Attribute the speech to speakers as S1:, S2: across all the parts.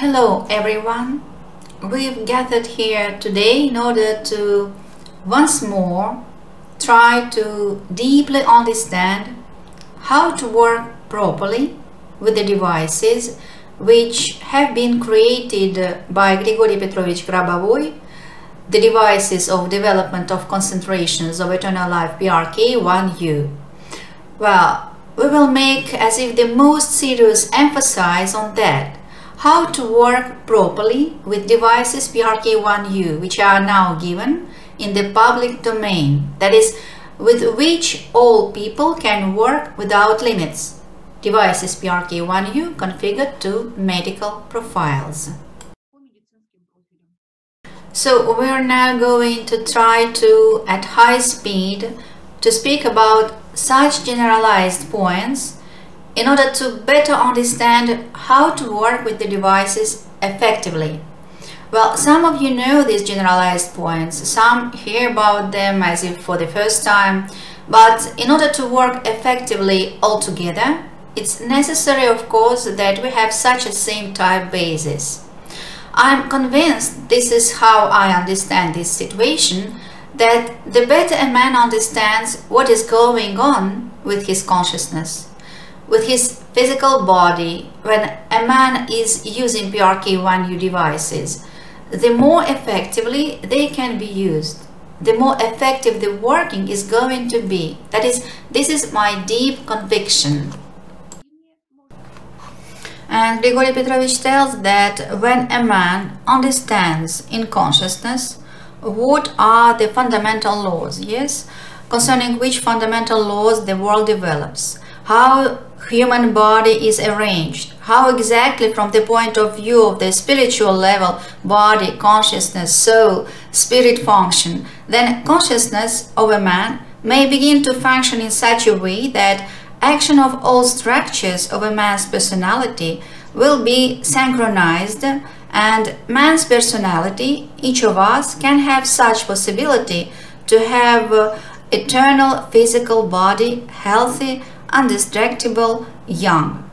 S1: Hello everyone, we've gathered here today in order to once more try to deeply understand how to work properly with the devices which have been created by Grigory Petrovich GRABOVOI, the devices of development of concentrations of eternal life PRK1U. Well, we will make as if the most serious emphasis on that, how to work properly with devices PRK1U which are now given in the public domain, that is, with which all people can work without limits. Devices PRK1U configured to medical profiles. So we are now going to try to, at high speed, to speak about such generalized points in order to better understand how to work with the devices effectively. Well, some of you know these generalized points, some hear about them as if for the first time, but in order to work effectively altogether, it's necessary, of course, that we have such a same type basis. I'm convinced this is how I understand this situation, that the better a man understands what is going on with his consciousness, with his physical body, when a man is using PRK1U devices, the more effectively they can be used, the more effective the working is going to be. That is, this is my deep conviction. And Grigory Petrovich tells that when a man understands in consciousness what are the fundamental laws, yes, concerning which fundamental laws the world develops, how human body is arranged, how exactly from the point of view of the spiritual level, body, consciousness, soul, spirit function, then consciousness of a man may begin to function in such a way that action of all structures of a man's personality will be synchronized, and man's personality, each of us, can have such possibility to have eternal physical body, healthy, indestructible, young.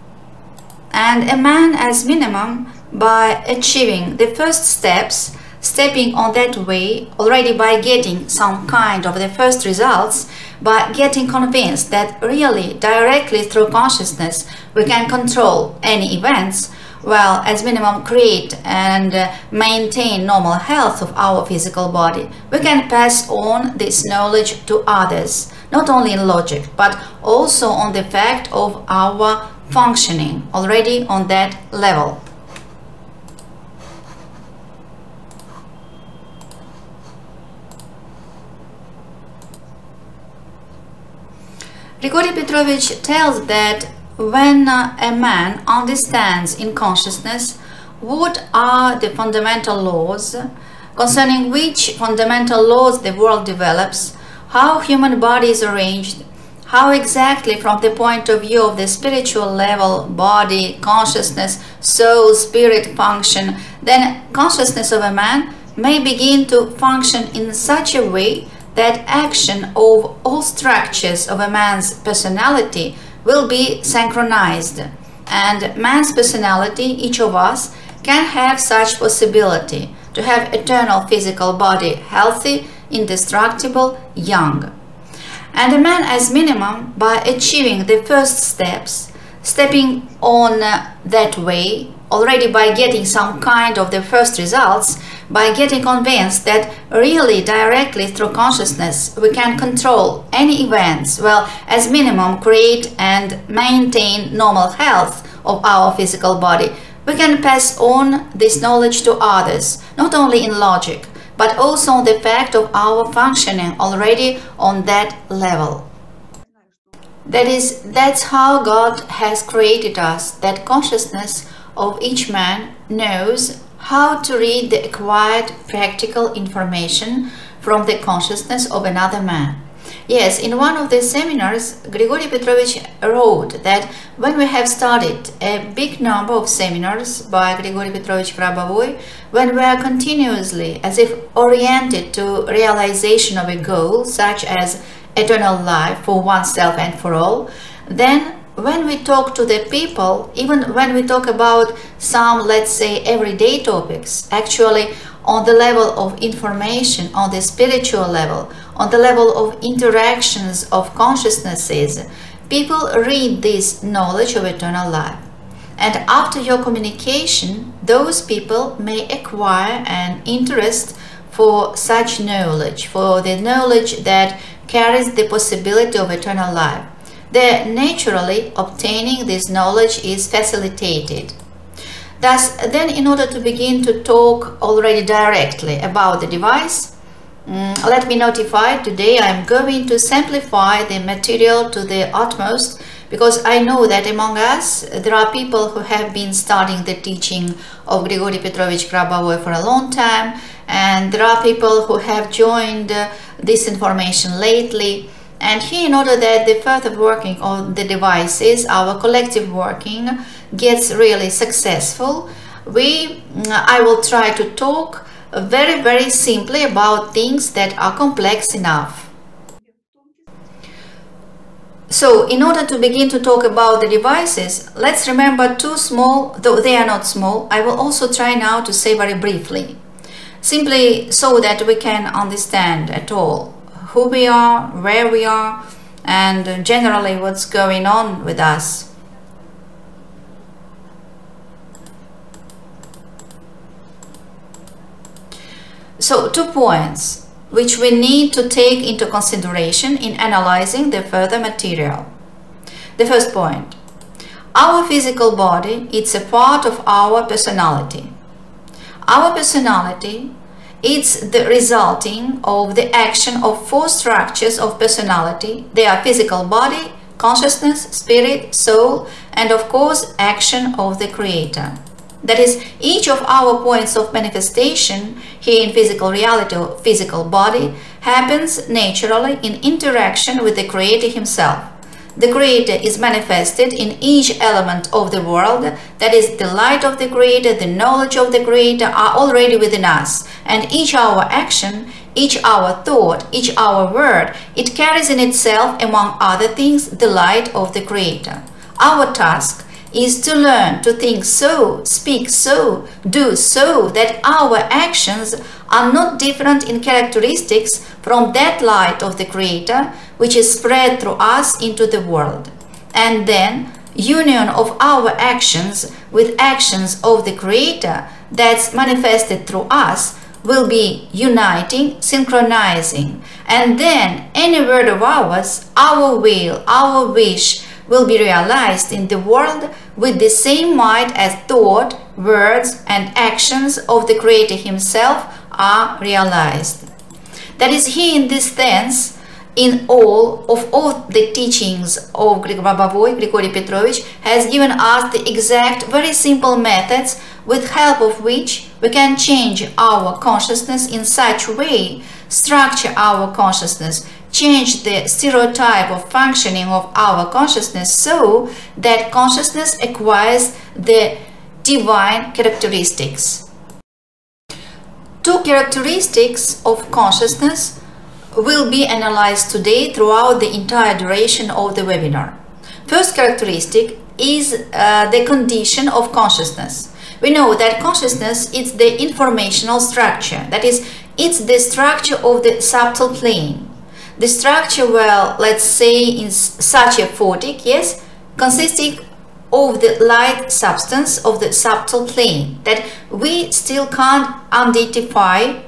S1: And a man, as minimum, by achieving the first steps, stepping on that way already by getting some kind of the first results, by getting convinced that really directly through consciousness we can control any events, well, as minimum create and maintain normal health of our physical body, we can pass on this knowledge to others, not only in logic, but also on the fact of our functioning already on that level. Grigory Petrovich tells that when a man understands in consciousness what are the fundamental laws, concerning which fundamental laws the world develops, how human body is arranged, how exactly from the point of view of the spiritual level, body, consciousness, soul, spirit function, then consciousness of a man may begin to function in such a way that action of all structures of a man's personality will be synchronized, and man's personality, each of us, can have such possibility to have eternal physical body, healthy, indestructible, young. And a man, as minimum, by achieving the first steps, stepping on that way, already by getting some kind of the first results, by getting convinced that really directly through consciousness we can control any events, well, as minimum create and maintain normal health of our physical body, we can pass on this knowledge to others, not only in logic, but also on the fact of our functioning already on that level. That is, that's how God has created us, that consciousness of each man knows how to read the acquired practical information from the consciousness of another man. Yes, in one of the seminars, Grigory Petrovich wrote that when we have studied a big number of seminars by Grigory Petrovich GRABOVOI, when we are continuously as if oriented to realization of a goal, such as eternal life for oneself and for all, then when we talk to the people, even when we talk about some, let's say, everyday topics, actually on the level of information, on the spiritual level, on the level of interactions of consciousnesses, people read this knowledge of eternal life. And after your communication, those people may acquire an interest for such knowledge, for the knowledge that carries the possibility of eternal life. Then naturally obtaining this knowledge is facilitated. Thus, then in order to begin to talk already directly about the device, let me notify today I am going to simplify the material to the utmost, because I know that among us there are people who have been studying the teaching of Grigori Petrovich Grabovoi for a long time, and there are people who have joined this information lately. And here, in order that the further working on the devices, our collective working, gets really successful, I will try to talk very simply about things that are complex enough. So, in order to begin to talk about the devices, let's remember two small, though they are not small, I will also try now to say very briefly, simply so that we can understand at all who we are, where we are, and generally what's going on with us. So, 2 points which we need to take into consideration in analyzing the further material. The first point: our physical body, it's a part of our personality. Our personality, it's the resulting of the action of 4 structures of personality. They are physical body, consciousness, spirit, soul, and of course action of the Creator. That is, each of our points of manifestation here in physical reality or physical body happens naturally in interaction with the Creator Himself. The Creator is manifested in each element of the world. That is, the light of the Creator, the knowledge of the Creator are already within us, and each our action, each our thought, each our word, it carries in itself, among other things, the light of the Creator. Our task is to learn to think so, speak so, do so, that our actions are not different in characteristics from that light of the Creator which is spread through us into the world. And then union of our actions with actions of the Creator that's manifested through us will be uniting, synchronizing, and then any word of ours, our will, our wish, will be realized in the world with the same might as thought, words, and actions of the Creator Himself are realized. That is, here in this sense, in all the teachings of GRABOVOI, Grigori Petrovich, has given us the exact, very simple methods with help of which we can change our consciousness in such a way, structure our consciousness, change the stereotype of functioning of our consciousness so that consciousness acquires the divine characteristics. 2 characteristics of consciousness will be analyzed today throughout the entire duration of the webinar. First characteristic is the condition of consciousness. We know that consciousness is the informational structure, that is, it's the structure of the subtle plane. The structure, well, let's say in such a photic, yes, consisting of the light substance of the subtle plane that we still can't identify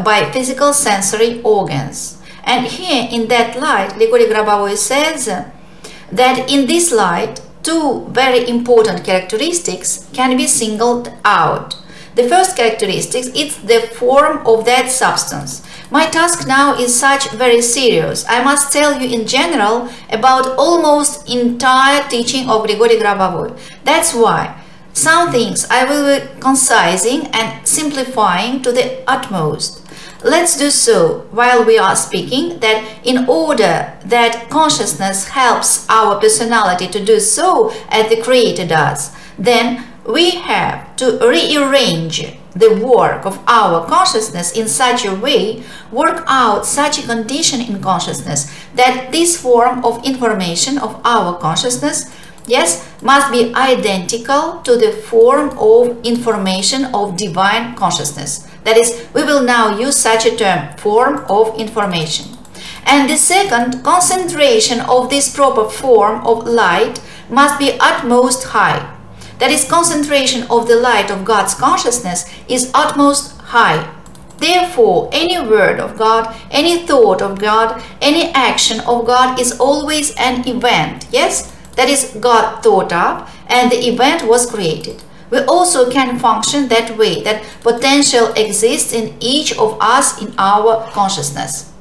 S1: by physical sensory organs. And here in that light, Grigori Grabovoi says that in this light, 2 very important characteristics can be singled out. The first characteristic is the form of that substance. My task now is such very serious. I must tell you in general about almost entire teaching of Grigori Grabovoi. That's why some things I will be concising and simplifying to the utmost. Let's do so while we are speaking, that in order that consciousness helps our personality to do so as the Creator does, then we have to rearrange the work of our consciousness in such a way, work out such a condition in consciousness that this form of information of our consciousness yes, must be identical to the form of information of divine consciousness. That is, we will now use such a term, form of information. And the second, concentration of this proper form of light must be utmost high. That is, concentration of the light of God's consciousness is utmost high. Therefore, any word of God, any thought of God, any action of God is always an event. Yes, that is, God thought up and the event was created. We also can function that way, that potential exists in each of us in our consciousness.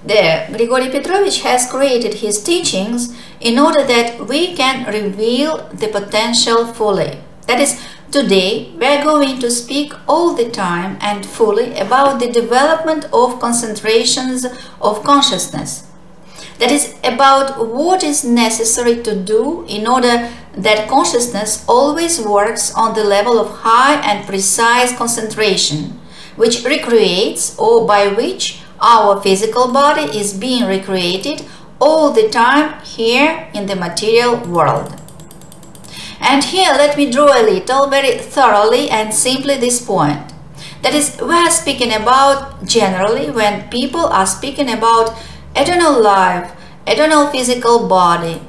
S1: There, Grigory Petrovich has created his teachings in order that we can reveal the potential fully. That is, today we are going to speak all the time and fully about the development of concentrations of consciousness. That is, about what is necessary to do in order that consciousness always works on the level of high and precise concentration, which recreates, or by which our physical body is being recreated all the time here in the material world. And here let me draw a little, very thoroughly and simply, this point. That is, we are speaking about generally when people are speaking about eternal life, eternal physical body.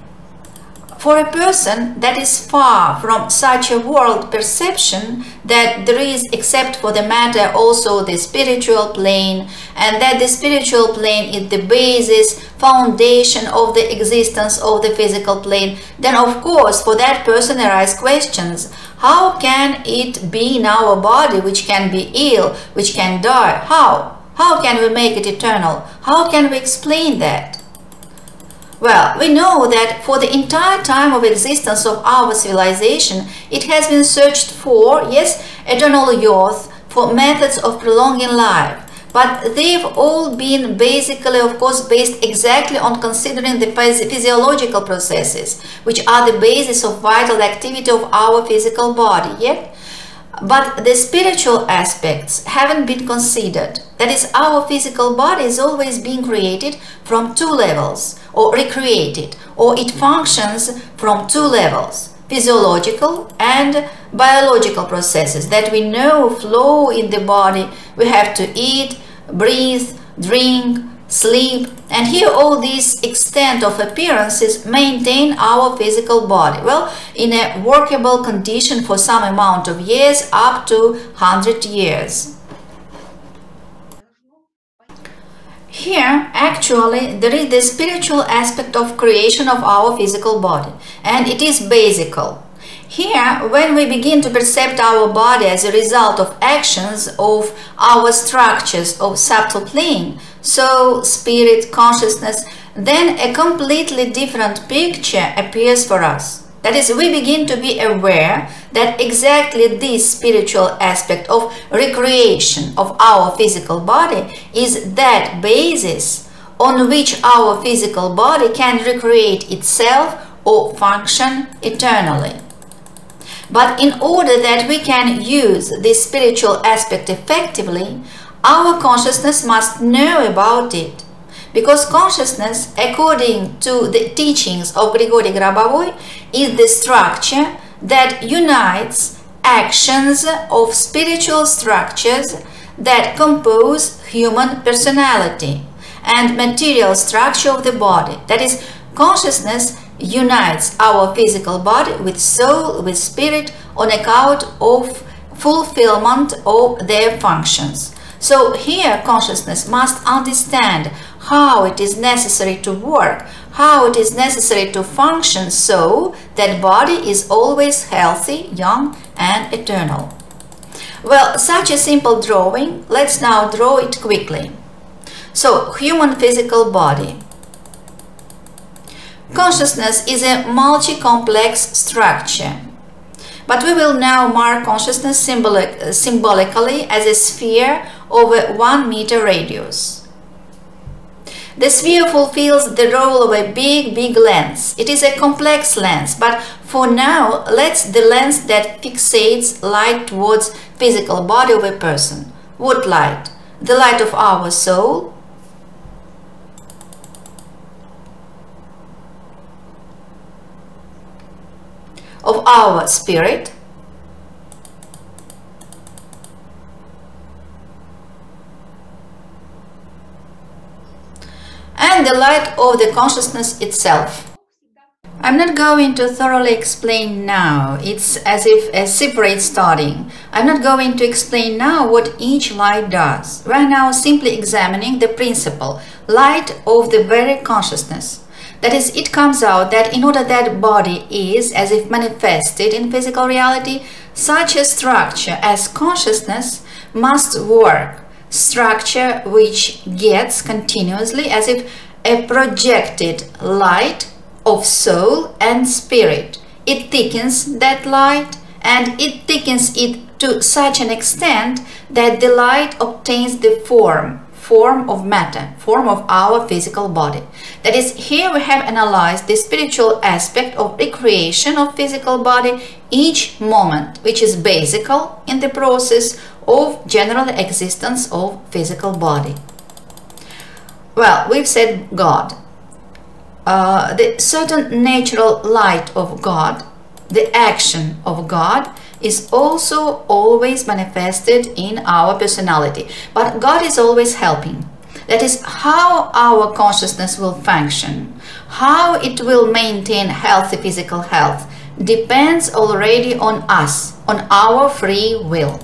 S1: For a person that is far from such a world perception that there is, except for the matter, also the spiritual plane, and that the spiritual plane is the basis, foundation of the existence of the physical plane, then of course for that person arise questions. How can it be in our body which can be ill, which can die? How? How can we make it eternal? How can we explain that? Well, we know that for the entire time of existence of our civilization, it has been searched for, yes, eternal youth, for methods of prolonging life. But they've all been basically, of course, based exactly on considering the physiological processes, which are the basis of vital activity of our physical body, yet. But the spiritual aspects haven't been considered. That is, our physical body is always being created from two levels, or recreated, or it functions from two levels, physiological and biological processes that we know flow in the body. We have to eat, breathe, drink, sleep, and here all these extent of appearances maintain our physical body, well, in a workable condition for some amount of years, up to 100 years. Here, actually, there is the spiritual aspect of creation of our physical body, and it is basical. Here, when we begin to perceive our body as a result of actions of our structures of subtle plane, soul, spirit, consciousness, then a completely different picture appears for us. That is, we begin to be aware that exactly this spiritual aspect of recreation of our physical body is that basis on which our physical body can recreate itself or function eternally. But in order that we can use this spiritual aspect effectively, our consciousness must know about it. Because consciousness, according to the teachings of Grigori Grabovoi, is the structure that unites actions of spiritual structures that compose human personality and material structure of the body. That is, consciousness unites our physical body with soul, with spirit, on account of fulfillment of their functions. So here consciousness must understand how it is necessary to work, how it is necessary to function so that body is always healthy, young and eternal. Well, such a simple drawing, let's now draw it quickly. So, human physical body. Consciousness is a multi-complex structure, but we will now mark consciousness symbolically as a sphere over 1 meter radius. The sphere fulfills the role of a big lens. It is a complex lens, but for now, let's the lens that fixates light towards physical body of a person. What light? The light of our soul, of our spirit, and the light of the consciousness itself. I'm not going to thoroughly explain now, it's as if a separate studying. I'm not going to explain now what each light does. We are now simply examining the principle, light of the very consciousness. That is, it comes out that in order that body is as if manifested in physical reality, such a structure as consciousness must work. Structure which gets continuously as if a projected light of soul and spirit. It thickens that light, and it thickens it to such an extent that the light obtains the form of matter, form of our physical body. That is, here we have analyzed the spiritual aspect of recreation of physical body each moment, which is basic in the process of general existence of physical body. Well, we've said God. The certain natural light of God, the action of God, is also always manifested in our personality. But God is always helping. That is, how our consciousness will function, how it will maintain healthy physical health, depends already on us, on our free will.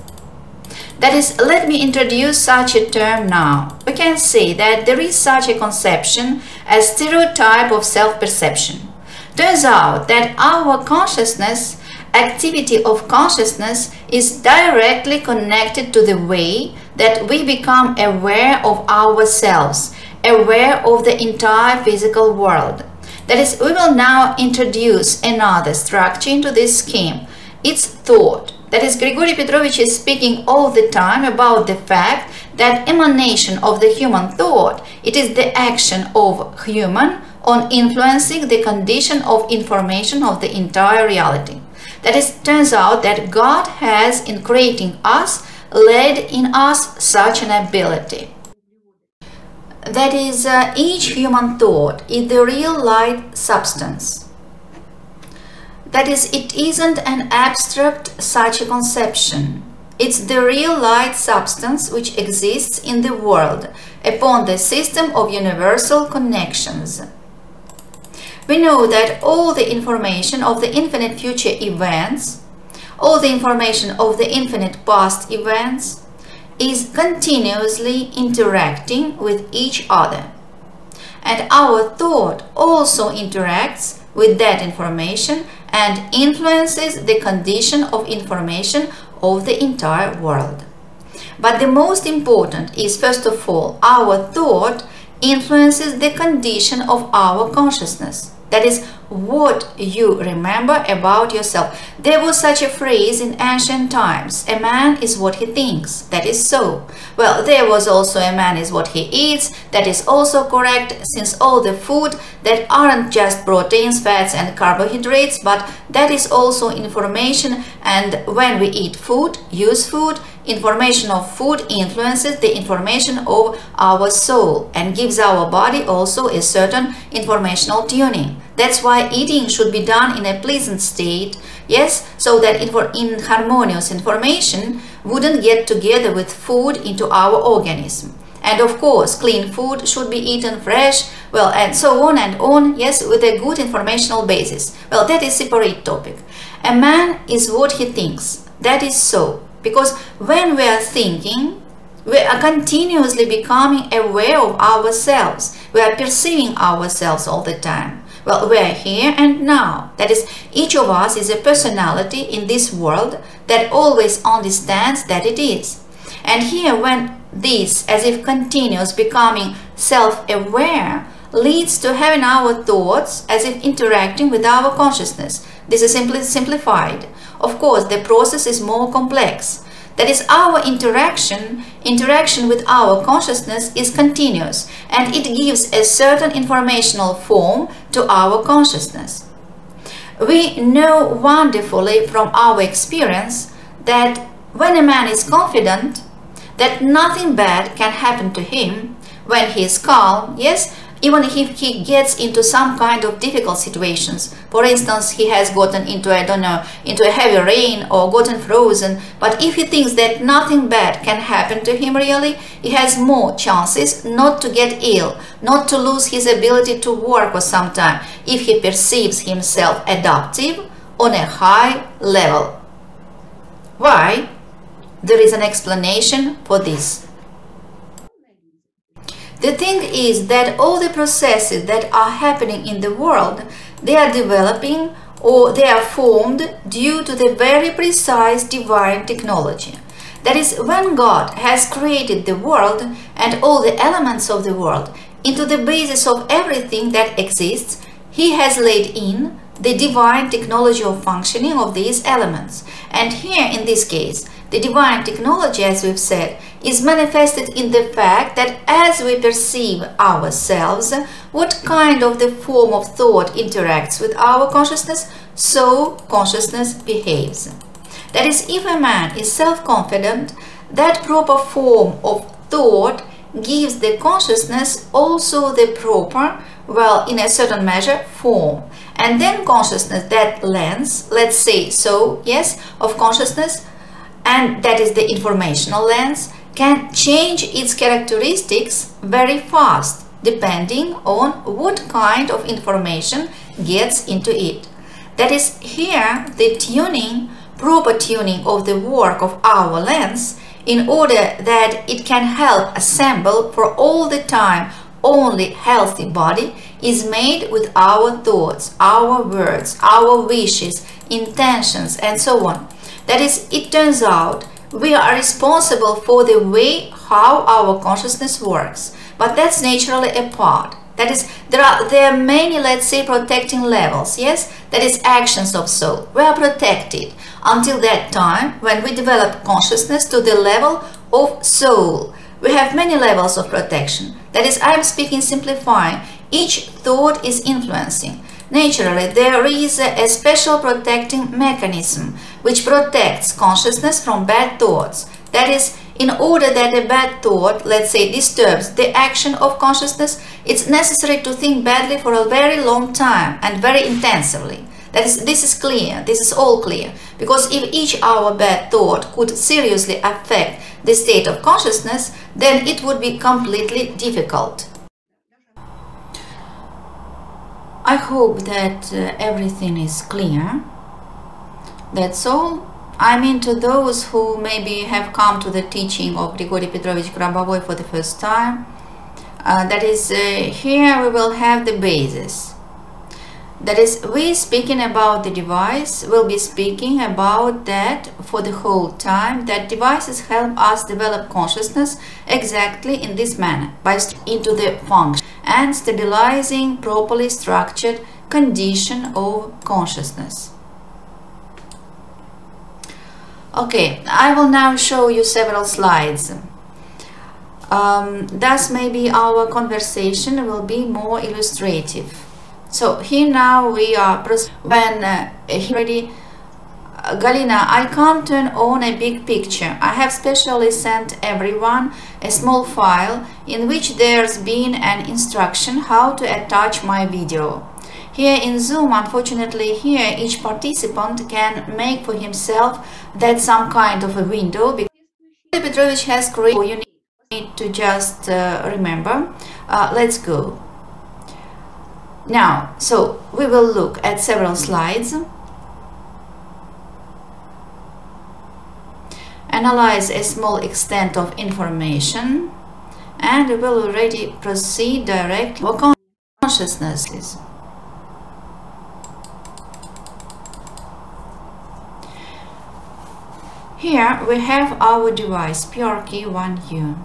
S1: That is, let me introduce such a term now. We can say that there is such a conception as stereotype of self-perception. Turns out that our consciousness, activity of consciousness, is directly connected to the way that we become aware of ourselves, aware of the entire physical world. That is, we will now introduce another structure into this scheme. It's thought. That is, Grigory Petrovich is speaking all the time about the fact that emanation of the human thought, it is the action of human on influencing the condition of information of the entire reality. That is, turns out that God has, in creating us, laid in us such an ability. That is, each human thought is the real light substance. That is, it isn't an abstract such a conception. It's the real light substance which exists in the world upon the system of universal connections. We know that all the information of the infinite future events, all the information of the infinite past events, is continuously interacting with each other. And our thought also interacts with that information and influences the condition of information of the entire world. But the most important is, first of all, our thought influences the condition of our consciousness. That is, what you remember about yourself. There was such a phrase in ancient times, a man is what he thinks. That is so. Well, there was also a man is what he eats. That is also correct, since all the food that aren't just proteins, fats and carbohydrates, but that is also information. And when we eat food, use food, information of food influences the information of our soul and gives our body also a certain informational tuning. That's why eating should be done in a pleasant state, yes, so that inharmonious information wouldn't get together with food into our organism. And of course, clean food should be eaten fresh, well, and so on, yes, with a good informational basis. Well, that is a separate topic. A man is what he thinks. That is so. Because when we are thinking, we are continuously becoming aware of ourselves. We are perceiving ourselves all the time. Well, we are here and now. That is, each of us is a personality in this world that always understands that it is. And here, when this, as if continuous becoming self-aware, leads to having our thoughts as if interacting with our consciousness. This is simply simplified. Of course, the process is more complex. That is, our interaction with our consciousness is continuous, and it gives a certain informational form to our consciousness. We know wonderfully from our experience that when a man is confident that nothing bad can happen to him, when he is calm, yes, even if he gets into some kind of difficult situations. For instance, he has gotten into, I don't know, into a heavy rain or gotten frozen, but if he thinks that nothing bad can happen to him really, he has more chances not to get ill, not to lose his ability to work for some time, if he perceives himself adaptive on a high level. Why? There is an explanation for this. The thing is that all the processes that are happening in the world, they are developing or they are formed due to the very precise divine technology. That is, when God has created the world and all the elements of the world into the basis of everything that exists, He has laid in the divine technology of functioning of these elements. And here in this case, the divine technology, as we've said, is manifested in the fact that as we perceive ourselves, what kind of the form of thought interacts with our consciousness, so consciousness behaves. That is, if a man is self-confident, that proper form of thought gives the consciousness also the proper, well, in a certain measure, form. And then consciousness, that lens, let's say so, yes, of consciousness, and that is the informational lens, can change its characteristics very fast, depending on what kind of information gets into it. That is, here the tuning, proper tuning of the work of our lens, in order that it can help assemble for all the time only healthy body, is made with our thoughts, our words, our wishes, intentions, and so on. That is, it turns out we are responsible for the way how our consciousness works, but that's naturally a part. That is, there are many, let's say, protecting levels, yes? That is, actions of soul. We are protected until that time when we develop consciousness to the level of soul. We have many levels of protection. That is, I am speaking simplifying. Each thought is influencing. Naturally, there is a special protecting mechanism which protects consciousness from bad thoughts. That is, in order that a bad thought, let's say, disturbs the action of consciousness, it's necessary to think badly for a very long time and very intensively. That is, this is clear, this is all clear, because if each our bad thought could seriously affect the state of consciousness, then it would be completely difficult. I hope that everything is clear. That's all. I mean, to those who maybe have come to the teaching of Grigori Petrovich Grabovoi for the first time, that is, here we will have the basis. That is, we speaking about the device, will be speaking about that for the whole time, that devices help us develop consciousness exactly in this manner, by into the function and stabilizing properly structured condition of consciousness. Okay, I will now show you several slides. Thus maybe our conversation will be more illustrative. So here now we are, when already, Galina, I can't turn on a big picture. I have specially sent everyone a small file in which there's been an instruction how to attach my video. Here in Zoom, unfortunately, here each participant can make for himself that some kind of a window, because Petrovich has created. You need to just remember. Let's go. Now, so we will look at several slides, analyze a small extent of information, and we will already proceed directly to consciousness. Here we have our device PRK1U.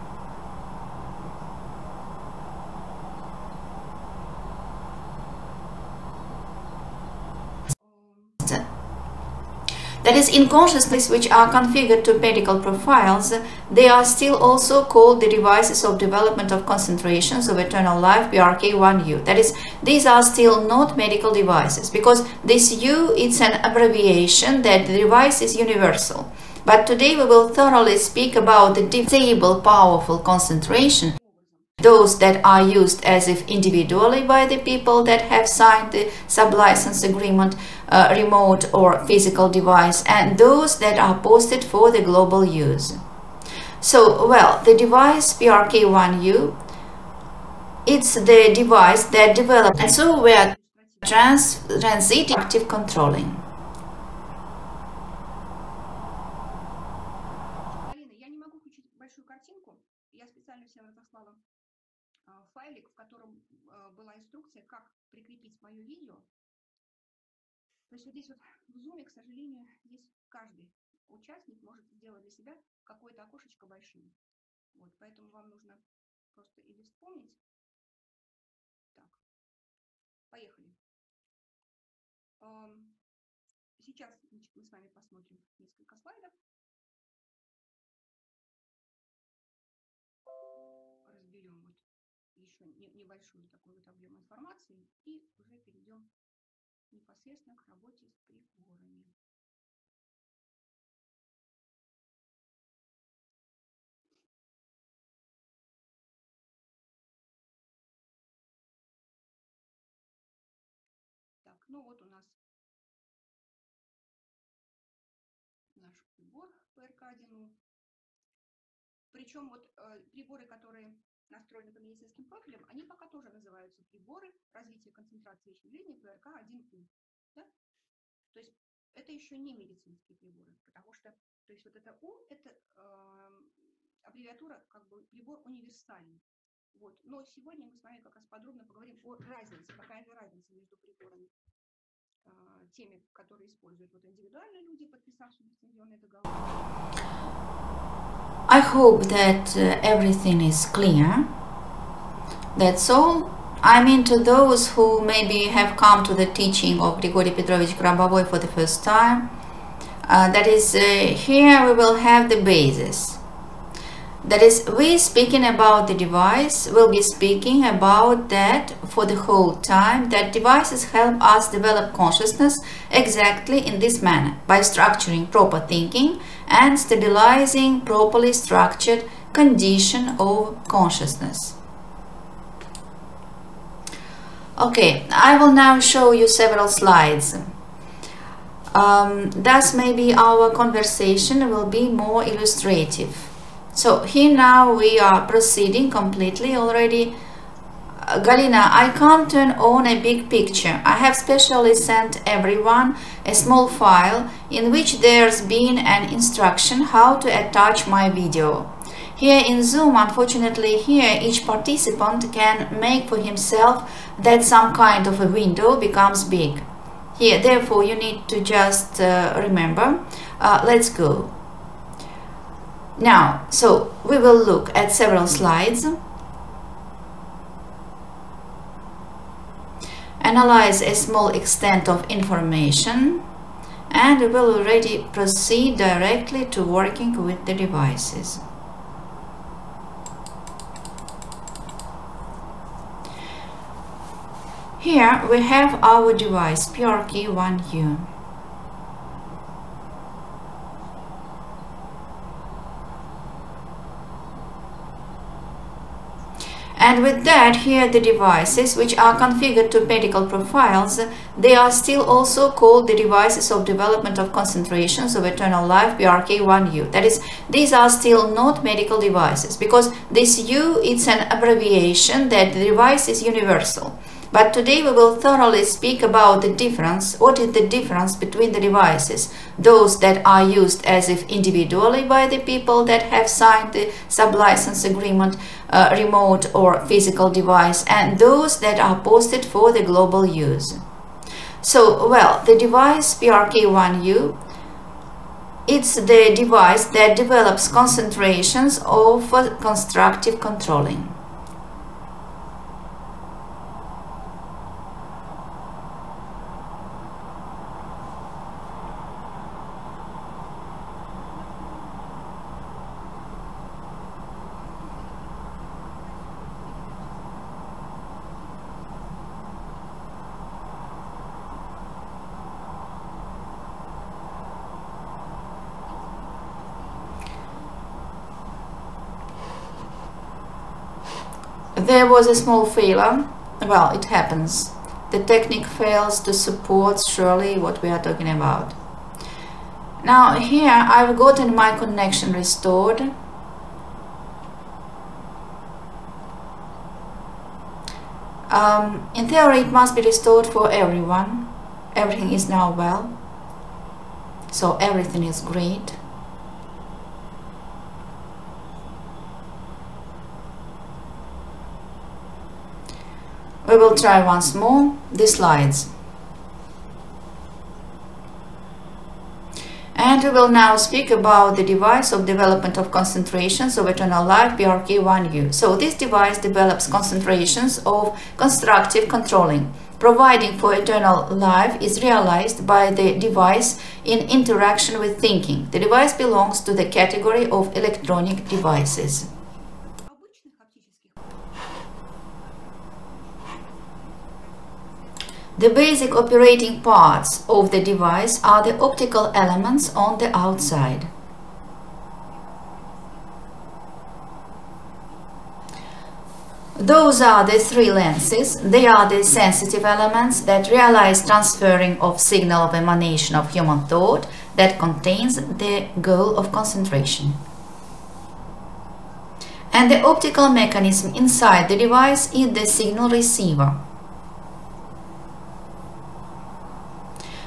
S1: That is, in consciousness which are configured to medical profiles, they are still also called the devices of development of concentrations of eternal life, PRK1U. That is, these are still not medical devices, because this U, it's an abbreviation that the device is universal. But today we will thoroughly speak about the stable, powerful concentration those that are used as if individually by the people that have signed the sublicense agreement, remote or physical device, and those that are posted for the global use. So, well, the device PRK1U, it's the device that developed, and so we are transiting active controlling.
S2: Файлик, в котором была инструкция, как прикрепить мое видео. То есть вот здесь вот в Zoom, к сожалению, здесь каждый участник может сделать для себя какое-то окошечко большим. Вот, поэтому вам нужно просто или вспомнить. Так, поехали. Сейчас значит, мы с вами посмотрим несколько слайдов. Разберем вот еще небольшой такой вот объем информации и уже перейдем непосредственно к работе с приборами. Так, ну вот у нас наш прибор PRK1U. Причем вот приборы, которые настроены по медицинским профилям, они пока тоже называются приборы развития концентрации исчисления PRK1U. Да? То есть это еще не медицинские приборы, потому что, то есть вот это U, это аббревиатура, как бы прибор универсальный. Вот. Но сегодня мы с вами как раз подробно поговорим о разнице, какая же разница между приборами, теми, которые используют вот индивидуальные люди, подписавшие лицензионный договор.
S1: I hope that everything is clear. That's all. I mean, to those who maybe have come to the teaching of Grigory Petrovich GRABOVOI for the first time, that is, here we will have the basis. That is, we speaking about the device, will be speaking about that for the whole time, that devices help us develop consciousness exactly in this manner, by structuring proper thinking and stabilizing properly structured condition of consciousness. Okay, I will now show you several slides. Thus maybe our conversation will be more illustrative. So here now we are proceeding completely already. Galina, I can't turn on a big picture. I have specially sent everyone a small file in which there's been an instruction how to attach my video. Here in Zoom, unfortunately, here each participant can make for himself that some kind of a window becomes big. Here, therefore, you need to just remember. Let's go. Now, so we will look at several slides, analyze a small extent of information, and we will already proceed directly to working with the devices. Here we have our device PRK1U. And with that, here the devices which are configured to medical profiles, they are still also called the devices of development of concentrations of eternal life, PRK1U. That is, these are still not medical devices, because this U, it's an abbreviation that the device is universal. But today we will thoroughly speak about the difference, what is the difference between the devices, those that are used as if individually by the people that have signed the sublicense agreement, remote or physical device, and those that are posted for the global use. So, well, the device PRK1U, it's the device that develops concentrations of constructive controlling. there was a small failure. Well, it happens. The technique fails to support surely what we are talking about. Now here I've gotten my connection restored. In theory it must be restored for everyone. Everything is now well. So everything is great. We will try once more the slides. And we will now speak about the device of development of concentrations of eternal life, PRK1U. So this device develops concentrations of constructive controlling. Providing for eternal life is realized by the device in interaction with thinking. The device belongs to the category of electronic devices. The basic operating parts of the device are the optical elements on the outside. Those are the three lenses. They are the sensitive elements that realize transferring of signal of emanation of human thought that contains the goal of concentration. And the optical mechanism inside the device is the signal receiver.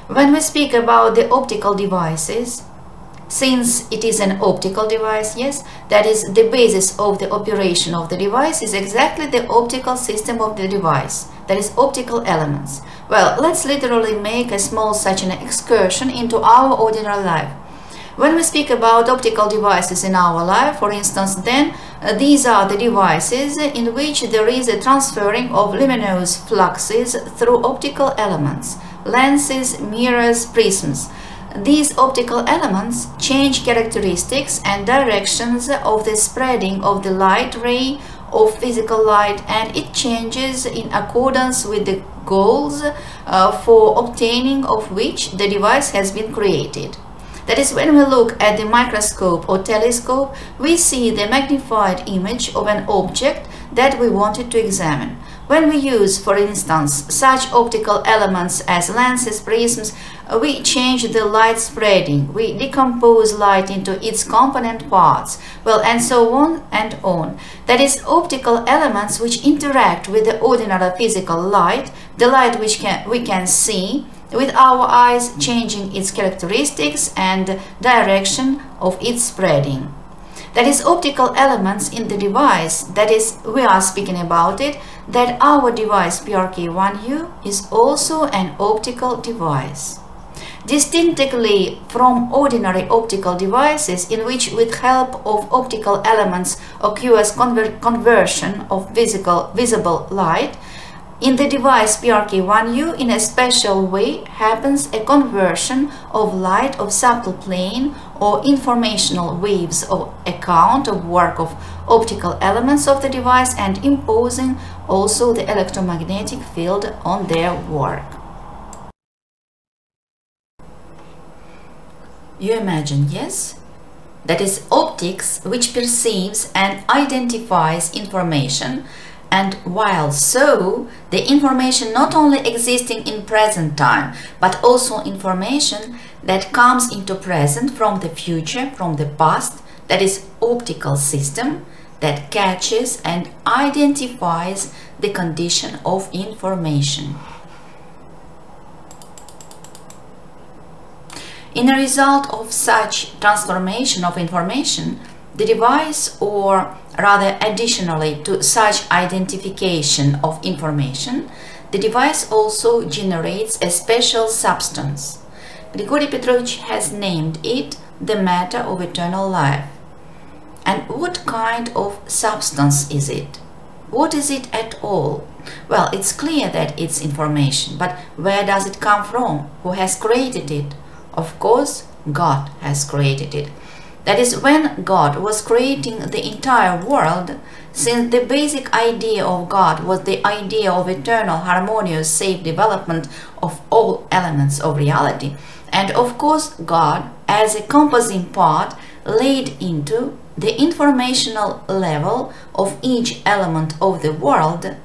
S1: When we speak about the optical devices, since it is an optical device, yes, that is the basis of the operation of the device is exactly the optical system of the device, that is optical elements. Well, let's literally make a small such an excursion into our ordinary life. When we speak about optical devices in our life, for instance, then these are the devices in which there is a transferring of luminous fluxes through optical elements, lenses, mirrors, prisms. These optical elements change characteristics and directions of the spreading of the light ray of physical light, and it changes in accordance with the goals for obtaining of which the device has been created. That is, when we look at the microscope or telescope, we see the magnified image of an object that we wanted to examine. When we use, for instance, such optical elements as lenses, prisms, we change the light spreading, we decompose light into its component parts, well, and so on and on. That is, optical elements which interact with the ordinary physical light, the light which we can see with our eyes, changing its characteristics and direction of its spreading. That is, optical elements in the device, that is, we are speaking about it, that our device PRK1U is also an optical device. Distinctly from ordinary optical devices in which with help of optical elements occurs conversion of visible light, in the device PRK1U, in a special way, happens a conversion of light of subtle plane or informational waves of account of work of optical elements of the device and imposing also the electromagnetic field on their work. You imagine, yes? That is optics which perceives and identifies information, and while so, the information not only existing in present time, but also information that comes into present from the future, from the past, that is optical system that catches and identifies the condition of information. In a result of such transformation of information, the device, or rather additionally to such identification of information, the device also generates a special substance. Grigory Petrovich has named it the matter of eternal life. And what kind of substance is it? What is it at all? Well, it's clear that it's information, but where does it come from? Who has created it? Of course, God has created it. That is, when God was creating the entire world, since the basic idea of God was the idea of eternal, harmonious, safe development of all elements of reality, and of course God, as a composing part, laid into the informational level of each element of the world,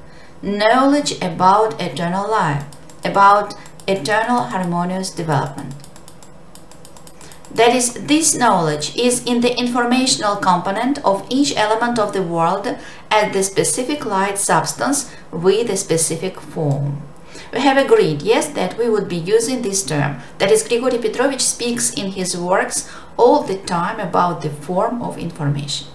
S1: knowledge about eternal life, about eternal harmonious development. That is, this knowledge is in the informational component of each element of the world as the specific light substance with a specific form. We have agreed, yes, that we would be using this term. That is, Grigory Petrovich speaks in his works all the time about the form of information.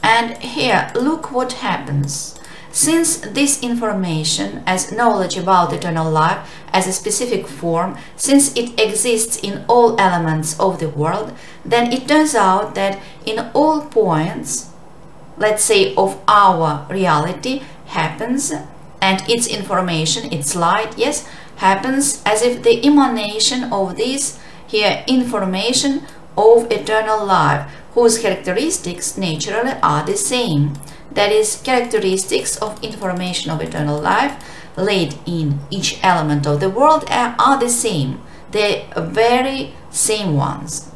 S1: And here, look what happens. Since this information as knowledge about eternal life as a specific form, since it exists in all elements of the world, then it turns out that in all points, let's say, of our reality happens, and its information, its light, yes, happens as if the emanation of this here information of eternal life, whose characteristics naturally are the same. That is, characteristics of information of eternal life laid in each element of the world are the same, the very same ones.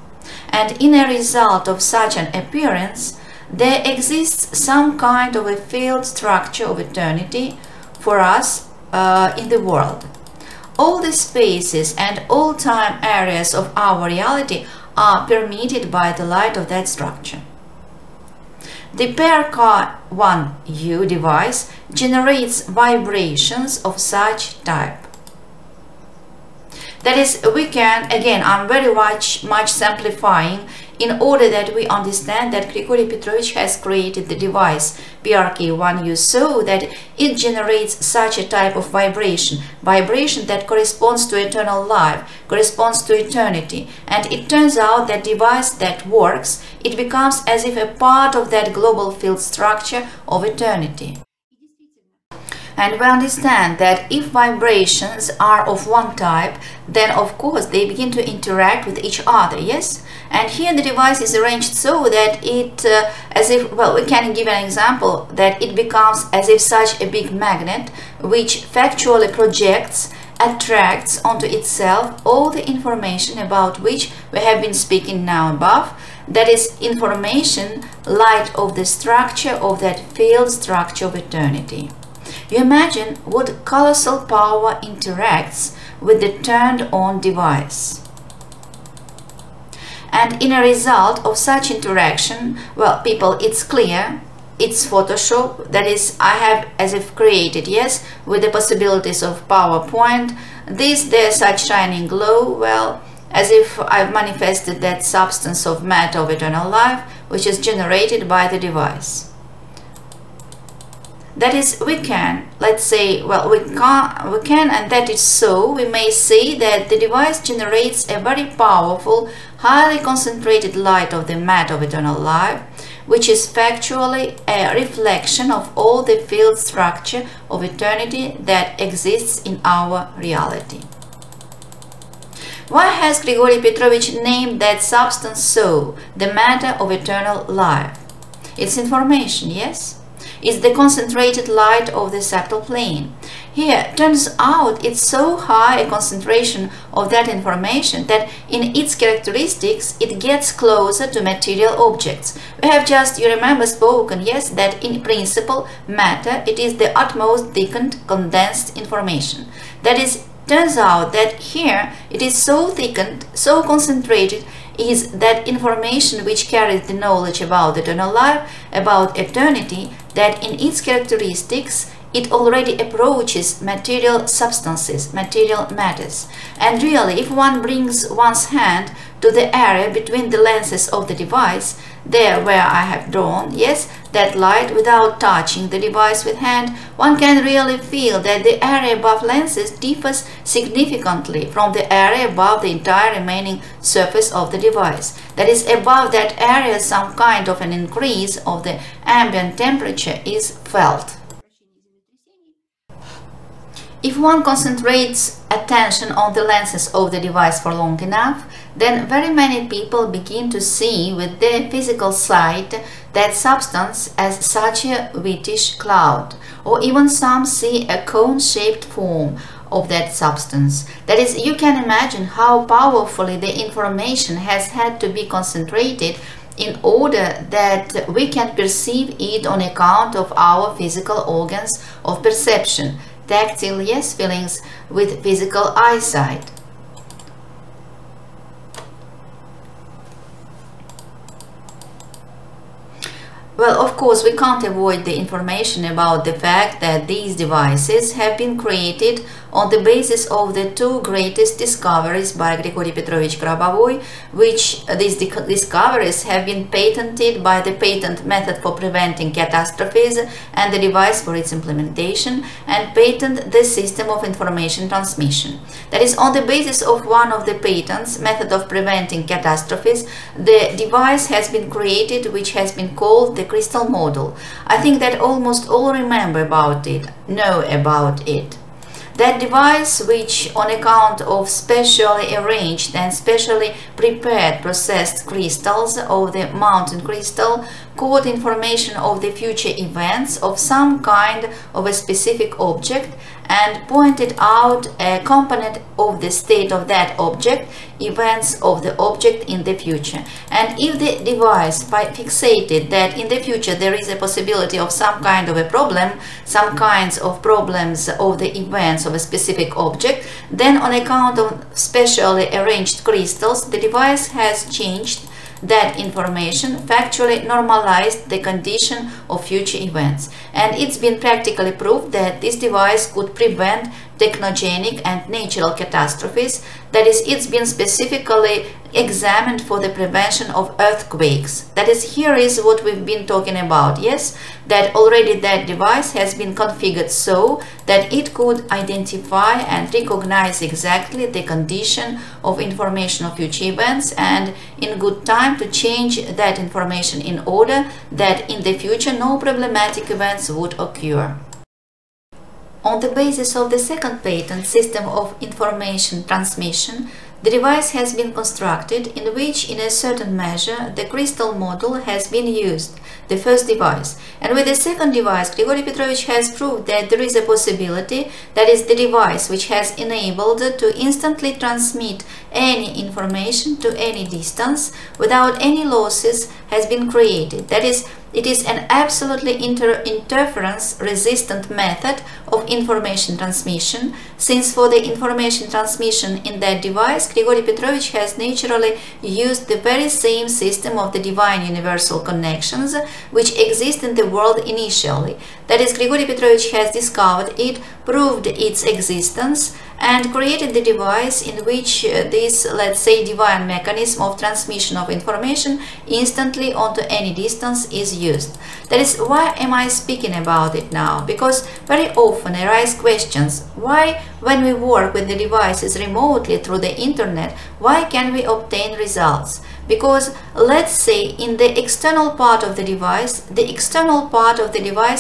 S1: And in a result of such an appearance, there exists some kind of a field structure of eternity for us in the world. All the spaces and all time areas of our reality are permeated by the light of that structure. The PRK1U device generates vibrations of such type. That is, we can, again, I'm very much simplifying in order that we understand that Grigory Petrovich has created the device PRK1U so that it generates such a type of vibration that corresponds to eternal life, corresponds to eternity, and it turns out that device that works, it becomes as if a part of that global field structure of eternity. And we understand that if vibrations are of one type, then of course they begin to interact with each other, yes? And here the device is arranged so that it, as if, well, we can give an example, that it becomes as if such a big magnet which factually projects, attracts onto itself all the information about which we have been speaking now above. That is, information, light of the structure of that field structure of eternity. You imagine what colossal power interacts with the turned-on device. And in a result of such interaction, well, people, it's clear, it's Photoshop, that is, I have as if created, yes, with the possibilities of PowerPoint, there's such shining glow, well, as if I've manifested that substance of matter of eternal life, which is generated by the device. That is, we can, let's say, well, we can, and that is so, we may say that the device generates a very powerful, highly concentrated light of the matter of eternal life, which is factually a reflection of all the field structure of eternity that exists in our reality. Why has Grigory Petrovich named that substance so, the matter of eternal life? It's information, yes? It's the concentrated light of the subtle plane. Here, turns out it's so high a concentration of that information that in its characteristics it gets closer to material objects. We have just, you remember, spoken, yes, that in principle, matter, it is the utmost thickened, condensed information. That is, turns out that here it is so thickened, so concentrated, is that information which carries the knowledge about eternal life, about eternity, that in its characteristics it already approaches material substances, material matters. And really, if one brings one's hand to the area between the lenses of the device, there where I have drawn, yes, that light, without touching the device with hand, one can really feel that the area above lenses differs significantly from the area above the entire remaining surface of the device. That is, above that area some kind of an increase of the ambient temperature is felt. If one concentrates attention on the lenses of the device for long enough, then very many people begin to see with their physical sight that substance as such a whitish cloud, or even some see a cone-shaped form, of that substance. That is, you can imagine how powerfully the information has had to be concentrated in order that we can perceive it on account of our physical organs of perception. Tactile, yes, feelings with physical eyesight. Well, of course, we can't avoid the information about the fact that these devices have been created on the basis of the two greatest discoveries by Grigory Petrovich GRABOVOI, which these discoveries have been patented by the patent method for preventing catastrophes and the device for its implementation, and patent the system of information transmission. That is, on the basis of one of the patents, method of preventing catastrophes, the device has been created which has been called the crystal model. I think that almost all remember about it, know about it. That device, which on account of specially arranged and specially prepared processed crystals of the mountain crystal, caught information of the future events of some kind of a specific object and pointed out a component of the state of that object, events of the object in the future. And if the device fixated that in the future there is a possibility of some kind of a problem, some kinds of problems of the events of a specific object, then on account of specially arranged crystals, the device has changed that information, factually normalized the condition of future events. And it's been practically proved that this device could prevent technogenic and natural catastrophes. That is, it's been specifically examined for the prevention of earthquakes. That is, here is what we've been talking about, yes, that already that device has been configured so that it could identify and recognize exactly the condition of information of future events and in good time to change that information in order that in the future no problematic events would occur. On the basis of the second patent, system of information transmission, the device has been constructed in which, in a certain measure, the crystal model has been used, the first device. And with the second device, Grigory Petrovich has proved that there is a possibility, that is the device which has enabled to instantly transmit any information to any distance without any losses has been created. That is, it is an absolutely interference-resistant method of information transmission, since for the information transmission in that device, Grigory Petrovich has naturally used the very same system of the divine universal connections which exist in the world initially. That is, Grigory Petrovich has discovered it, proved its existence, and created the device in which this, let's say, divine mechanism of transmission of information instantly onto any distance is used. That is, why am I speaking about it now? Because very often arise questions, why when we work with the devices remotely through the internet, why can we obtain results? Because let's say in the external part of the device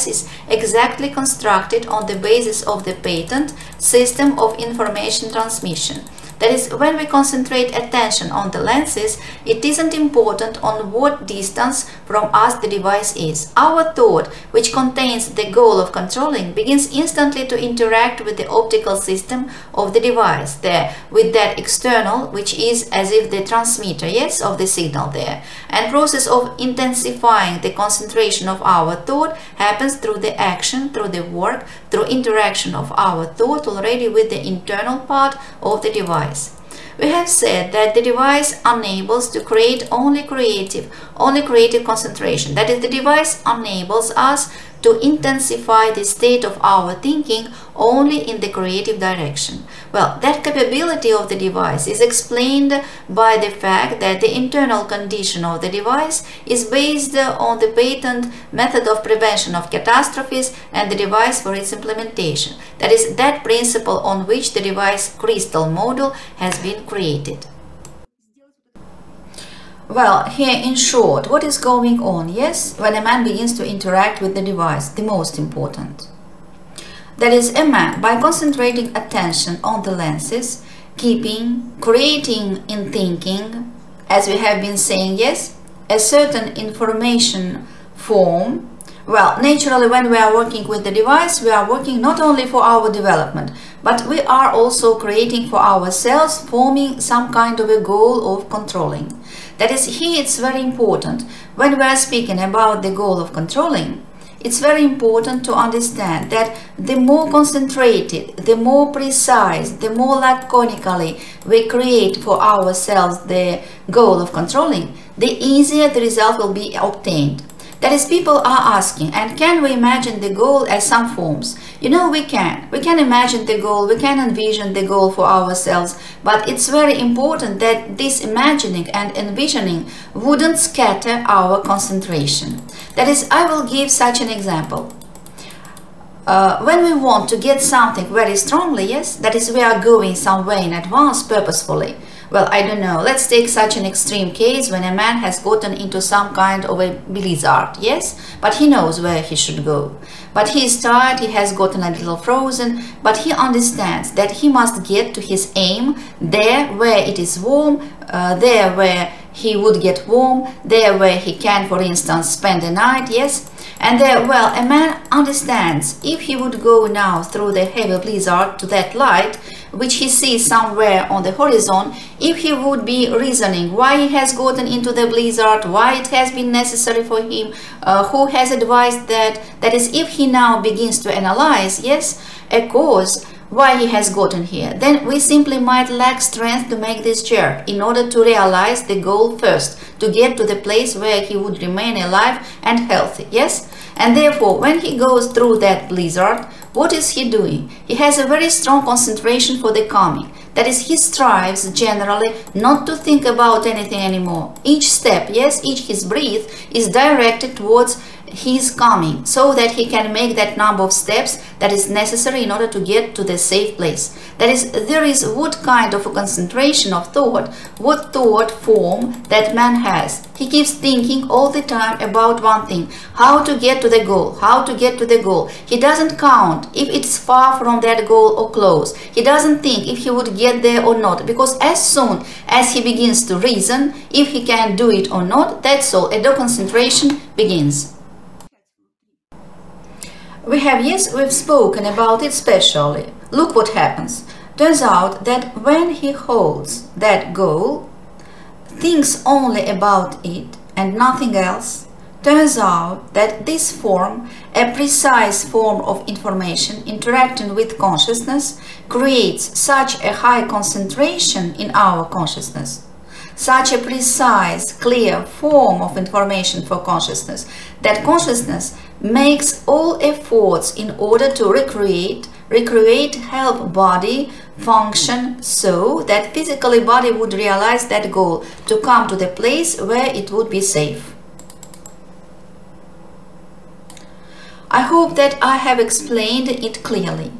S1: is exactly constructed on the basis of the patent system of information transmission. That is, when we concentrate attention on the lenses, it isn't important on what distance from us the device is. Our thought, which contains the goal of controlling, begins instantly to interact with the optical system of the device there, with that external, which is as if the transmitter, yes, of the signal there. And process of intensifying the concentration of our thought happens through the action, through the work, through interaction of our thought already with the internal part of the device. We have said that the device enables to create only creative concentration. That is, the device enables us to intensify the state of our thinking only in the creative direction. Well, that capability of the device is explained by the fact that the internal condition of the device is based on the patent method of prevention of catastrophes and the device for its implementation. That is, that principle on which the device crystal model has been created. Well, here in short, what is going on, yes, when a man begins to interact with the device, the most important. That is, a man, by concentrating attention on the lenses, creating in thinking, as we have been saying, yes, a certain information form Well, naturally, when we are working with the device, we are working not only for our development, but we are also creating for ourselves, forming some kind of a goal of controlling. That is, here it's very important. When we are speaking about the goal of controlling, it's very important to understand that the more concentrated, the more precise, the more laconically we create for ourselves the goal of controlling, the easier the result will be obtained. That is, people are asking, and can we imagine the goal as some forms? You know, we can. We can imagine the goal, we can envision the goal for ourselves, but it's very important that this imagining and envisioning wouldn't scatter our concentration. That is, I will give such an example. When we want to get something very strongly, yes, that is, we are going somewhere in advance purposefully. Well, I don't know, let's take such an extreme case when a man has gotten into some kind of a blizzard, yes, but he knows where he should go. But he is tired, he has gotten a little frozen, but he understands that he must get to his aim there where it is warm, there where he would get warm, there where he can, for instance, spend the night, yes. And there, well, a man understands if he would go now through the heavy blizzard to that light, which he sees somewhere on the horizon, if he would be reasoning why he has gotten into the blizzard, why it has been necessary for him, who has advised that, that is, if he now begins to analyze, yes, a cause, why he has gotten here, then we simply might lack strength to make this jerk in order to realize the goal first, to get to the place where he would remain alive and healthy, yes? And therefore, when he goes through that blizzard, what is he doing? He has a very strong concentration for the coming. That is, he strives generally not to think about anything anymore. Each step, yes, each his breath is directed towards his coming, so that he can make that number of steps that is necessary in order to get to the safe place. That is, there is what kind of a concentration of thought, what thought form that man has. He keeps thinking all the time about one thing, how to get to the goal, how to get to the goal. He doesn't count if it's far from that goal or close. He doesn't think if he would get there or not, because as soon as he begins to reason if he can do it or not, that's all, a concentration begins. We've spoken about it specially. Look what happens. Turns out that when he holds that goal, thinks only about it and nothing else, turns out that this form, a precise form of information interacting with consciousness, creates such a high concentration in our consciousness, such a precise, clear form of information for consciousness, that consciousness makes all efforts in order to recreate, help body function so that physically body would realize that goal, to come to the place where it would be safe. I hope that I have explained it clearly.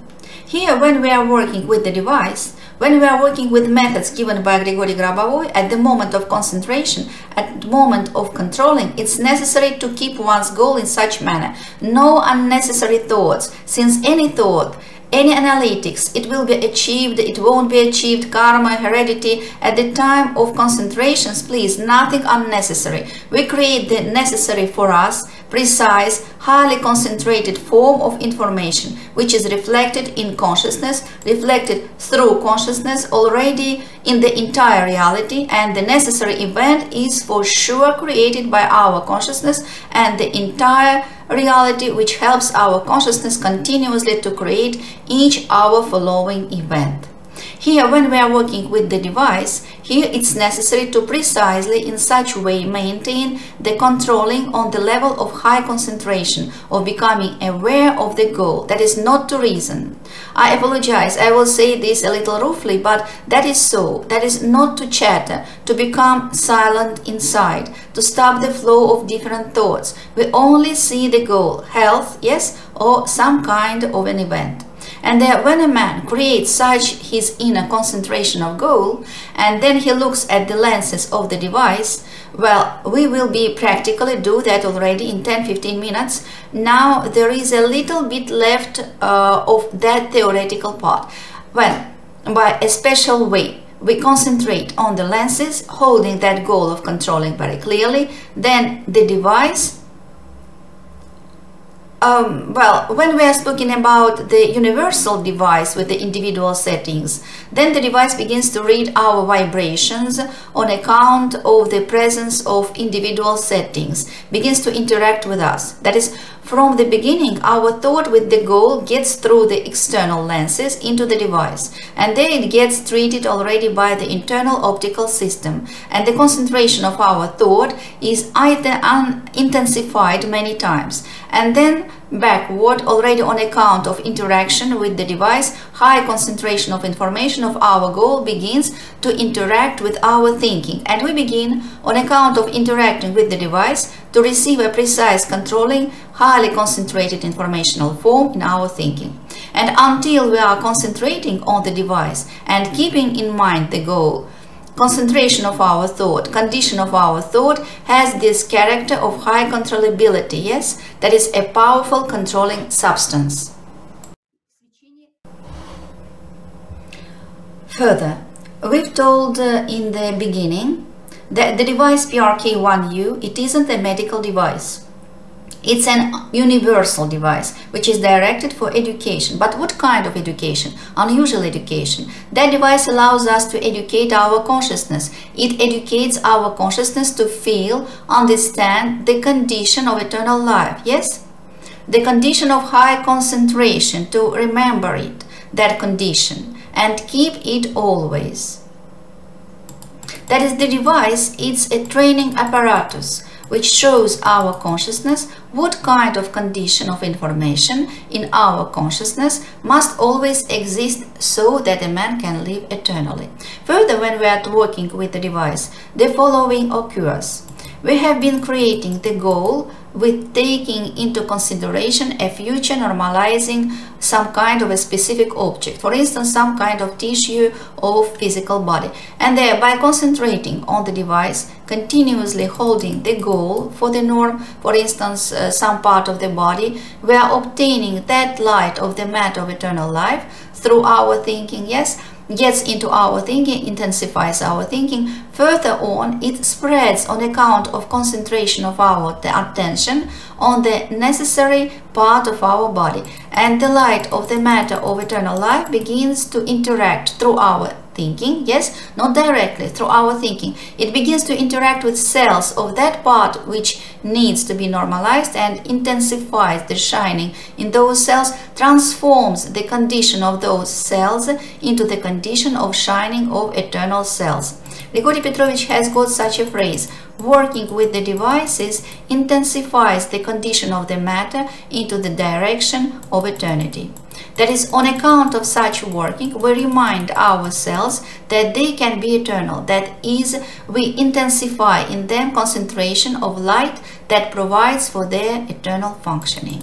S1: Here, when we are working with the device, when we are working with methods given by GRIGORI GRABOVOI, at the moment of concentration, at the moment of controlling, it's necessary to keep one's goal in such manner. No unnecessary thoughts, since any thought, any analytics, it will be achieved, it won't be achieved, karma, heredity. At the time of concentrations, please, nothing unnecessary. We create the necessary for us, precise, highly concentrated form of information, which is reflected in consciousness, reflected through consciousness already in the entire reality, and the necessary event is for sure created by our consciousness and the entire reality, which helps our consciousness continuously to create each hour following event. Here, when we are working with the device, here it's necessary to precisely in such way maintain the controlling on the level of high concentration, of becoming aware of the goal, that is not to reason. I apologize, I will say this a little roughly, but that is so, that is not to chatter, to become silent inside, to stop the flow of different thoughts. We only see the goal, health, yes, or some kind of an event. And when a man creates such his inner concentration of goal, and then he looks at the lenses of the device, well, we will be practically do that already in 10-15 minutes. Now there is a little bit left of that theoretical part. Well, by a special way, we concentrate on the lenses, holding that goal of controlling very clearly, then the device well, when we are speaking about the universal device with the individual settings, then the device begins to read our vibrations on account of the presence of individual settings, begins to interact with us. That is, from the beginning, our thought with the goal gets through the external lenses into the device, and then it gets treated already by the internal optical system, and the concentration of our thought is either intensified many times, and then backward already on account of interaction with the device, high concentration of information of our goal begins to interact with our thinking, and we begin on account of interacting with the device to receive a precise, controlling, highly concentrated informational form in our thinking. And until we are concentrating on the device and keeping in mind the goal, concentration of our thought, condition of our thought has this character of high controllability, yes, that is a powerful controlling substance. Further, we've told in the beginning that the device PRK1U, it isn't a medical device. It's an universal device which is directed for education. But what kind of education? Unusual education. That device allows us to educate our consciousness. It educates our consciousness to feel, understand the condition of eternal life. Yes? The condition of high concentration, to remember it, that condition, and keep it always. That is, the device, it's a training apparatus which shows our consciousness what kind of condition of information in our consciousness must always exist so that a man can live eternally. Further, when we are working with the device, the following occurs. We have been creating the goal with taking into consideration a future normalizing some kind of a specific object, for instance, some kind of tissue of physical body, and thereby concentrating on the device, continuously holding the goal for the norm, for instance, some part of the body, we are obtaining that light of the matter of eternal life through our thinking, yes, gets into our thinking, intensifies our thinking. Further on, it spreads on account of concentration of our attention on the necessary part of our body, and the light of the matter of eternal life begins to interact through our thinking, yes, not directly, through our thinking. It begins to interact with cells of that part which needs to be normalized and intensifies the shining in those cells, transforms the condition of those cells into the condition of shining of eternal cells. Grigori Petrovich has got such a phrase: working with the devices intensifies the condition of the matter into the direction of eternity. That is, on account of such working, we remind ourselves that they can be eternal. That is, we intensify in them concentration of light that provides for their eternal functioning.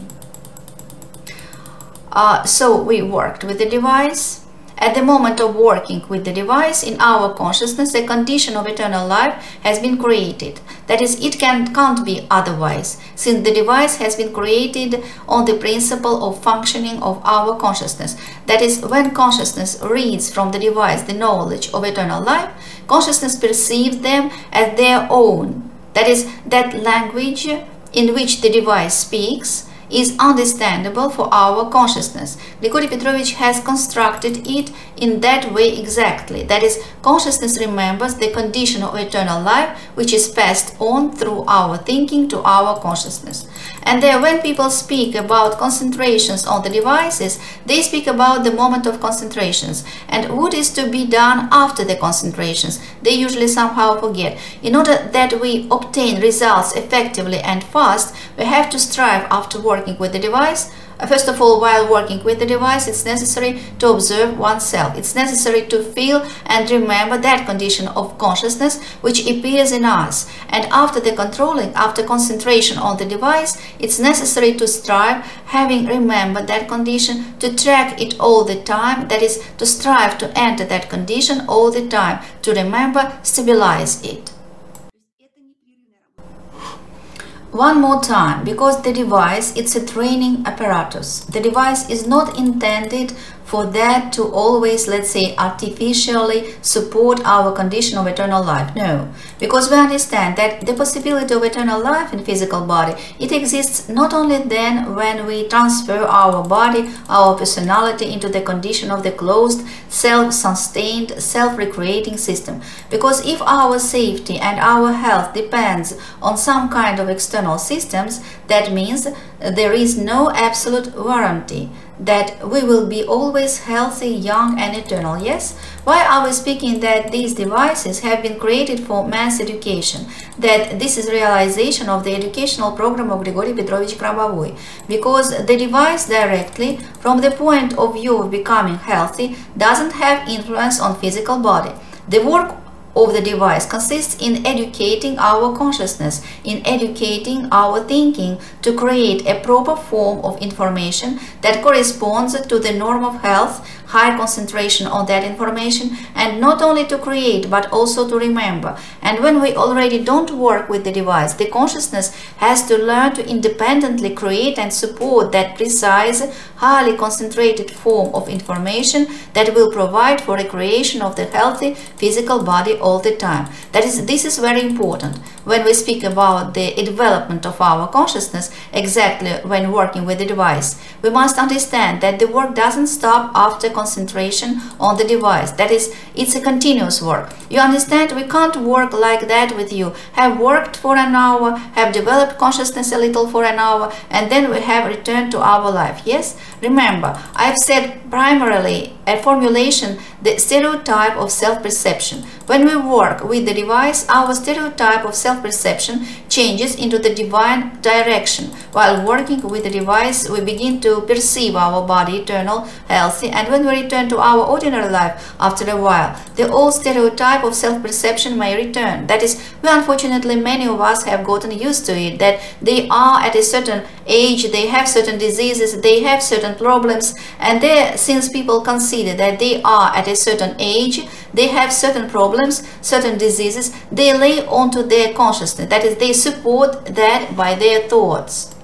S1: So we worked with the device. At the moment of working with the device, in our consciousness, a condition of eternal life has been created. That is, it can't be otherwise, since the device has been created on the principle of functioning of our consciousness. That is, when consciousness reads from the device the knowledge of eternal life, consciousness perceives them as their own. That is, that language in which the device speaks is understandable for our consciousness. Grigori Petrovich has constructed it in that way exactly. That is, consciousness remembers the condition of eternal life which is passed on through our thinking to our consciousness. And there, when people speak about concentrations on the devices, they speak about the moment of concentrations and what is to be done after the concentrations. They usually somehow forget. In order that we obtain results effectively and fast, we have to strive after working with the device. First of all, while working with the device, it's necessary to observe oneself. It's necessary to feel and remember that condition of consciousness which appears in us. And after the controlling, after concentration on the device, it's necessary to strive, having remembered that condition, to track it all the time. That is, to strive to enter that condition all the time, to remember, stabilize it. One more time, because the device, it's a training apparatus. The device is not intended for that to always, let's say, artificially support our condition of eternal life. No, because we understand that the possibility of eternal life in physical body, it exists not only then when we transfer our body, our personality into the condition of the closed, self-sustained, self-recreating system. Because if our safety and our health depends on some kind of external systems, that means there is no absolute warranty that we will be always healthy, young and eternal. Yes? Why are we speaking that these devices have been created for mass education? That this is realization of the educational program of Grigory Petrovich GRABOVOI. Because the device directly, from the point of view of becoming healthy, doesn't have influence on physical body. The work of the device consists in educating our consciousness, in educating our thinking to create a proper form of information that corresponds to the norm of health, high concentration on that information, and not only to create but also to remember. And when we already don't work with the device, the consciousness has to learn to independently create and support that precise, highly concentrated form of information that will provide for a creation of the healthy physical body all the time. This is very important when we speak about the development of our consciousness. Exactly when working with the device, we must understand that the work doesn't stop after concentration on the device. That is, it's a continuous work. You understand, we can't work like that with you. Have worked for an hour, have developed consciousness a little for an hour, and then we have returned to our life. Yes? Remember, I've said primarily a formulation, the stereotype of self-perception. When we work with the device, our stereotype of self-perception changes into the divine direction. While working with the device, we begin to perceive our body eternal, healthy, and when we return to our ordinary life after a while, the old stereotype of self-perception may return. That is, unfortunately, many of us have gotten used to it, that they are at a certain age, they have certain diseases, they have certain problems, and since people consider that they are at a certain age, they have certain problems, certain diseases, they lay onto their consciousness. That is, they support that by their thoughts.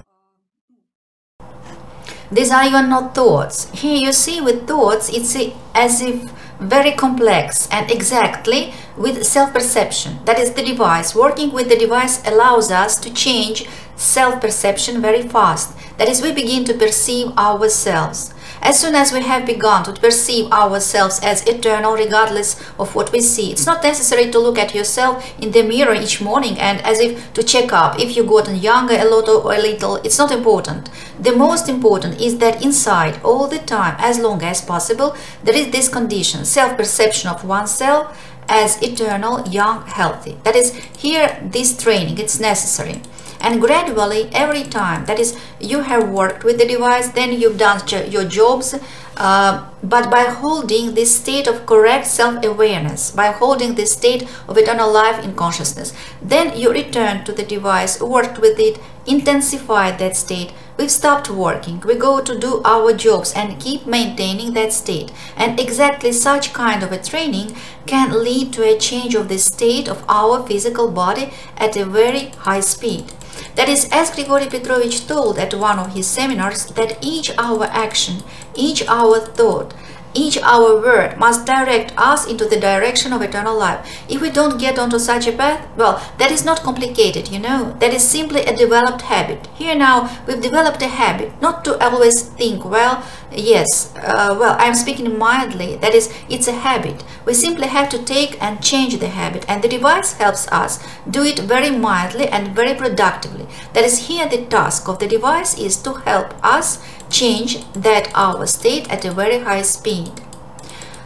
S1: These are even not thoughts. Here you see with thoughts, it's as if very complex, and exactly with self-perception. That is, the device. Working with the device allows us to change self-perception very fast. That is, we begin to perceive ourselves. As soon as we have begun to perceive ourselves as eternal regardless of what we see, it's not necessary to look at yourself in the mirror each morning and as if to check up if you've gotten younger a lot or a little. It's not important. The most important is that inside, all the time, as long as possible, there is this condition, self-perception of oneself as eternal, young, healthy. That is, here, this training, it's necessary. And gradually, every time, that is, you have worked with the device, then you've done your jobs, but by holding this state of correct self-awareness, by holding this state of eternal life in consciousness, then you return to the device, worked with it, intensified that state. We've stopped working, we go to do our jobs and keep maintaining that state. And exactly such kind of a training can lead to a change of the state of our physical body at a very high speed. That is, as Grigory Petrovich told at one of his seminars, that each our action, each our thought, each our word must direct us into the direction of eternal life. If we don't get onto such a path, well, that is not complicated, you know. That is simply a developed habit. Here now, we've developed a habit not to always think, well, yes, well, I'm speaking mildly. That is, it's a habit. We simply have to take and change the habit, and the device helps us do it very mildly and very productively. That is, here the task of the device is to help us change that our state at a very high speed.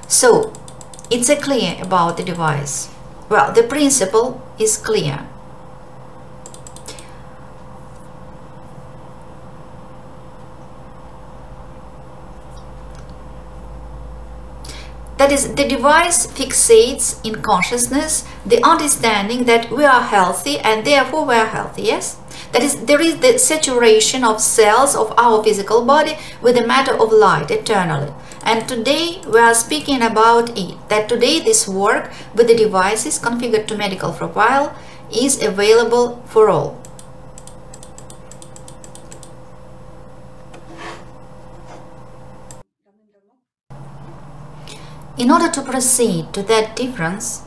S1: So, it's clear about the device. Well, the principle is clear. That is, the device fixates in consciousness the understanding that we are healthy and therefore we are healthy, yes? That is, there is the saturation of cells of our physical body with the matter of light eternally. And today we are speaking about it, that today this work with the devices configured to medical profile is available for all. in order to proceed to that difference,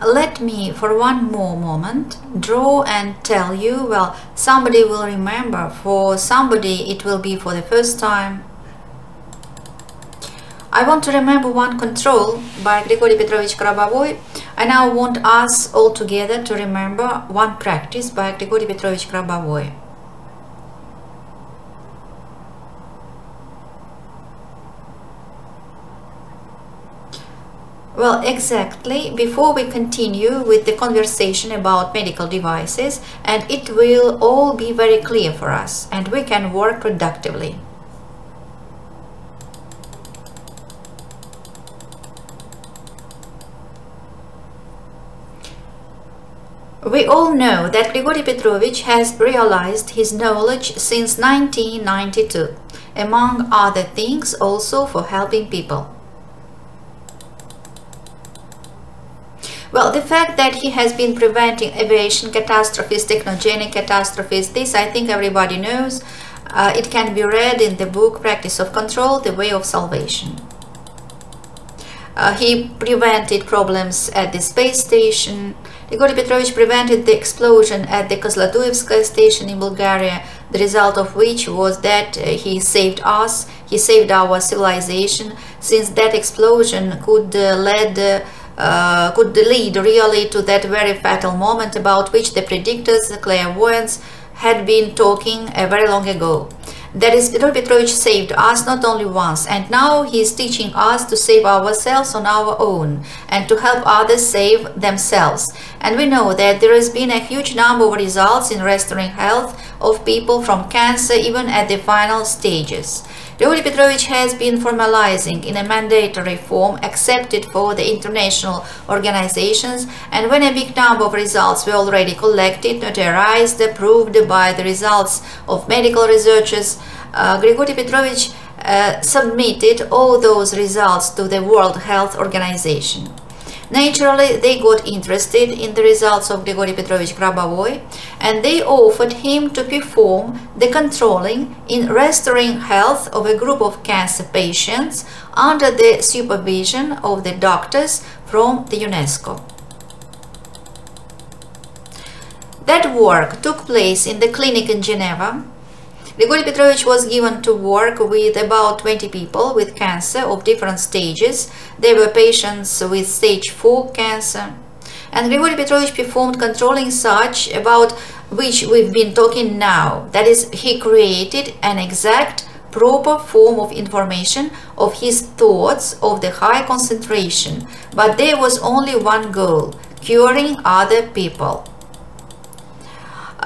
S1: let me for one more moment draw and tell you, well, somebody will remember, for somebody it will be for the first time. I want to remember one control by Grigori Petrovich GRABOVOI. I now want us all together to remember one practice by Grigori Petrovich GRABOVOI. Well, exactly, before we continue with the conversation about medical devices, and it will all be very clear for us, and we can work productively. We all know that Grigori Petrovich has realized his knowledge since 1992, among other things also for helping people. Well, the fact that he has been preventing aviation catastrophes, technogenic catastrophes, this I think everybody knows. It can be read in the book Practice of Control, The Way of Salvation. He prevented problems at the space station. Grigori Petrovich prevented the explosion at the Kozloduevskaya station in Bulgaria, the result of which was that he saved us, he saved our civilization, since that explosion could lead really to that very fatal moment about which the predictors, the clairvoyants, had been talking very long ago. That is, Grigori Petrovich saved us not only once, and now he is teaching us to save ourselves on our own and to help others save themselves. And we know that there has been a huge number of results in restoring health of people from cancer, even at the final stages. Grigori Petrovich has been formalizing in a mandatory form accepted for the international organizations, and when a big number of results were already collected, notarized, approved by the results of medical researchers, Grigori Petrovich submitted all those results to the World Health Organization. Naturally, they got interested in the results of Grigori Petrovich GRABOVOI, and they offered him to perform the controlling in restoring health of a group of cancer patients under the supervision of the doctors from the UNESCO. That work took place in the clinic in Geneva. Grigori Petrovich was given to work with about 20 people with cancer of different stages. They were patients with stage 4 cancer. And Grigori Petrovich performed controlling such about which we've been talking now. That is, he created an exact, proper form of information of his thoughts of the high concentration. But there was only one goal: curing other people.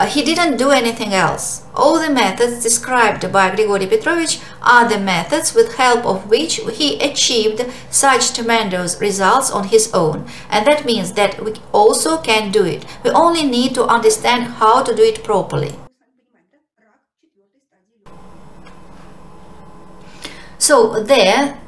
S1: He didn't do anything else. All the methods described by Grigori Petrovich are the methods with help of which he achieved such tremendous results on his own. And that means that we also can do it. We only need to understand how to do it properly. So there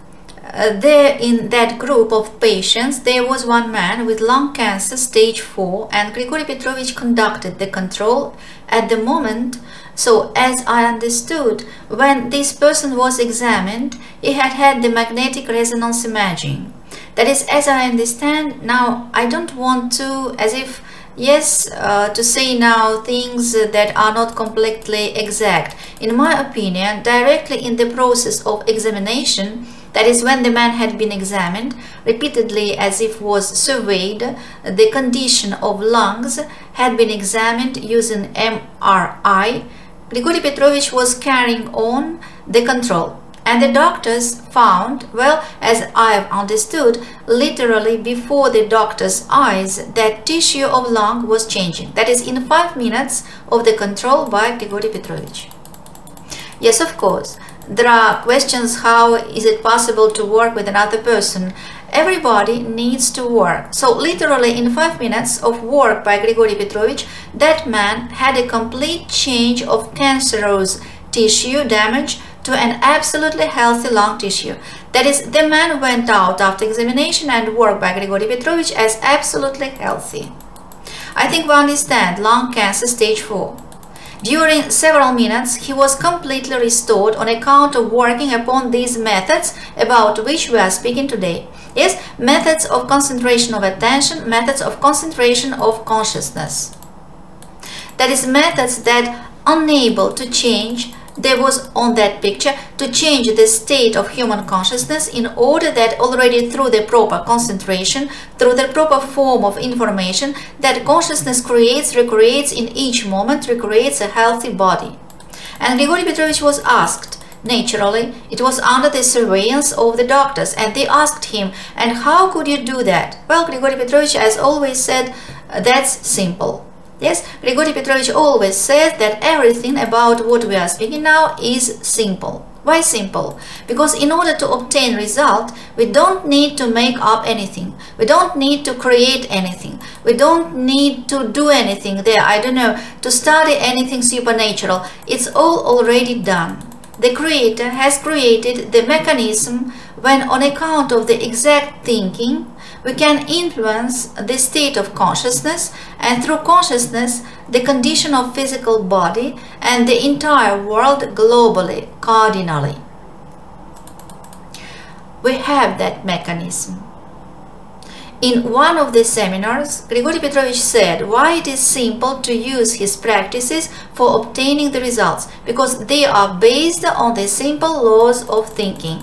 S1: in that group of patients, there was one man with lung cancer stage 4, and Grigori Petrovich conducted the control at the moment. So as I understood, when this person was examined, he had had the magnetic resonance imaging. That is, as I understand, now I don't want to, as if, yes, to say now things that are not completely exact. In my opinion, directly in the process of examination, that is, when the man had been examined, repeatedly as if was surveyed, the condition of lungs had been examined using MRI, Grigori Petrovich was carrying on the control. And the doctors found, well, as I have understood, literally before the doctor's eyes, that tissue of lung was changing. That is, in 5 minutes of the control by Grigori Petrovich. Yes, of course. There are questions: how is it possible to work with another person? Everybody needs to work. So literally in 5 minutes of work by Grigori Petrovich, that man had a complete change of cancerous tissue damage to an absolutely healthy lung tissue. That is, the man went out after examination and work by Grigori Petrovich as absolutely healthy. I think we understand lung cancer stage 4. During several minutes, he was completely restored on account of working upon these methods about which we are speaking today. Yes, methods of concentration of attention, methods of concentration of consciousness. That is, methods that unable to change, there was on that picture, to change the state of human consciousness in order that already through the proper concentration, through the proper form of information, that consciousness creates, recreates in each moment, recreates a healthy body. And Grigory Petrovich was asked, naturally, it was under the surveillance of the doctors, and they asked him, and how could you do that? Well, Grigory Petrovich has always said, that's simple. Yes, Grigory Petrovich always says that everything about what we are speaking now is simple. Why simple? Because in order to obtain result, we don't need to make up anything. We don't need to create anything. We don't need to do anything there, I don't know, to study anything supernatural. It's all already done. The Creator has created the mechanism when, on account of the exact thinking, we can influence the state of consciousness, and through consciousness the condition of physical body and the entire world globally, cardinally. We have that mechanism. In one of the seminars, Grigory Petrovich said why it is simple to use his practices for obtaining the results, because they are based on the simple laws of thinking.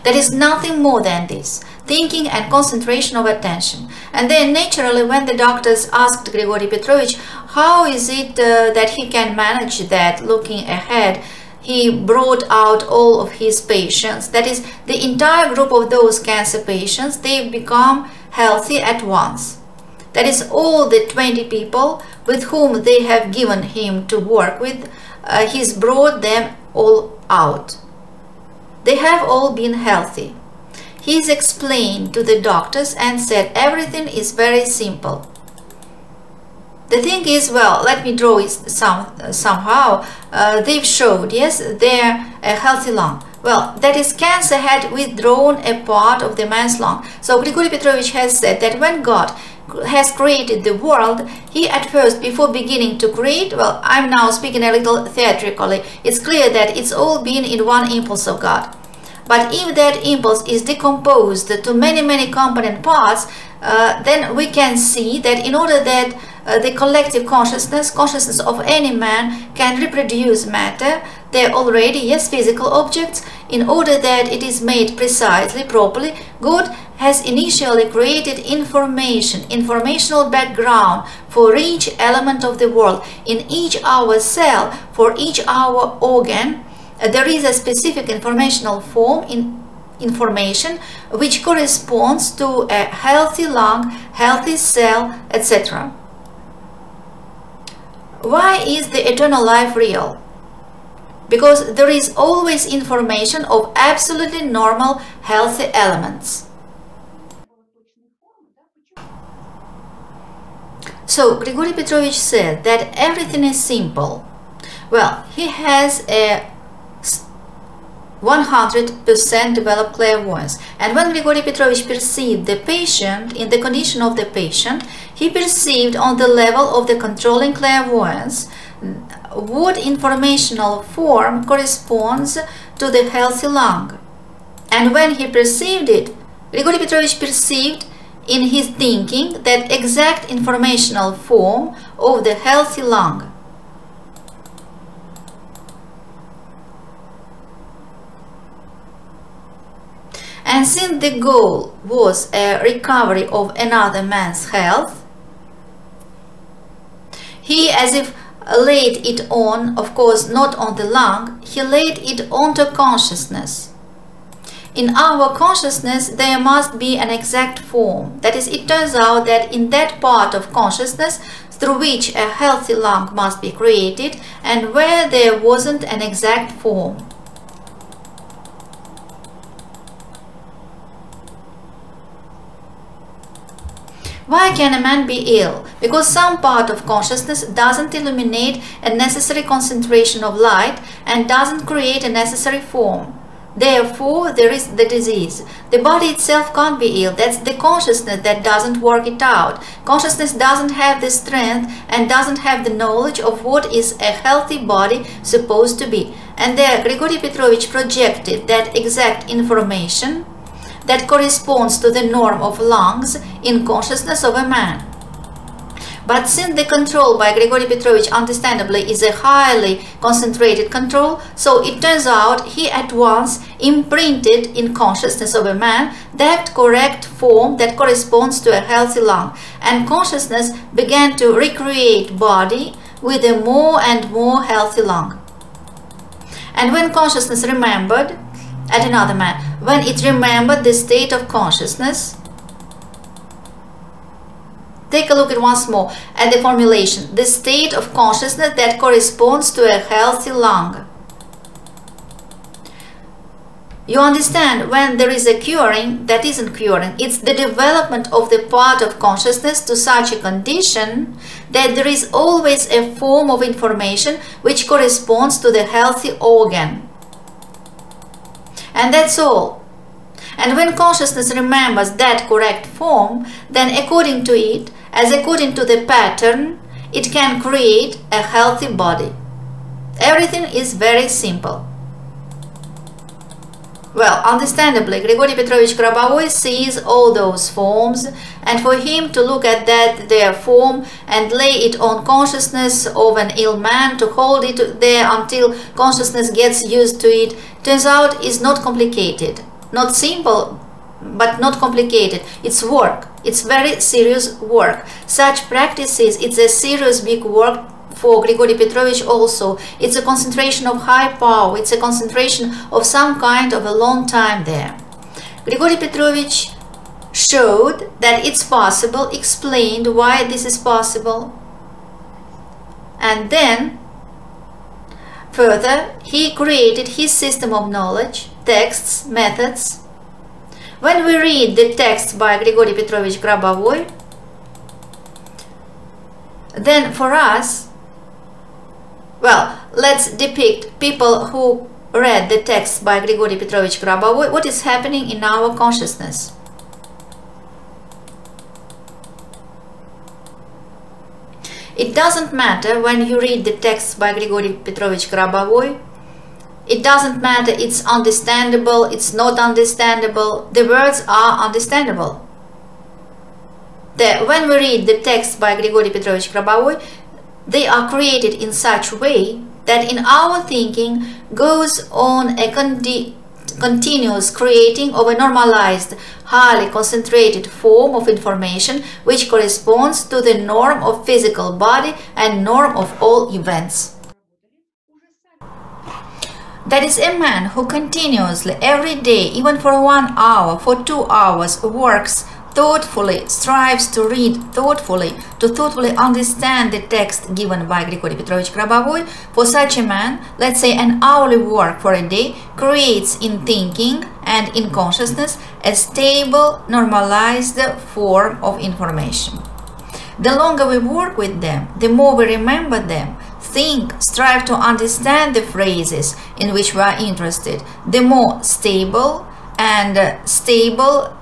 S1: There is nothing more than this, thinking and concentration of attention. And then naturally, when the doctors asked Grigory Petrovich how is it that he can manage that, looking ahead, he brought out all of his patients, that is, the entire group of those cancer patients, they become healthy at once. That is, all the 20 people with whom they have given him to work with, he's brought them all out. They have all been healthy. He's explained to the doctors and said everything is very simple. The thing is, well, let me draw it somehow. They've showed, yes, they're a healthy lung. Well, that is, cancer had withdrawn a part of the man's lung. So Grigory Petrovich has said that when God has created the world, he at first, before beginning to create, well, I'm now speaking a little theatrically, it's clear that it's all been in one impulse of God. But if that impulse is decomposed to many component parts, then we can see that in order that the collective consciousness of any man can reproduce matter, they're already, yes, physical objects. In order that it is made precisely, properly, God has initially created informational background for each element of the world. In each our cell, for each our organ, there is a specific informational form information which corresponds to a healthy lung, healthy cell, etc. Why is the eternal life real? Because there is always information of absolutely normal, healthy elements. So Grigory Petrovich said that everything is simple. Well, he has a 100% developed clairvoyance, and when Grigory Petrovich perceived the patient, in the condition of the patient, he perceived on the level of the controlling clairvoyance what informational form corresponds to the healthy lung. And when he perceived it, Grigory Petrovich perceived in his thinking that exact informational form of the healthy lung. And since the goal was a recovery of another man's health, he as if laid it on, of course not on the lung, he laid it onto consciousness. In our consciousness there must be an exact form. That is, it turns out that in that part of consciousness through which a healthy lung must be created, and where there wasn't an exact form. Why can a man be ill? Because some part of consciousness doesn't illuminate a necessary concentration of light and doesn't create a necessary form. Therefore, there is the disease. The body itself can't be ill. That's the consciousness that doesn't work it out. Consciousness doesn't have the strength and doesn't have the knowledge of what is a healthy body supposed to be. And there, Grigory Petrovich projected that exact information that corresponds to the norm of lungs in consciousness of a man. But since the control by Grigory Petrovich understandably is a highly concentrated control, so it turns out he at once imprinted in consciousness of a man that correct form that corresponds to a healthy lung, and consciousness began to recreate body with a more and more healthy lung. And when consciousness remembered at another man, when it remembered the state of consciousness, take a look at once more at the formulation, the state of consciousness that corresponds to a healthy lung. You understand, when there is a curing that isn't curing, it's the development of the part of consciousness to such a condition that there is always a form of information which corresponds to the healthy organ. And that's all. And when consciousness remembers that correct form, then according to it, as according to the pattern, it can create a healthy body. Everything is very simple. Well, understandably, Grigory Petrovich GRABOVOI sees all those forms, and for him to look at their form and lay it on consciousness of an ill man, to hold it there until consciousness gets used to it, turns out is not complicated. Not simple, but not complicated. It's work. It's very serious work. Such practices, it's a serious big work for Grigory Petrovich also. It's a concentration of high power. It's a concentration of some kind of a long time there. Grigory Petrovich showed that it's possible, explained why this is possible. And then, further, he created his system of knowledge, texts, methods. When we read the text by Grigory Petrovich GRABOVOI, then for us, well, let's depict people who read the text by Grigory Petrovich GRABOVOI, what is happening in our consciousness. It doesn't matter when you read the text by Grigory Petrovich GRABOVOI. It doesn't matter, it's understandable, it's not understandable. The words are understandable. When we read the text by Grigory Petrovich GRABOVOI, they are created in such a way that in our thinking goes on a continuous creating of a normalized, highly concentrated form of information which corresponds to the norm of physical body and norm of all events. That is a man who continuously, every day, even for 1 hour, for 2 hours, works thoughtfully, strives to read thoughtfully, to thoughtfully understand the text given by Grigory Petrovich GRABOVOI. For such a man, let's say an hourly work for a day creates in thinking and in consciousness a stable, normalized form of information. The longer we work with them, the more we remember them, think, strive to understand the phrases in which we are interested, the more stable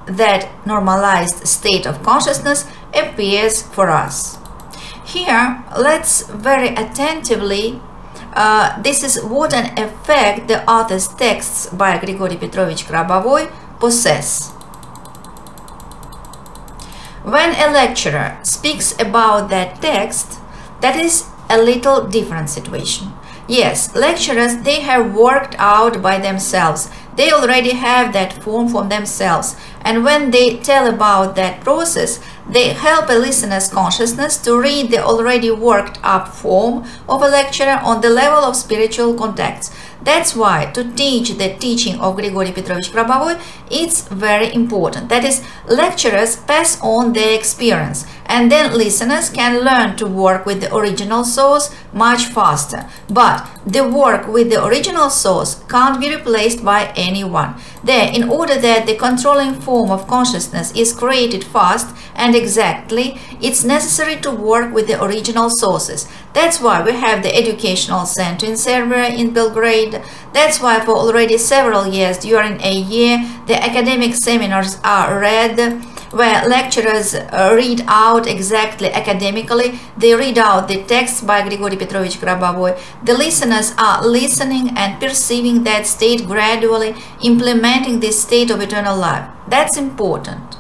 S1: that normalized state of consciousness appears for us. Here, let's very attentively, this is what an effect the author's texts by Grigory Petrovich GRABOVOI possess. When a lecturer speaks about that text, that is a little different situation. Yes, lecturers, they have worked out by themselves. They already have that form for themselves. And when they tell about that process, they help a listener's consciousness to read the already worked up form of a lecturer on the level of spiritual contacts. That's why to teach the teaching of Grigory Petrovich GRABOVOI, it's very important. That is, lecturers pass on their experience, and then listeners can learn to work with the original source much faster. But the work with the original source can't be replaced by anyone. There, in order that the controlling form of consciousness is created fast and exactly, it's necessary to work with the original sources. That's why we have the educational center in Serbia, in Belgrade. That's why for already several years during a year, the academic seminars are read, where lecturers read out exactly academically. They read out the text by Grigori Petrovich Grabovoi. The listeners are listening and perceiving that state gradually, implementing this state of eternal life. That's important.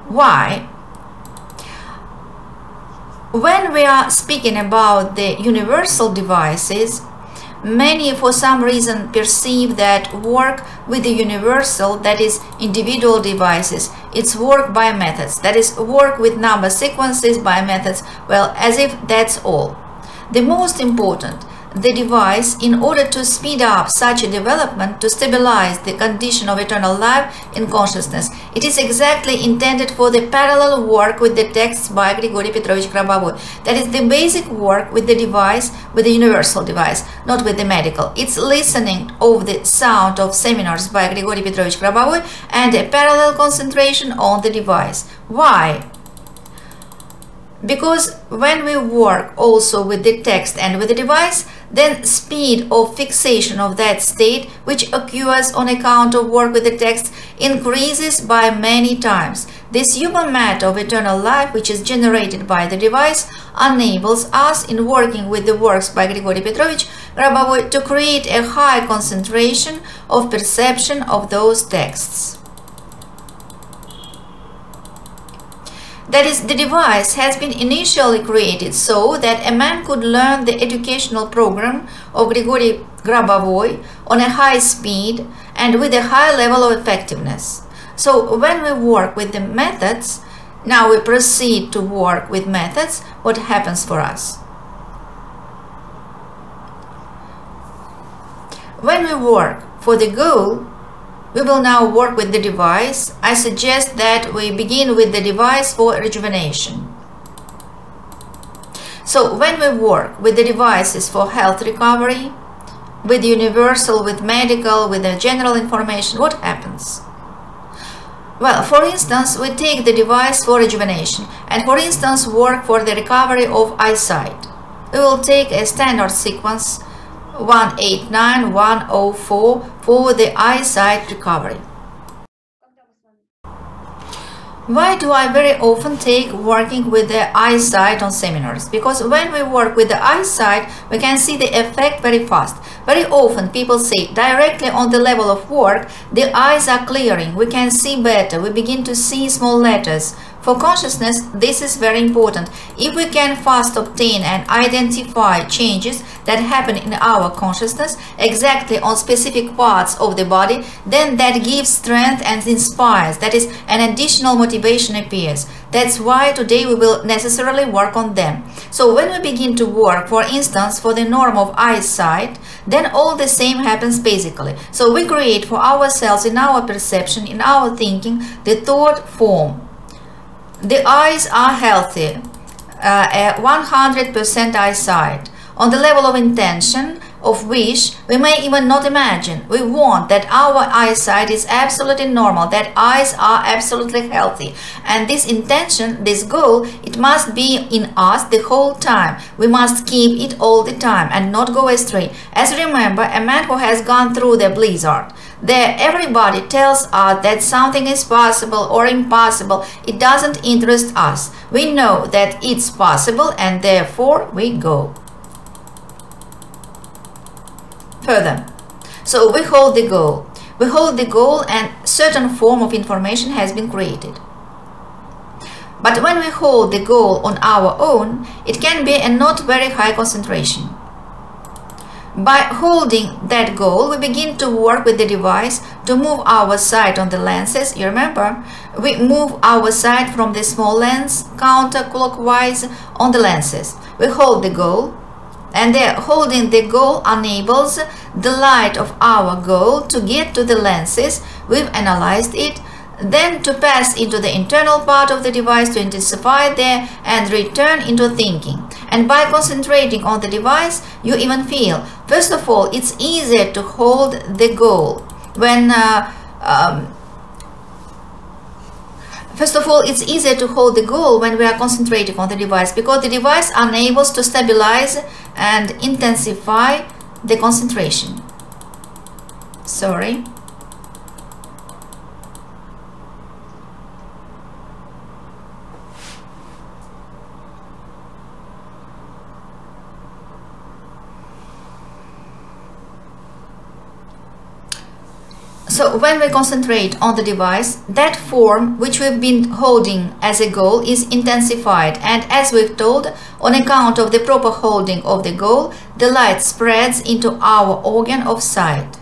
S1: Why? When we are speaking about the universal devices, many for some reason perceive that work with the universal, that is individual devices, it's work by methods, that is work with number sequences by methods, well, as if that's all. The most important, the device, in order to speed up such a development, to stabilize the condition of eternal life in consciousness, it is exactly intended for the parallel work with the texts by Grigori Petrovich Grabovoi. That is the basic work with the device, with the universal device, not with the medical. It's listening of the sound of seminars by Grigori Petrovich Grabovoi and a parallel concentration on the device. Why? Because when we work also with the text and with the device, then speed of fixation of that state, which occurs on account of work with the text, increases by many times. This human matter of eternal life, which is generated by the device, enables us in working with the works by Grigori Petrovich Grabovoi to create a high concentration of perception of those texts. That is, the device has been initially created so that a man could learn the educational program of Grigori Grabovoi on a high speed and with a high level of effectiveness. So when we work with the methods, now we proceed to work with methods, what happens for us? When we work for the goal, we will now work with the device. I suggest that we begin with the device for rejuvenation. So when we work with the devices for health recovery, with universal, with medical, with the general information, what happens? Well, for instance, we take the device for rejuvenation and for instance work for the recovery of eyesight. We will take a standard sequence 189, 104 for the eyesight recovery. Why do I very often take working with the eyesight on seminars? Because when we work with the eyesight, we can see the effect very fast. Very often people say directly on the level of work, the eyes are clearing, we can see better, we begin to see small letters. For consciousness, this is very important. If we can fast obtain and identify changes that happen in our consciousness exactly on specific parts of the body, then that gives strength and inspires. That is, an additional motivation appears. That's why today we will necessarily work on them. So when we begin to work, for instance, for the norm of eyesight, then all the same happens basically. So we create for ourselves, in our perception, in our thinking, the thought form. The eyes are healthy, 100% eyesight. On the level of intention, of wish, we may even not imagine. We want that our eyesight is absolutely normal, that eyes are absolutely healthy. And this intention, this goal, it must be in us the whole time. We must keep it all the time and not go astray. As remember, a man who has gone through the blizzard, there everybody tells us that something is possible or impossible. It doesn't interest us. We know that it's possible and therefore we go further. So we hold the goal. We hold the goal and certain form of information has been created. But when we hold the goal on our own, it can be a not very high concentration. By holding that goal, we begin to work with the device to move our sight on the lenses. You remember, we move our sight from the small lens counterclockwise on the lenses. We hold the goal, and holding the goal enables the light of our goal to get to the lenses. We've analyzed it. then to pass into the internal part of the device to intensify there and return into thinking. And by concentrating on the device, you even feel, first of all, it's easier to hold the goal when we are concentrating on the device, because the device enables to stabilize and intensify the concentration. Sorry. So when we concentrate on the device, that form which we've been holding as a goal is intensified, and as we've told, on account of the proper holding of the goal, the light spreads into our organ of sight.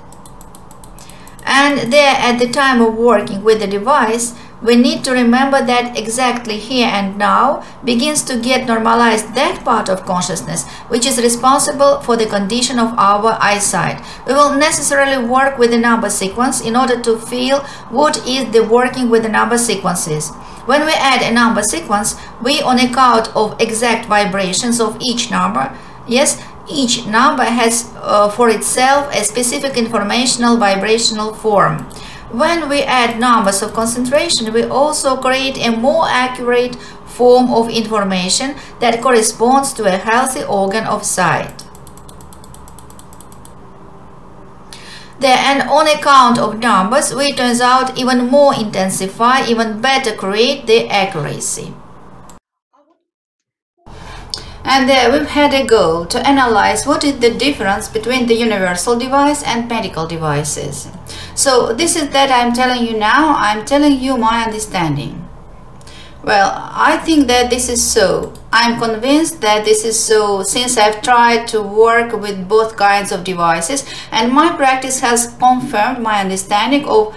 S1: And there, at the time of working with the device, we need to remember that exactly here and now begins to get normalized that part of consciousness which is responsible for the condition of our eyesight. We will necessarily work with the number sequence in order to feel what is the working with the number sequences. When we add a number sequence, we, on account of exact vibrations of each number, yes, each number has for itself a specific informational vibrational form. When we add numbers of concentration, we also create a more accurate form of information that corresponds to a healthy organ of sight. And on account of numbers, we turns out even more intensify, even better create the accuracy. And there we've had a goal to analyze what is the difference between the universal device and medical devices. So this is that I'm telling you now, I'm telling you my understanding. Well, I think that this is so. I'm convinced that this is so since I've tried to work with both kinds of devices, and my practice has confirmed my understanding of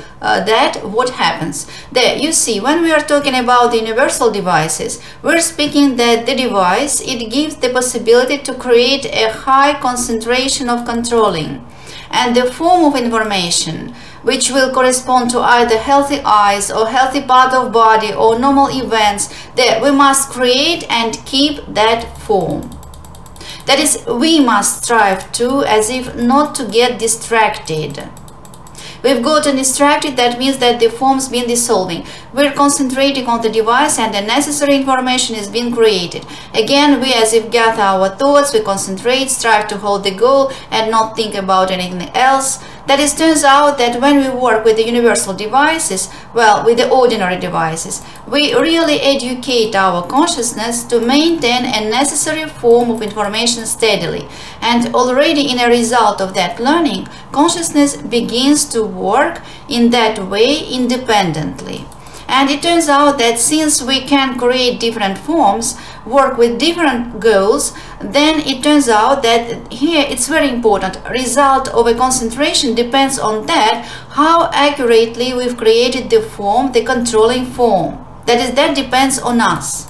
S1: what happens. There, you see, when we are talking about the universal devices, we're speaking that the device, it gives the possibility to create a high concentration of controlling and the form of information which will correspond to either healthy eyes or healthy part of body or normal events, that we must create and keep that form. That is, we must strive to, as if not to get distracted. We've gotten distracted, that means that the form's been dissolving. We're concentrating on the device and the necessary information is being created. Again, we as if gather our thoughts, we concentrate, strive to hold the goal and not think about anything else. That is, turns out that when we work with the universal devices, well, with the ordinary devices, we really educate our consciousness to maintain a necessary form of information steadily. And already in a result of that learning, consciousness begins to work in that way independently. And it turns out that since we can create different forms, work with different goals, then it turns out that here it's very important. Result of a concentration depends on that, how accurately we've created the form, the controlling form. That is, that depends on us.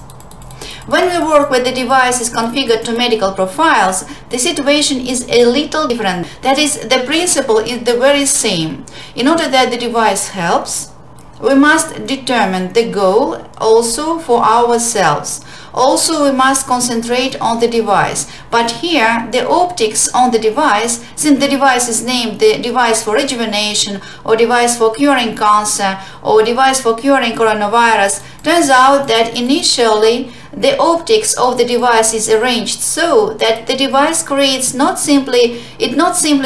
S1: When we work with the devices configured to medical profiles, the situation is a little different. That is, the principle is the very same. In order that the device helps, we must determine the goal also for ourselves. Also, we must concentrate on the device. But here, the optics on the device, since the device is named the device for rejuvenation, or device for curing cancer, or device for curing coronavirus, turns out that initially the optics of the device is arranged so that the device creates not simply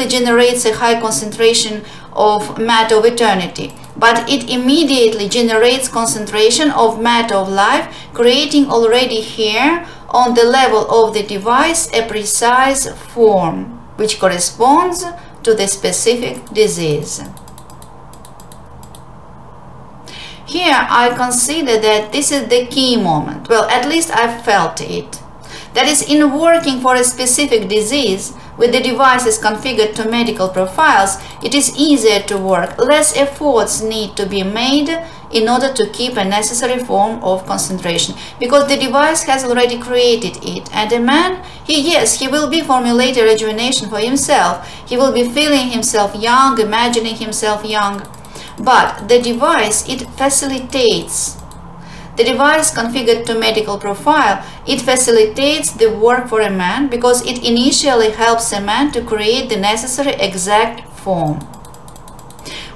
S1: generates a high concentration of matter of eternity, but it immediately generates concentration of matter of life, creating already here on the level of the device a precise form which corresponds to the specific disease. Here I consider that this is the key moment. Well, at least I felt it. That is, in working for a specific disease with the devices configured to medical profiles, it is easier to work. Less efforts need to be made in order to keep a necessary form of concentration, because the device has already created it. And a man, he will be formulating rejuvenation for himself. He will be feeling himself young, imagining himself young. but the device, it facilitates. The device configured to medical profile, it facilitates the work for a man because it initially helps a man to create the necessary exact form.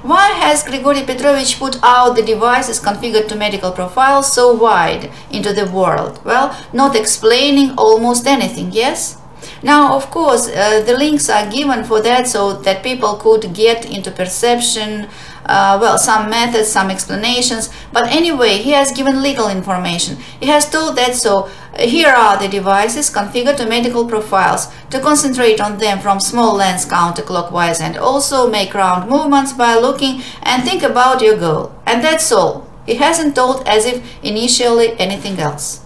S1: Why has Grigory Petrovich put out the devices configured to medical profile so wide into the world? Well, not explaining almost anything, yes? Now, of course, the links are given for that so that people could get into perception, well, some methods, some explanations, but anyway, he has given little information. He has told that so here are the devices configured to medical profiles, to concentrate on them from small lengths counterclockwise and also make round movements by looking and think about your goal. And that's all. He hasn't told as if initially anything else.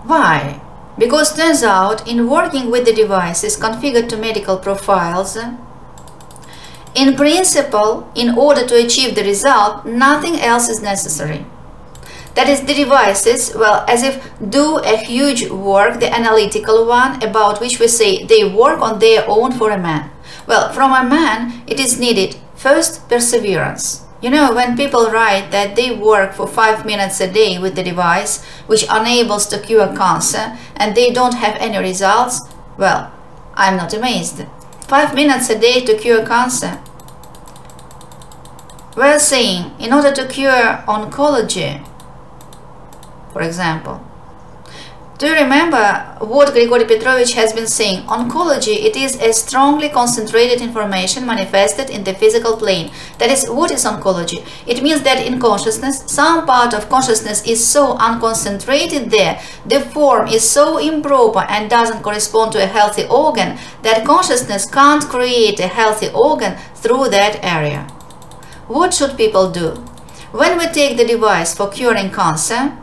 S1: Why? Because turns out in working with the devices configured to medical profiles, in principle, in order to achieve the result, nothing else is necessary. That is, the devices, well, as if do a huge work, the analytical one, about which we say they work on their own for a man. Well, from a man, it is needed, first, perseverance. You know, when people write that they work for 5 minutes a day with the device, which enables to cure cancer, and they don't have any results, well, I'm not amazed. 5 minutes a day to cure cancer. We're saying, in order to cure oncology, for example. Do you remember what Grigory Petrovich has been saying? Oncology, it is a strongly concentrated information manifested in the physical plane. That is, what is oncology? It means that in consciousness, some part of consciousness is so unconcentrated there, the form is so improper and doesn't correspond to a healthy organ, that consciousness can't create a healthy organ through that area. What should people do? When we take the device for curing cancer,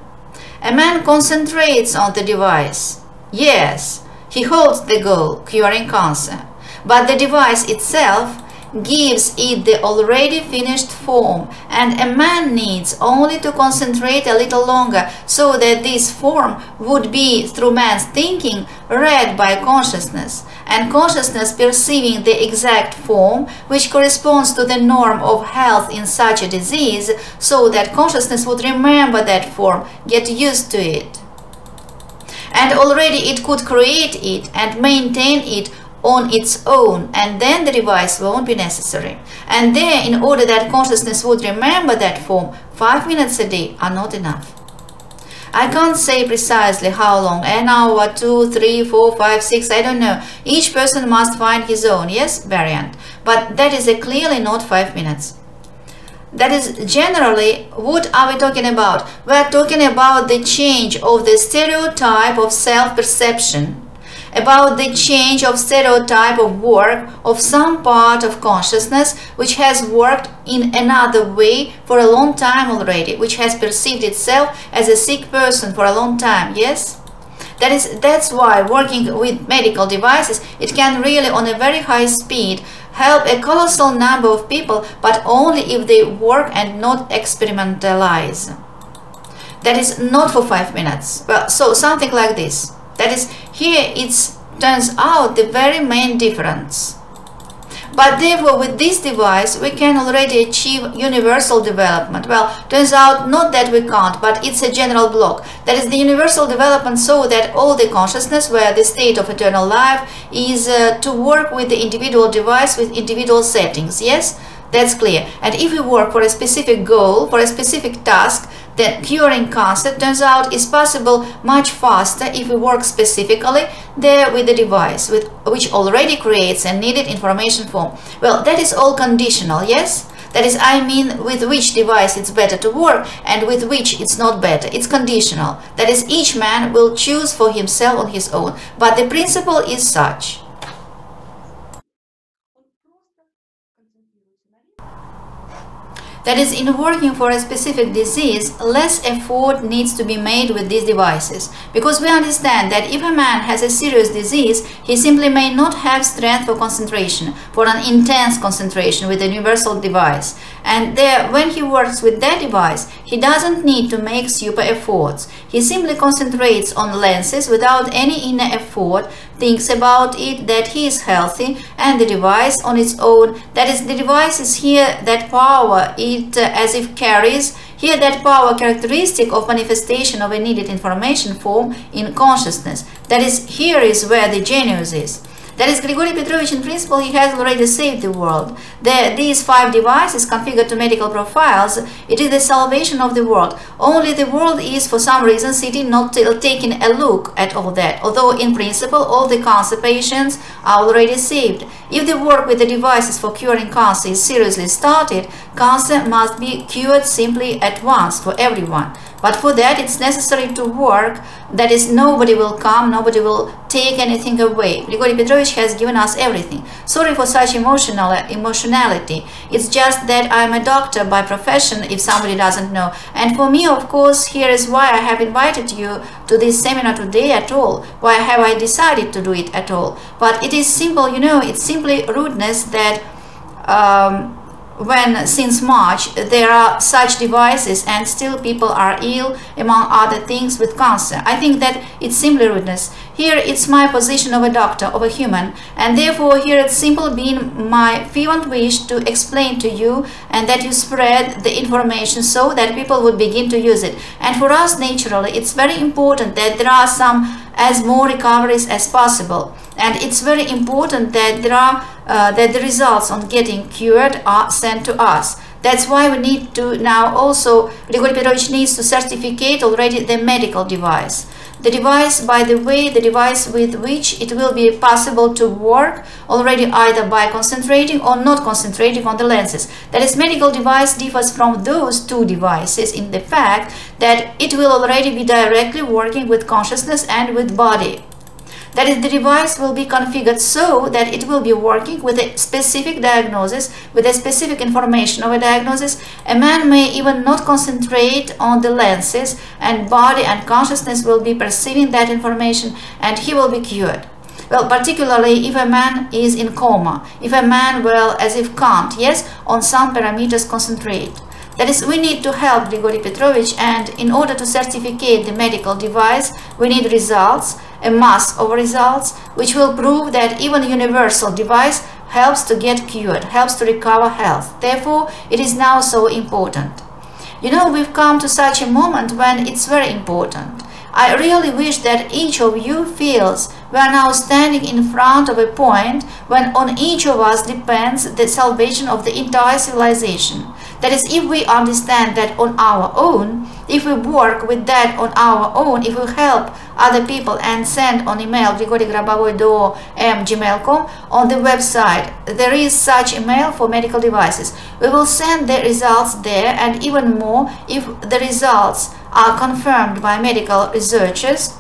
S1: a man concentrates on the device. Yes, he holds the goal, curing cancer. But the device itself gives it the already finished form, and a man needs only to concentrate a little longer so that this form would be, through man's thinking, read by consciousness, and consciousness perceiving the exact form which corresponds to the norm of health in such a disease, so that consciousness would remember that form, get used to it. And already it could create it and maintain it on its own, and then the device won't be necessary. And there, in order that consciousness would remember that form, 5 minutes a day are not enough. I can't say precisely how long, an hour, 2, 3, 4, 5, 6, I don't know. Each person must find his own, yes, variant. But that is clearly not 5 minutes. That is generally, what are we talking about? We are talking about the change of the stereotype of self-perception, about the change of stereotype of work of some part of consciousness which has worked in another way for a long time already, which has perceived itself as a sick person for a long time, yes? That's why working with medical devices, it can really on a very high speed help a colossal number of people, but only if they work and not experimentalize. That is not for 5 minutes. Well, so something like this. That is, here it turns out the very main difference. But therefore, with this device, we can already achieve universal development. Well, turns out not that we can't, but it's a general block. That is the universal development so that all the consciousness, where the state of eternal life is to work with the individual device with individual settings, yes? That's clear. And if we work for a specific goal, for a specific task, then curing cancer, turns out, is possible much faster if we work specifically there with the device, which already creates a needed information form. Well, that is all conditional, yes? That is, I mean, with which device it's better to work and with which it's not better. It's conditional. That is, each man will choose for himself on his own. But the principle is such. That is, in working for a specific disease, less effort needs to be made with these devices, because we understand that if a man has a serious disease, he simply may not have strength for concentration, for an intense concentration with a universal device. And there, when he works with that device, he doesn't need to make super efforts. He simply concentrates on lenses without any inner effort, thinks about it, that he is healthy, and the device on its own, that is, the device is here that power it as if carries, here that power characteristic of manifestation of a needed information form in consciousness. That is, here is where the genius is. That is, Grigory Petrovich, in principle, he has already saved the world. These 5 devices configured to medical profiles, it is the salvation of the world. Only the world is, for some reason, sitting not taking a look at all that, although in principle all the cancer patients are already saved. If the work with the devices for curing cancer is seriously started, cancer must be cured simply at once for everyone. But for that it's necessary to work, that is, nobody will come, nobody will take anything away. Grigory Petrovich has given us everything. Sorry for such emotionality. It's just that I'm a doctor by profession, if somebody doesn't know. And for me, of course, here is why I have invited you to this seminar today at all. Why have I decided to do it at all? But it is simple, you know, it's simply rudeness that when since March there are such devices and still people are ill, among other things, with cancer. I think that it's simply rudeness. Here it's my position of a doctor, of a human, and therefore here it's simply been my fervent wish to explain to you and that you spread the information so that people would begin to use it. And for us, naturally, it's very important that there are as more recoveries as possible. And it's very important that that the results on getting cured are sent to us. That's why we need to now also, Grigory Petrovich needs to certificate already the medical device. The device, by the way, the device with which it will be possible to work already either by concentrating or not concentrating on the lenses. That is, medical device differs from those 2 devices in the fact that it will already be directly working with consciousness and with body. That is, the device will be configured so that it will be working with a specific diagnosis, with a specific information of a diagnosis. A man may even not concentrate on the lenses, and body and consciousness will be perceiving that information, and he will be cured. Well, particularly if a man is in coma, if a man, well, as if can't, yes, on some parameters concentrate. That is, we need to help Grigory Petrovich, and in order to certificate the medical device, we need results, a mass of results, which will prove that even a universal device helps to get cured, helps to recover health. Therefore, it is now so important. You know, we've come to such a moment when it's very important. I really wish that each of you feels we are now standing in front of a point when on each of us depends the salvation of the entire civilization. That is, if we understand that on our own, if we work with that on our own, if we help other people and send on email grigori.grabovoi@gmail.com, on the website there is such email for medical devices. We will send the results there, and even more, if the results are confirmed by medical researchers,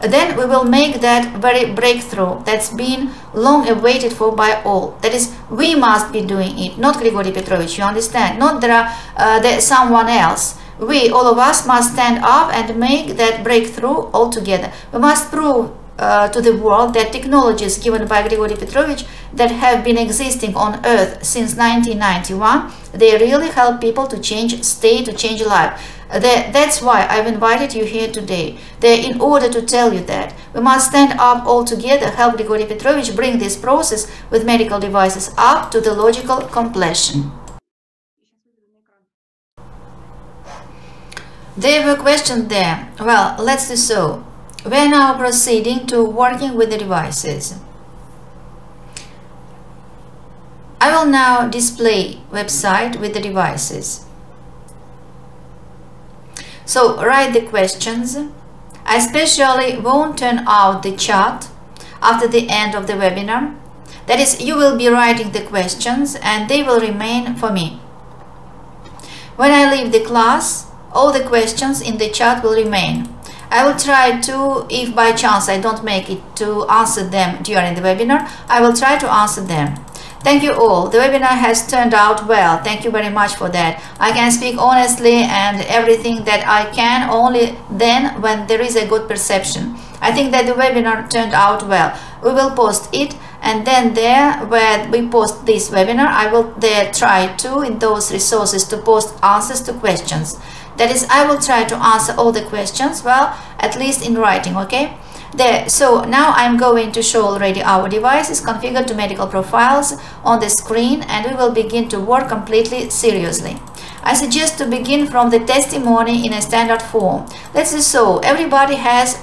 S1: then we will make that very breakthrough that's been long awaited for by all. That is, we must be doing it, not Grigory Petrovich, you understand? Not someone else. We, all of us, must stand up and make that breakthrough all together. We must prove to the world that technologies given by Grigory Petrovich that have been existing on Earth since 1991, they really help people to change state, to change life. That's why I've invited you here today. In order to tell you that we must stand up all together, help Grigory Petrovich bring this process with medical devices up to the logical completion. There were questions there. Well, let's do so. We are now proceeding to working with the devices. I will now display website with the devices. So write the questions. I especially won't turn out the chat after the end of the webinar. That is, you will be writing the questions and they will remain for me. When I leave the class, all the questions in the chat will remain. I will try to, if by chance I don't make it to answer them during the webinar, I will try to answer them. Thank you all. The webinar has turned out well. Thank you very much for that. I can speak honestly and everything that I can only then when there is a good perception. I think that the webinar turned out well. We will post it, and then there where we post this webinar, I will there try to, in those resources, to post answers to questions. That is, I will try to answer all the questions, well, at least in writing, okay? There. So now I'm going to show already our devices configured to medical profiles on the screen, and we will begin to work completely seriously. I suggest to begin from the testimony in a standard form. Let's do so.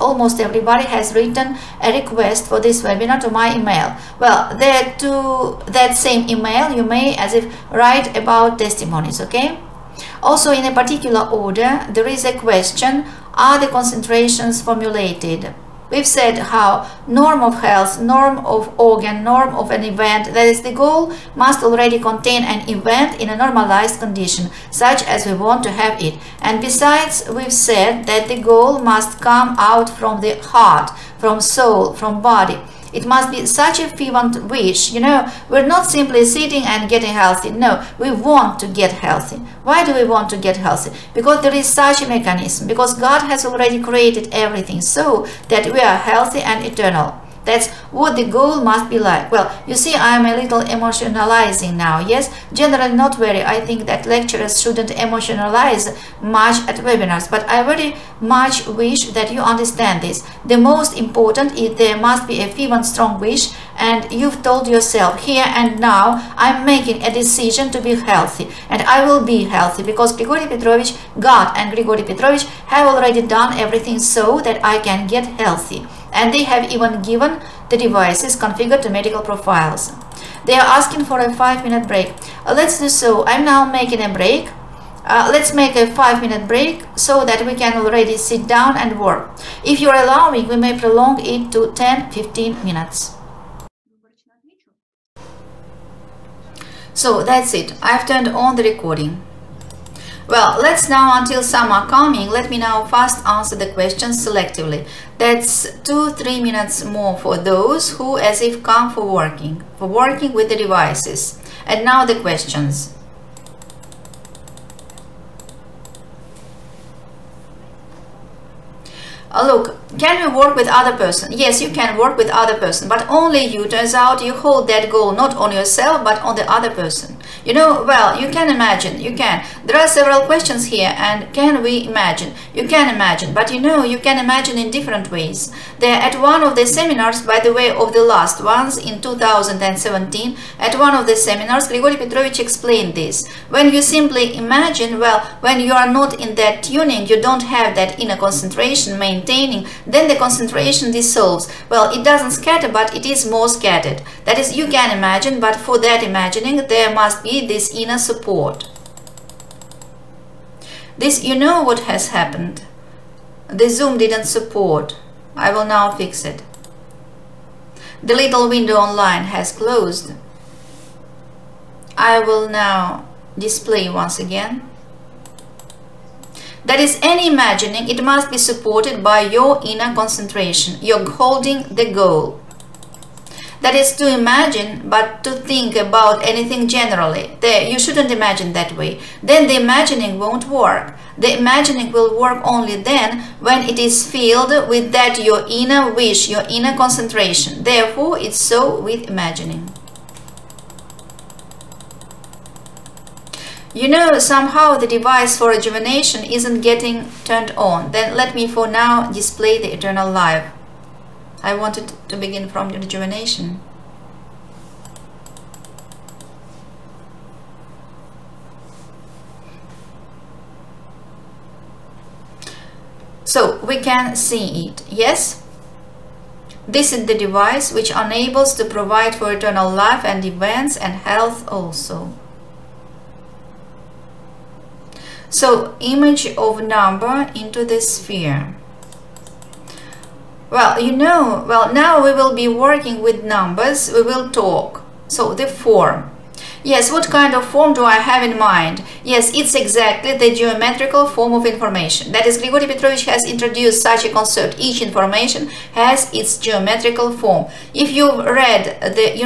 S1: Almost everybody has written a request for this webinar to my email. Well, there to that same email you may as if write about testimonies, okay? Also, in a particular order, there is a question: are the concentrations formulated? We've said how norm of health, norm of organ, norm of an event, that is, the goal must already contain an event in a normalized condition, such as we want to have it. And besides, we've said that the goal must come out from the heart, from soul, from body. It must be such a fervent wish. You know, we're not simply sitting and getting healthy. No, we want to get healthy. Why do we want to get healthy? Because there is such a mechanism. Because God has already created everything so that we are healthy and eternal. That's what the goal must be like. Well, you see, I'm a little emotionalizing now. Yes, generally not very. I think that lecturers shouldn't emotionalize much at webinars, but I very much wish that you understand this. The most important is there must be a fervent, strong wish, and you've told yourself, here and now, I'm making a decision to be healthy, and I will be healthy because Grigory Petrovich, God and Grigory Petrovich have already done everything so that I can get healthy. And they have even given the devices configured to medical profiles. They are asking for a 5-minute break. Let's do so. I'm now making a break. Let's make a 5-minute break so that we can already sit down and work. If you're allowing, we may prolong it to 10-15 minutes. So that's it. I've turned on the recording. Well, let's now, until some are coming, let me now fast answer the questions selectively. That's 2-3 minutes more for those who as if come for working with the devices. And now the questions. Look, can we work with other person? Yes, you can work with other person, but only you. Turns out you hold that goal not on yourself, but on the other person. You know, well, you can imagine, you can. There are several questions here, and can we imagine? You can imagine, but you know, you can imagine in different ways. There, at one of the seminars, by the way, of the last ones in 2017, at one of the seminars, Grigory Petrovich explained this. When you simply imagine, well, when you are not in that tuning, you don't have that inner concentration maintaining, then the concentration dissolves. Well, it doesn't scatter, but it is more scattered. That is, you can imagine, but for that imagining, there must be this inner support. This, you know what has happened. The Zoom didn't support. I will now fix it. The little window online has closed. I will now display once again. That is, any imagining, it must be supported by your inner concentration. You're holding the goal. That is to imagine, but to think about anything generally. There, you shouldn't imagine that way. Then the imagining won't work. The imagining will work only then when it is filled with that your inner wish, your inner concentration. Therefore, it's so with imagining. You know, somehow the device for rejuvenation isn't getting turned on. Then let me for now display the eternal life. I wanted to begin from the rejuvenation. So we can see it, yes? This is the device which enables to provide for eternal life and events and health also. So, image of number into the sphere. Well, you know, well, now we will be working with numbers, we will talk. So, the form. Yes, what kind of form do I have in mind? Yes, it's exactly the geometrical form of information. That is, Grigory Petrovich has introduced such a concept. Each information has its geometrical form. If you've read the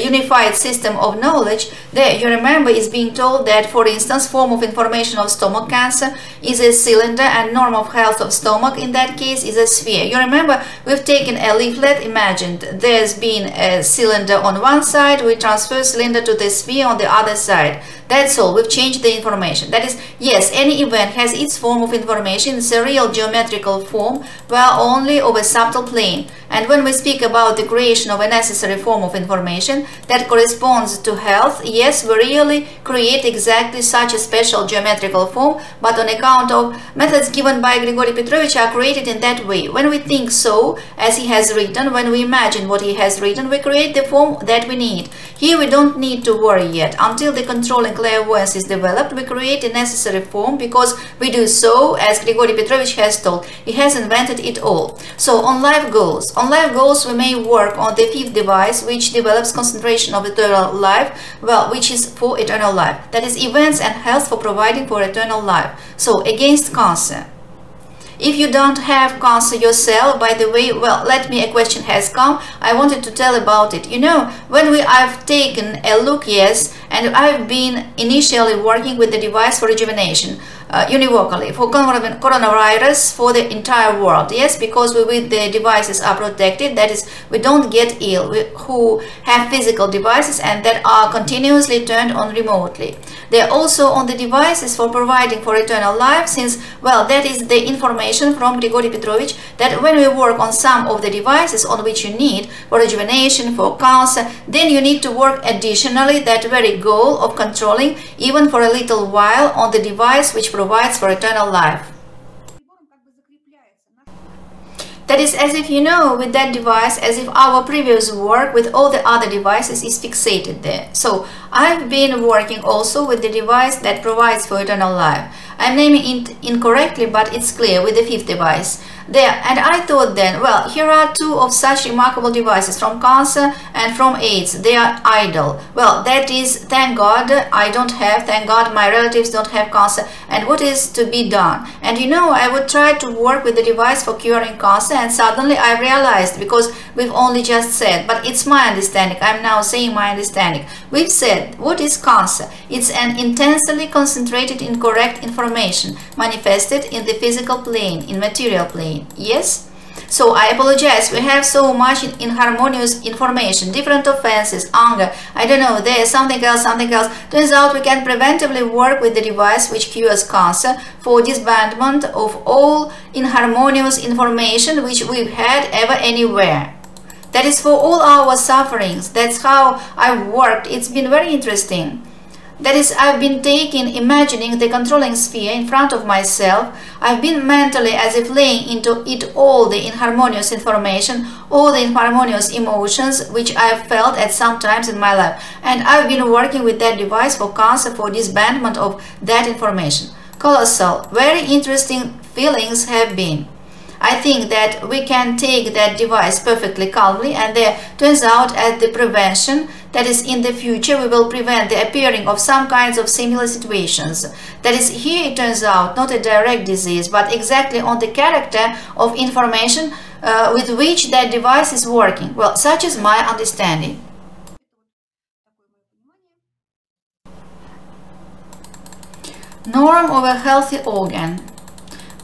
S1: Unified System of Knowledge, there you remember is being told that, for instance, form of information of stomach cancer is a cylinder and norm of health of stomach in that case is a sphere. You remember we've taken a leaflet, imagined there's been a cylinder on one side, we transfer cylinder to the sphere on the other side. That's all. We've changed the information. That is, yes, any event has its form of information. It's a real geometrical form, well, only of a subtle plane. And when we speak about the creation of a necessary form of information that corresponds to health, yes, we really create exactly such a special geometrical form, but on account of methods given by Grigori Petrovich are created in that way. When we think so, as he has written, when we imagine what he has written, we create the form that we need. Here we don't need to worry yet. Until the controlling clairvoyance is developed, we create a necessary form because we do so, as Grigori Petrovich has told. He has invented it all. So on life goals. On life goals, we may work on the fifth device, which develops concentration of eternal life, well, which is for eternal life. That is, events and health for providing for eternal life. So against cancer. If you don't have cancer yourself, by the way, well, let me, a question has come. I wanted to tell about it. You know, when I've taken a look, yes, and I've been initially working with the device for rejuvenation, univocally, for coronavirus for the entire world, yes, because with the devices are protected, that is, we don't get ill, who have physical devices and that are continuously turned on remotely. They are also on the devices for providing for eternal life, since, well, that is the information from Grigori Petrovich, that when we work on some of the devices on which you need for rejuvenation, for cancer, then you need to work additionally that very goal of controlling, even for a little while, on the device which provides for eternal life. That is, as if, you know, with that device, as if our previous work with all the other devices is fixated there. So I've been working also with the device that provides for eternal life. I'm naming it incorrectly, but it's clear, with the fifth device. There, and I thought then, well, here are two of such remarkable devices from cancer and from AIDS. They are idle. Well, that is, thank God I don't have, thank God my relatives don't have cancer, and what is to be done? And you know, I would try to work with the device for curing cancer, and suddenly I realized, because we've only just said, but it's my understanding, I'm now saying my understanding. We've said, what is cancer? It's an intensely concentrated incorrect information manifested in the physical plane, in material plane. Yes? So I apologize, we have so much inharmonious information, different offenses, anger, I don't know, there's something else. Turns out we can preventively work with the device which cures cancer for disbandment of all inharmonious information which we've had ever anywhere. That is for all our sufferings. That's how I've worked. It's been very interesting. That is, I've been imagining the controlling sphere in front of myself. I've been mentally as if laying into it all the inharmonious information, all the inharmonious emotions which I've felt at some times in my life. And I've been working with that device for cancer, for disbandment of that information. Colossal, very interesting feelings have been. I think that we can take that device perfectly calmly, and there turns out at the prevention, that is, in the future we will prevent the appearing of some kinds of similar situations. That is, here it turns out not a direct disease, but exactly on the character of information with which that device is working. Well, such is my understanding. Norm of a healthy organ.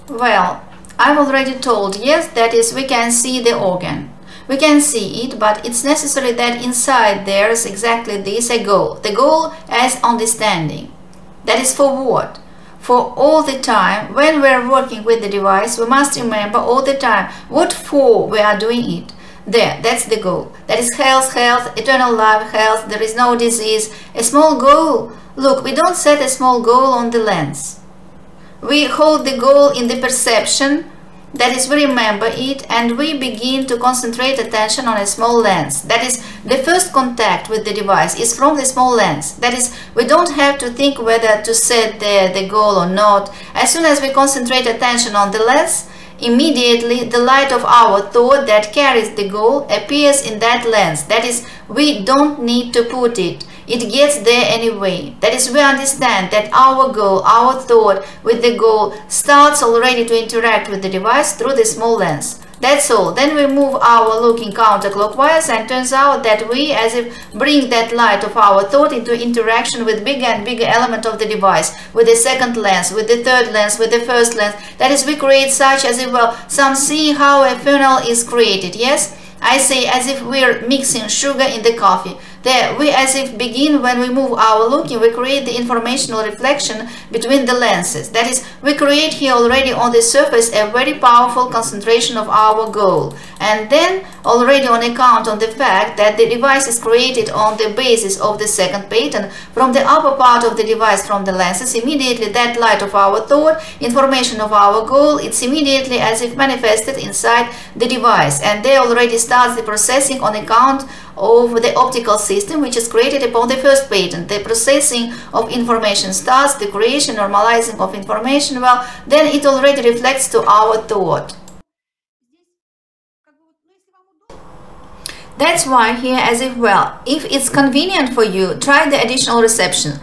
S1: Well, I've already told, yes, that is, we can see the organ. We can see it, but it's necessary that inside there is exactly this, a goal. The goal as understanding. That is for what? For all the time, when we're working with the device, we must remember all the time what for we are doing it. There, that's the goal. That is health, eternal life, health, there is no disease. A small goal. Look, we don't set a small goal on the lens. We hold the goal in the perception, that is, we remember it, and we begin to concentrate attention on a small lens. That is, the first contact with the device is from the small lens. That is, we don't have to think whether to set the goal or not. As soon as we concentrate attention on the lens, immediately the light of our thought that carries the goal appears in that lens. That is, we don't need to put it. It gets there anyway. That is, we understand that our goal, our thought with the goal starts already to interact with the device through the small lens. That's all. Then we move our looking counterclockwise, and turns out that we as if bring that light of our thought into interaction with bigger and bigger element of the device, with the second lens, with the third lens, with the first lens. That is, we create such as if, well, some see how a funnel is created, yes? I say as if we're mixing sugar in the coffee. There we as if begin when we move our looking, we create the informational reflection between the lenses. That is, we create here already on the surface a very powerful concentration of our goal. And then already on account of the fact that the device is created on the basis of the second pattern, from the upper part of the device, from the lenses, immediately that light of our thought, information of our goal, it's immediately as if manifested inside the device. And there already starts the processing on account of the optical system which is created upon the first pattern. The processing of information starts, the creation, normalizing of information, well, then it already reflects to our thought. That's why here as if, well, if it's convenient for you, try the additional reception.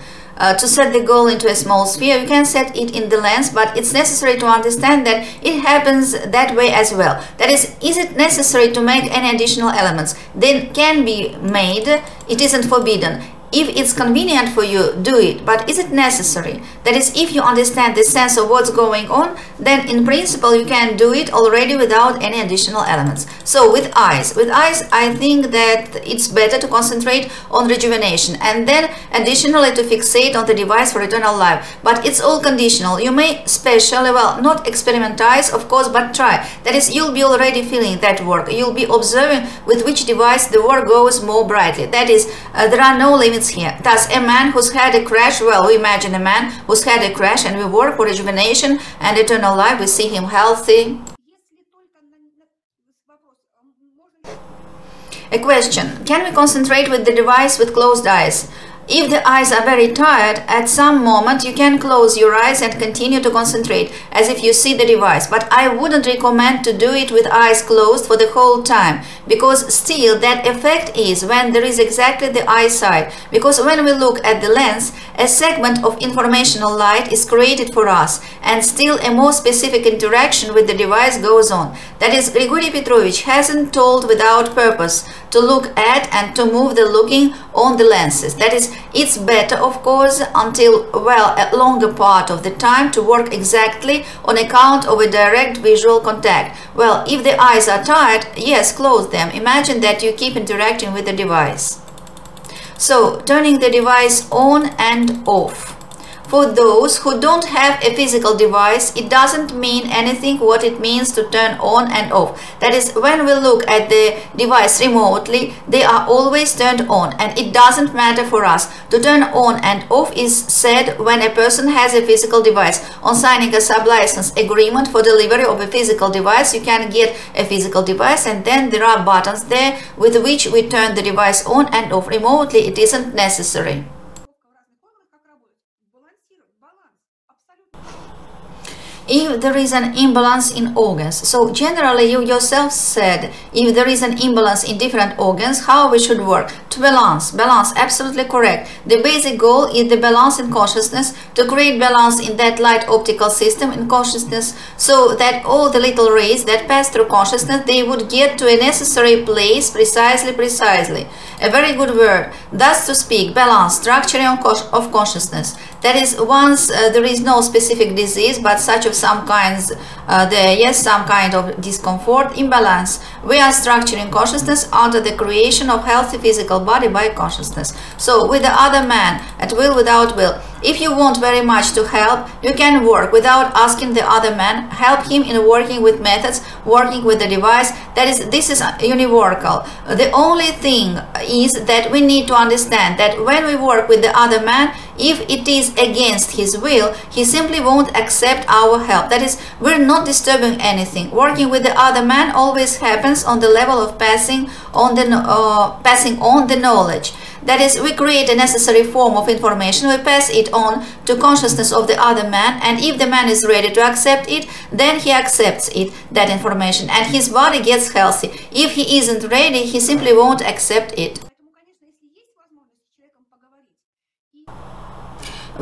S1: To set the goal into a small sphere, you can set it in the lens, but it's necessary to understand that it happens that way as well. That is it necessary to make any additional elements? They can be made, it isn't forbidden. If it's convenient for you, do it, but is it necessary? That is, if you understand the sense of what's going on, then in principle you can do it already without any additional elements. So with eyes, I think that it's better to concentrate on rejuvenation and then additionally to fixate on the device for eternal life. But it's all conditional. You may specially, well, not experimentize, of course, but try. That is, you'll be already feeling that work. You'll be observing with which device the work goes more brightly. That is, there are no limits here. Thus, a man who's had a crash, well, we imagine a man who's had a crash and we work for rejuvenation and eternal life, we see him healthy. A question: can we concentrate with the device with closed eyes? If the eyes are very tired, at some moment you can close your eyes and continue to concentrate as if you see the device. But I wouldn't recommend to do it with eyes closed for the whole time, because still that effect is when there is exactly the eyesight. Because when we look at the lens, a segment of informational light is created for us, and still a more specific interaction with the device goes on. That is, Grigory Petrovich hasn't told without purpose to look at and to move the looking on the lenses. That is, it's better, of course, until, well, a longer part of the time to work exactly on account of a direct visual contact. Well, if the eyes are tired, yes, close them. Imagine that you keep interacting with the device. So, turning the device on and off. For those who don't have a physical device, it doesn't mean anything what it means to turn on and off. That is, when we look at the device remotely, they are always turned on, and it doesn't matter for us. To turn on and off is said when a person has a physical device. On signing a sublicense agreement for delivery of a physical device, you can get a physical device, and then there are buttons there with which we turn the device on and off. Remotely, it isn't necessary. If there is an imbalance in organs, so generally you yourself said, if there is an imbalance in different organs, how we should work? To balance, absolutely correct. The basic goal is the balance in consciousness, to create balance in that light optical system in consciousness, so that all the little rays that pass through consciousness, they would get to a necessary place precisely. A very good word. Thus to speak, balance, structuring of consciousness. That is, once there is no specific disease, but such of some kinds, some kind of discomfort, imbalance, we are structuring consciousness under the creation of healthy physical body by consciousness. So with the other man, at will, without will, if you want very much to help, you can work without asking the other man, help him in working with methods, working with the device. That is, this is univocal. The only thing is that we need to understand that when we work with the other man, if it is against his will, he simply won't accept our help. That is, we're not disturbing anything. Working with the other man always happens on the level of passing on the knowledge. That is, we create a necessary form of information, we pass it on to consciousness of the other man, and if the man is ready to accept it, then he accepts it, that information, and his body gets healthy. If he isn't ready, he simply won't accept it.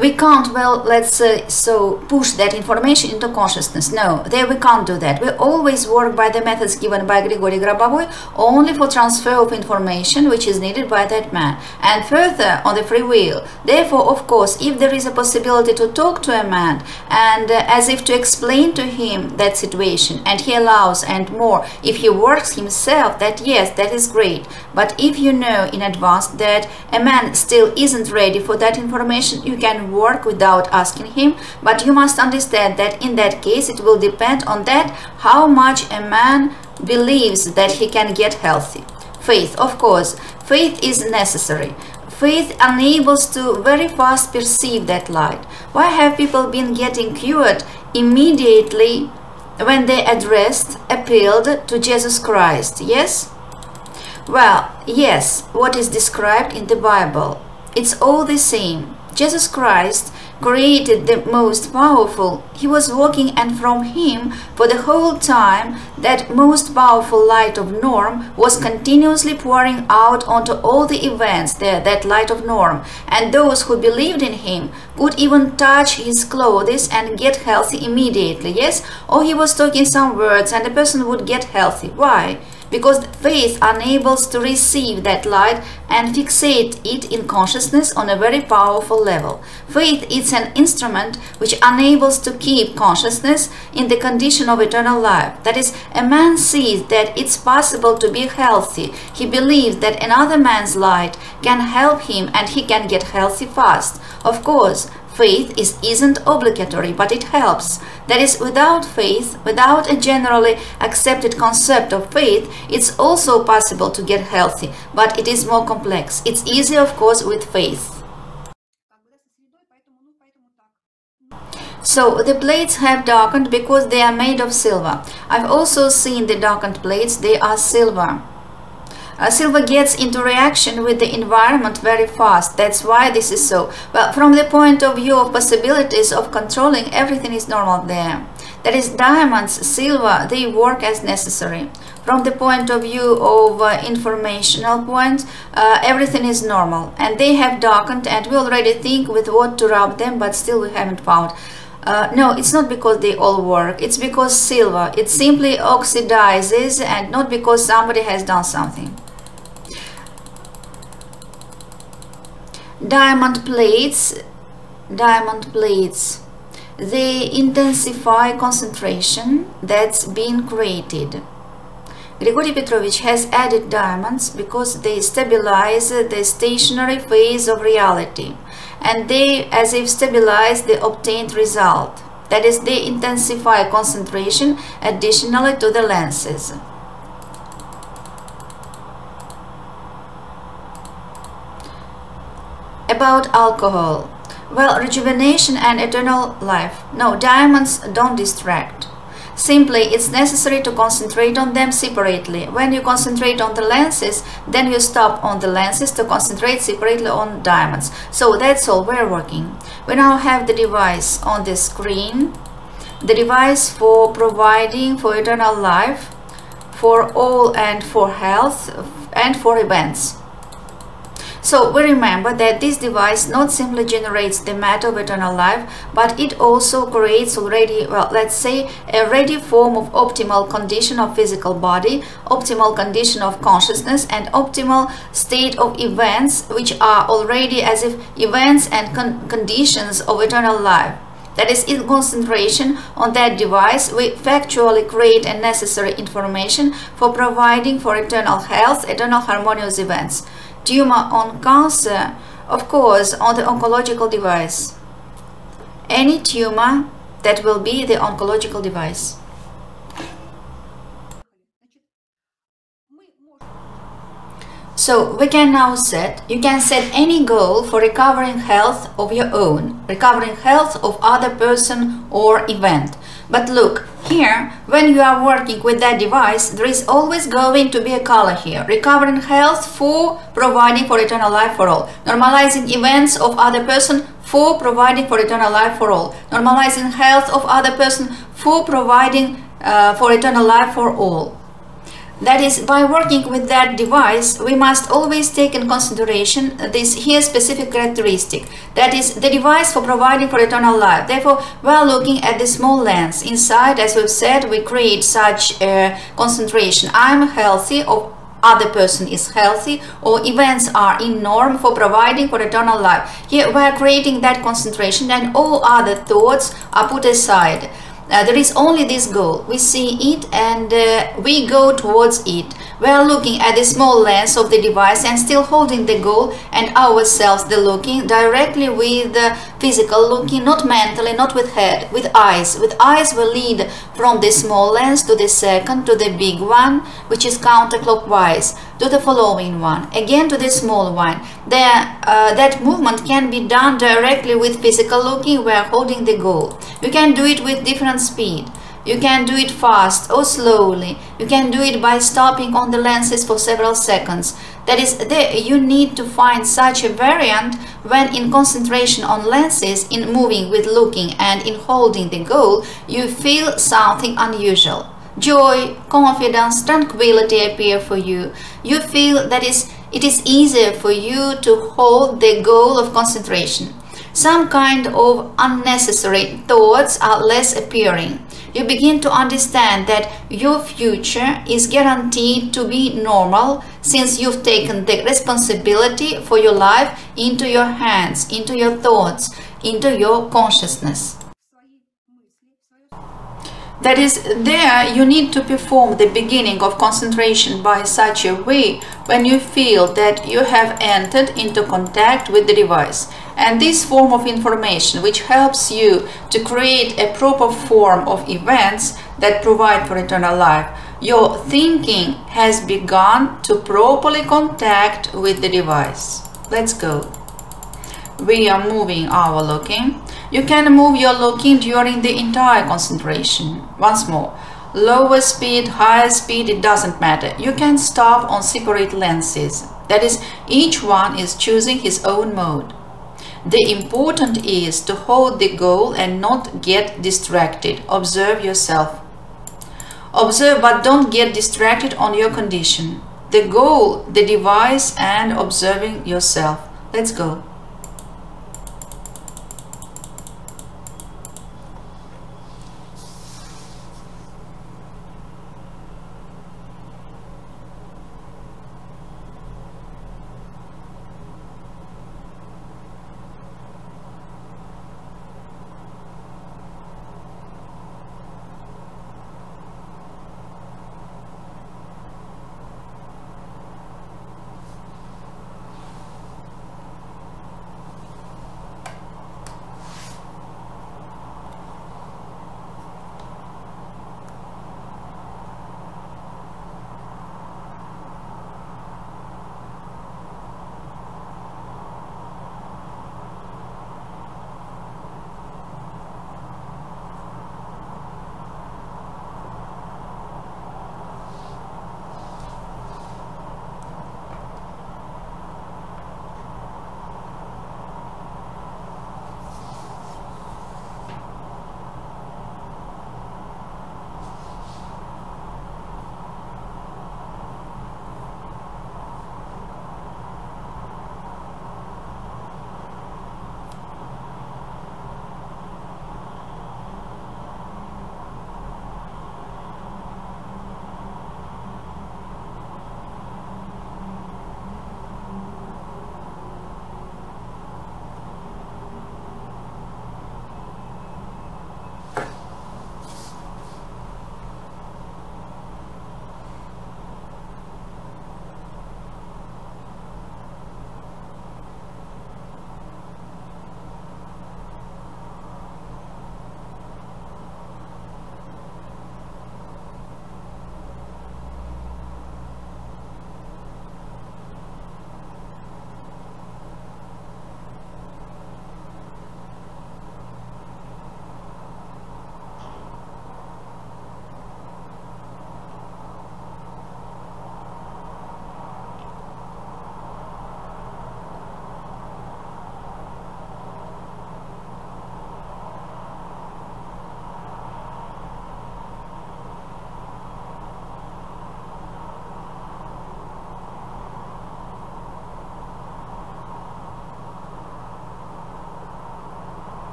S1: we can't, well, let's say, so push that information into consciousness. No, there we can't do that. We always work by the methods given by GRIGORI GRABOVOI only for transfer of information which is needed by that man, and further on the free will. Therefore, of course, if there is a possibility to talk to a man and as if to explain to him that situation, and he allows, and more, if he works himself, that yes, that is great. But if you know in advance that a man still isn't ready for that information, you can work without asking him, but you must understand that in that case it will depend on that how much a man believes that he can get healthy. Faith, of course, faith is necessary. Faith enables to very fast perceive that light. Why have people been getting cured immediately when they appealed to Jesus Christ? Yes? Well, yes, what is described in the Bible. It's all the same. Jesus Christ created the most powerful. He was walking, and from him for the whole time that most powerful light of norm was continuously pouring out onto all the events there, that light of norm, and those who believed in him could even touch his clothes and get healthy immediately. Yes, or he was talking some words and the person would get healthy. Why? Because faith enables to receive that light and fixate it in consciousness on a very powerful level. Faith is an instrument which enables to keep consciousness in the condition of eternal life. That is, a man sees that it's possible to be healthy. He believes that another man's light can help him and he can get healthy fast. Of course, faith isn't obligatory, but it helps. That is, without faith, without a generally accepted concept of faith, it's also possible to get healthy, but it is more complex. It's easy, of course, with faith. So the plates have darkened because they are made of silver. I've also seen the darkened plates, they are silver. Silver gets into reaction with the environment very fast. That's why this is so. But from the point of view of possibilities of controlling, everything is normal there. That is, diamonds, silver, they work as necessary. From the point of view of informational point, everything is normal. And they have darkened, and we already think with what to rub them, but still we haven't found. No, it's not because they all work. It's because silver, it simply oxidizes, and not because somebody has done something. Diamond plates, they intensify concentration that's been created. Grigory Petrovich has added diamonds because they stabilize the stationary phase of reality, and they as if stabilize the obtained result. That is, they intensify concentration additionally to the lenses. About alcohol. Well, rejuvenation and eternal life. No, diamonds don't distract. Simply, it's necessary to concentrate on them separately. When you concentrate on the lenses, then you stop on the lenses to concentrate separately on diamonds. So that's all we're working. We now have the device on the screen. The device for providing for eternal life, for all and for health and for events. So we remember that this device not simply generates the matter of eternal life, but it also creates already, well, let's say, a ready form of optimal condition of physical body, optimal condition of consciousness, and optimal state of events, which are already as if events and conditions of eternal life. That is, in concentration on that device, we factually create a necessary information for providing for eternal health, eternal harmonious events. Tumor on cancer, of course, on the oncological device. Any tumor, that will be the oncological device. So we can now you can set any goal for recovering health of your own, recovering health of other person or event. But look, here, when you are working with that device, there is always going to be a color here. Recovering health for providing for eternal life for all. Normalizing events of other person for providing for eternal life for all. Normalizing health of other person for providing for eternal life for all. That is, by working with that device, we must always take in consideration this here specific characteristic. That is, the device for providing for eternal life. Therefore, while looking at the small lens inside, as we've said, we create such a concentration. I'm healthy, or other person is healthy, or events are in norm for providing for eternal life. Here we are creating that concentration, and all other thoughts are put aside. There is only this goal. We see it and we go towards it. We are looking at the small lens of the device and still holding the goal and ourselves, the looking, directly with physical looking, not mentally, not with head, with eyes. With eyes we lead from the small lens to the second, to the big one, which is counterclockwise, to the following one, again to the small one. That movement can be done directly with physical looking. We are holding the goal. You can do it with different speed. You can do it fast or slowly. You can do it by stopping on the lenses for several seconds. That is, you need to find such a variant when in concentration on lenses, in moving with looking and in holding the goal, you feel something unusual. Joy, confidence, tranquility appear for you. You feel that it is easier for you to hold the goal of concentration. Some kind of unnecessary thoughts are less appearing. You begin to understand that your future is guaranteed to be normal, since you've taken the responsibility for your life into your hands, into your thoughts, into your consciousness. That is, there you need to perform the beginning of concentration by such a way when you feel that you have entered into contact with the device. And this form of information, which helps you to create a proper form of events that provide for eternal life, your thinking has begun to properly contact with the device. Let's go. We are moving our looking. You can move your looking during the entire concentration. Once more, lower speed, higher speed, it doesn't matter. You can stop on separate lenses. That is, each one is choosing his own mode. The important is to hold the goal and not get distracted. Observe yourself. Observe, but don't get distracted on your condition. The goal, the device, and observing yourself. Let's go.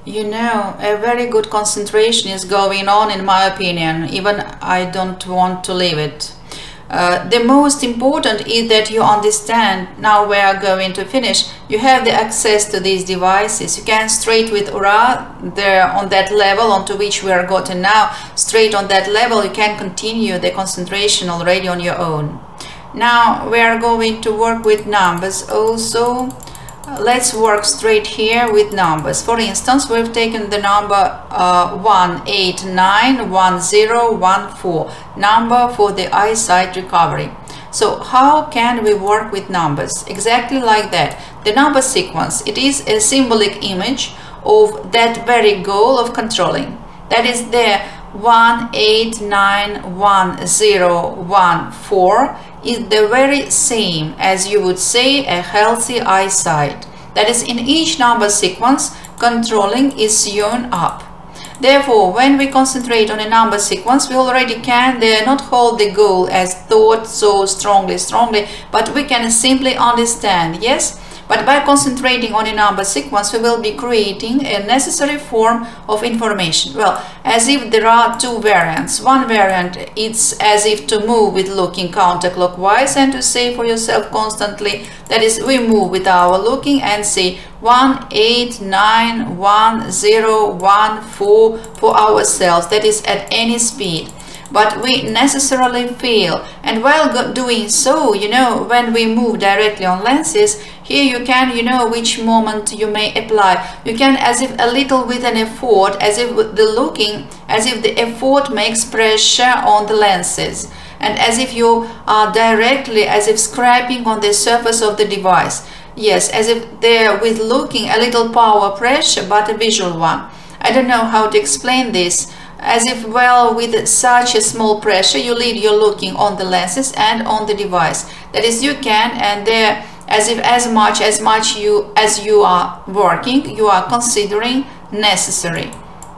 S1: You know, a very good concentration is going on, in my opinion. Even I don't want to leave it. The most important is that you understand. Now we are going to finish. You have the access to these devices. You can straight with Ura there on that level onto which we are gotten now. Straight on that level you can continue the concentration already on your own. Now we are going to work with numbers also. Let's work straight here with numbers. For instance, we've taken the number 1891014, number for the eyesight recovery. So how can we work with numbers? Exactly like that. The number sequence, it is a symbolic image of that very goal of controlling. That is the 1891014 is the very same as you would say a healthy eyesight. That is, in each number sequence, controlling is sewn up. Therefore, when we concentrate on a number sequence, we already can not hold the goal as thought so strongly, but we can simply understand, yes? But by concentrating on a number sequence, we will be creating a necessary form of information. Well, as if there are two variants. One variant, it's as if to move with looking counterclockwise and to say for yourself constantly, that is, we move with our looking and say 1891014 for ourselves, that is at any speed. But we necessarily fail, and while doing so, you know, when we move directly on lenses, here you can, you know, which moment you may apply. You can, as if a little with an effort, as if with the looking, as if the effort makes pressure on the lenses, and as if you are directly, as if scraping on the surface of the device. Yes, as if there with looking a little power pressure, but a visual one. I don't know how to explain this. As if, well, with such a small pressure, you lead your looking on the lenses and on the device. That is, you can, and there, as if as much as you are working, you are considering necessary.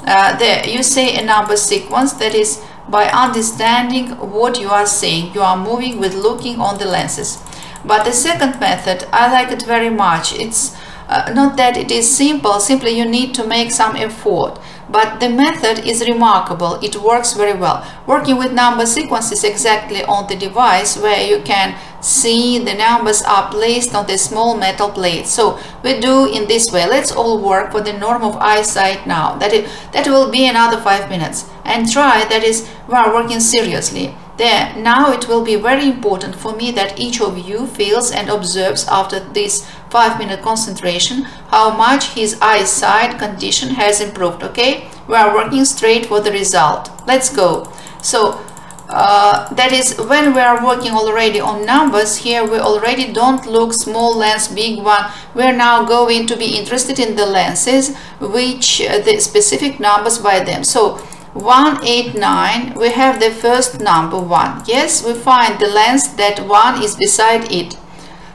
S1: There, you say a number sequence, that is, by understanding what you are saying, you are moving with looking on the lenses. But the second method, I like it very much. It's not that it is simple, simply you need to make some effort. But the method is remarkable, it works very well. Working with number sequences exactly on the device, where you can see the numbers are placed on the small metal plate. So we do in this way. Let's all work for the norm of eyesight now. That will be another 5 minutes. And try, that is, we are working seriously. There, now it will be very important for me that each of you feels and observes after this 5-minute concentration how much his eyesight condition has improved, okay? We are working straight for the result. Let's go. So, that is, when we are working already on numbers, here we already don't look small lens, big one. We are now going to be interested in the lenses, which the specific numbers by them. So, 189, we have the first number 1. Yes, we find the lens that 1 is beside it.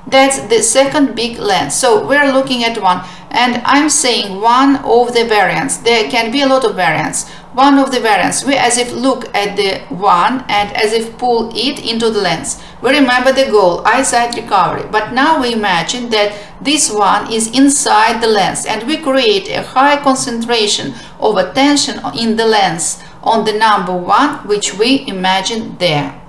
S1: That's the second big lens. So we're looking at 1, and I'm saying one of the variants. There can be a lot of variants. One of the variants, we as if look at the 1 and as if pull it into the lens. We remember the goal, eyesight recovery. But now we imagine that this one is inside the lens, and we create a high concentration of attention in the lens on the number 1, which we imagine there.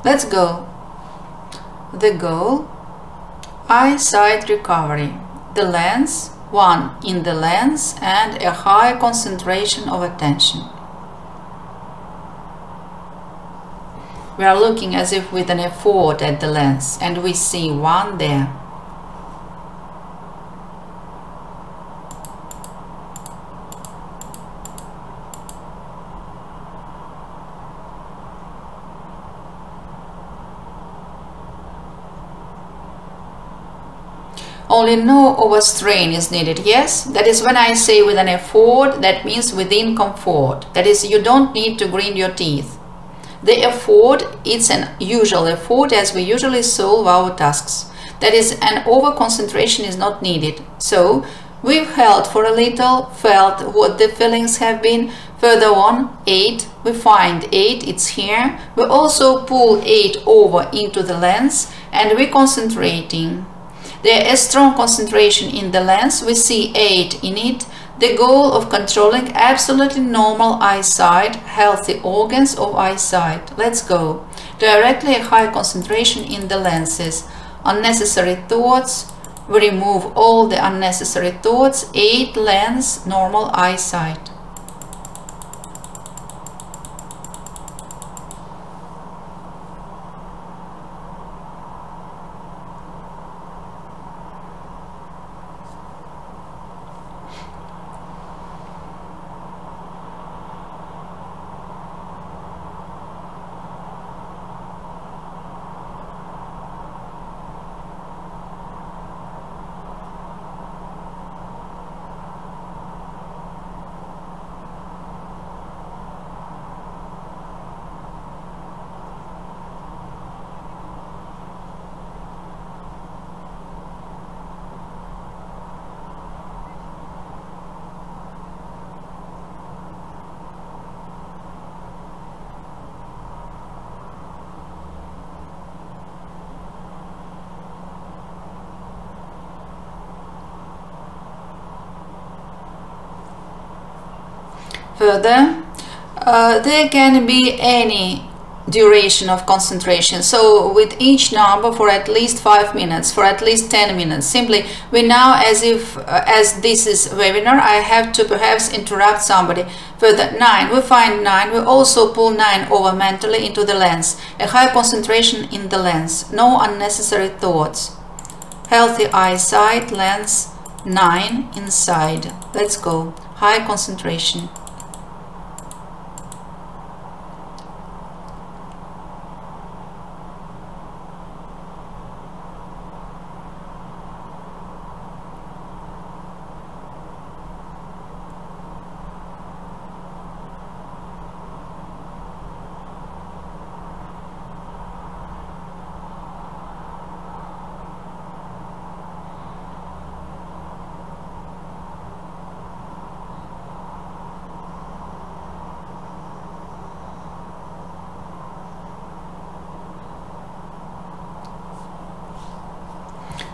S1: Let's go. The goal, eyesight recovery. The lens, 1 in the lens, and a high concentration of attention. We are looking as if with an effort at the lens, and we see 1 there. Only no overstrain is needed. Yes, that is when I say with an effort, that means within comfort. That is, you don't need to grind your teeth. The effort, it's an usual effort as we usually solve our tasks. That is, an over concentration is not needed. So we've held for a little, felt what the feelings have been. Further on, 8, we find 8, it's here. We also pull 8 over into the lens and we're concentrating. There is strong concentration in the lens, we see 8 in it. The goal of controlling absolutely normal eyesight, healthy organs of eyesight. Let's go. Directly a high concentration in the lenses. Unnecessary thoughts. We remove all the unnecessary thoughts. 8 lens, normal eyesight. Further, there can be any duration of concentration, so with each number for at least 5 minutes, for at least 10 minutes. Simply, we now, as this is webinar, I have to perhaps interrupt somebody. Further, 9, we find 9, we also pull 9 over mentally into the lens. A high concentration in the lens, no unnecessary thoughts. Healthy eyesight, lens, 9 inside. Let's go. High concentration.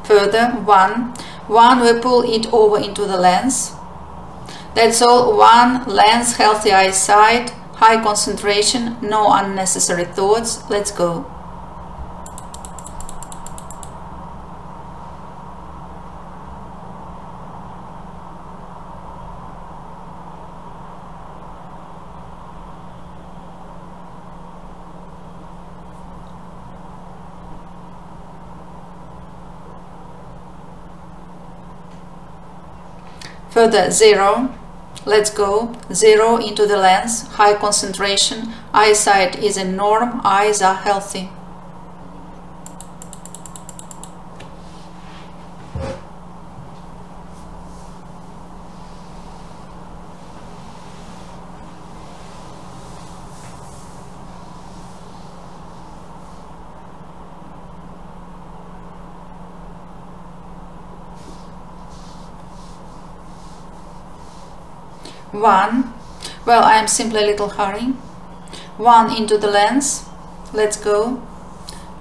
S1: Further, 1, we pull it over into the lens. That's all. 1, lens, healthy eyesight, high concentration, no unnecessary thoughts. Let's go. Further, 0, let's go, 0 into the lens, high concentration, eyesight is in norm, eyes are healthy. One, well, I am simply a little hurrying. 1 into the lens, let's go.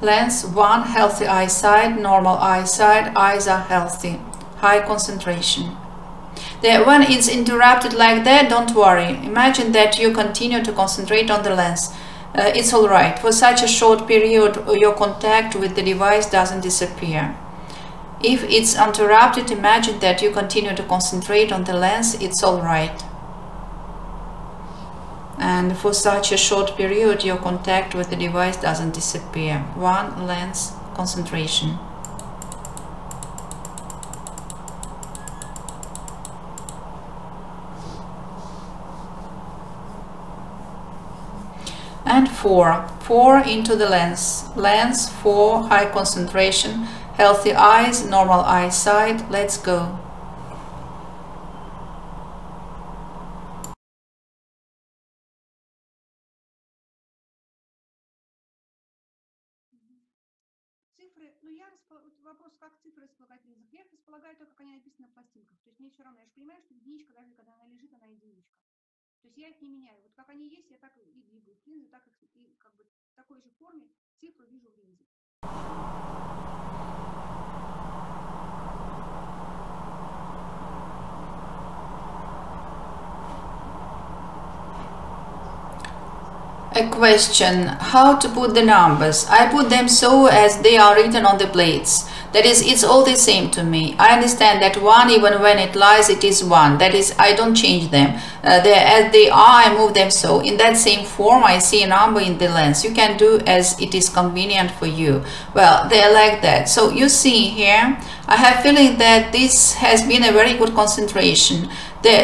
S1: Lens, 1, healthy eyesight, normal eyesight, eyes are healthy, high concentration. When it's interrupted like that, don't worry. Imagine that you continue to concentrate on the lens. It's alright. For such a short period, your contact with the device doesn't disappear. If it's interrupted, imagine that you continue to concentrate on the lens, it's alright. And for such a short period, your contact with the device doesn't disappear. 1, lens, concentration. And 4, 4 into the lens. Lens 4, high concentration, healthy eyes, normal eyesight. Let's go.
S2: Цифры, ну я вопрос, как цифры располагать в линзах. Я их располагаю так, как они написаны на пластинках. То есть мне все равно, я же понимаю, что единичка, даже когда она лежит, она единичка. То есть я их не меняю. Вот как они есть, я так и двигаю в линзы, так их и как бы в такой же форме цифру вижу в линзе.
S1: A question, how to put the numbers? I put them so as they are written on the plates. That is, it's all the same to me. I understand that 1, even when it lies, it is 1. That is, I don't change them. As they are, I move them so. In that same form, I see a number in the lens. You can do as it is convenient for you. Well, they're like that. So you see here, I have feeling that this has been a very good concentration.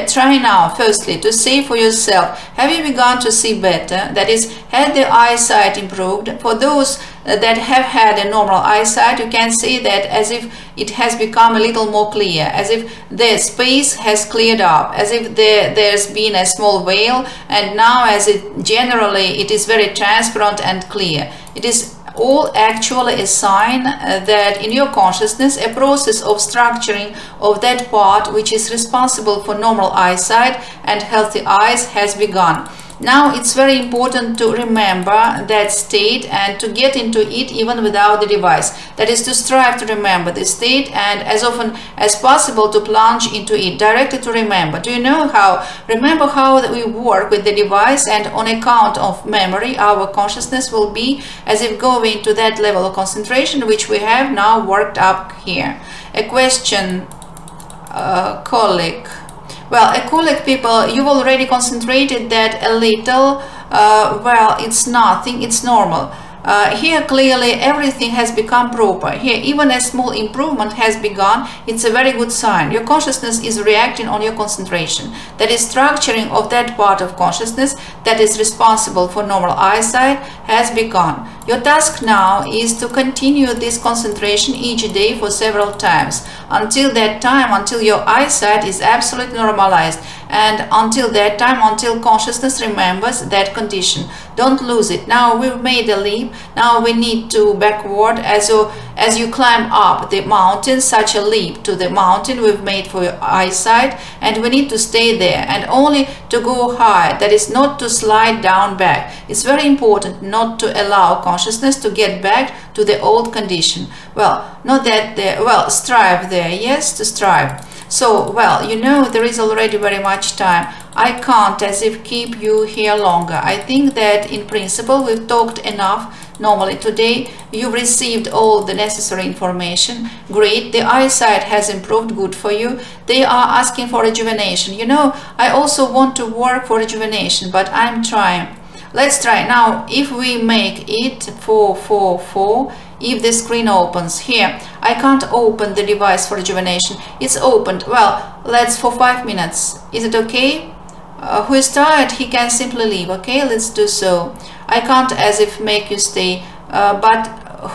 S1: Try now, firstly, to say for yourself, have you begun to see better? That is, had the eyesight improved? For those that have had a normal eyesight, you can say that as if it has become a little more clear, as if the space has cleared up, as if there's been a small veil, and now as it generally it is very transparent and clear. It is all actually a sign that in your consciousness a process of structuring of that part which is responsible for normal eyesight and healthy eyes has begun. Now it's very important to remember that state and to get into it even without the device. That is, to strive to remember the state and as often as possible to plunge into it, directly to remember. Do you know how? Remember how that we work with the device, and on account of memory our consciousness will be as if going to that level of concentration which we have now worked up here. A question, colleague. Well, a colleague, people, you've already concentrated that a little. Well, it's nothing, it's normal. Here clearly everything has become proper. Here even a small improvement has begun. It's a very good sign. Your consciousness is reacting on your concentration. That is, structuring of that part of consciousness that is responsible for normal eyesight has begun. Your task now is to continue this concentration each day for several times. Until that time, until your eyesight is absolutely normalized, and until that time, until consciousness remembers that condition. Don't lose it. Now we've made a leap. Now we need to backward as you climb up the mountain, such a leap to the mountain we've made for your eyesight, and we need to stay there and only to go high. That is, not to slide down back. It's very important not to allow consciousness to get back to the old condition. Well, not that strive there, yes, to strive. So, well, you know, there is already very much time. I can't as if keep you here longer. I think that in principle we've talked enough. Normally today you've received all the necessary information. Great, the eyesight has improved, good for you. They are asking for rejuvenation. You know, I also want to work for rejuvenation, but I'm trying. Let's try now. If we make it 444, if the screen opens here, I can't open the device for rejuvenation. It's opened. Well, let's for 5 minutes. Is it okay? Who is tired, he can simply leave. Okay, let's do so. I can't as if make you stay, but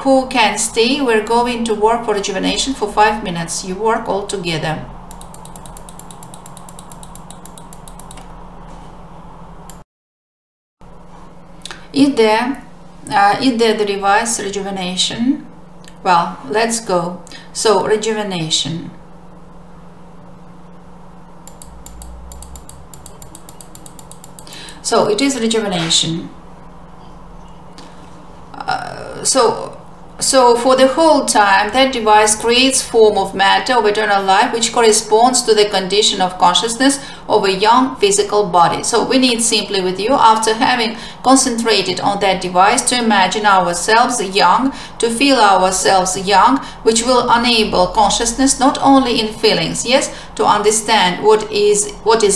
S1: who can stay? We're going to work for rejuvenation for 5 minutes. You work all together. Is there the device rejuvenation? Well, let's go. So rejuvenation. So it is rejuvenation. So for the whole time that device creates form of matter of eternal life which corresponds to the condition of consciousness of a young physical body. So we need simply with you, after having concentrated on that device, to imagine ourselves young, to feel ourselves young, which will enable consciousness not only in feelings, yes, to understand what is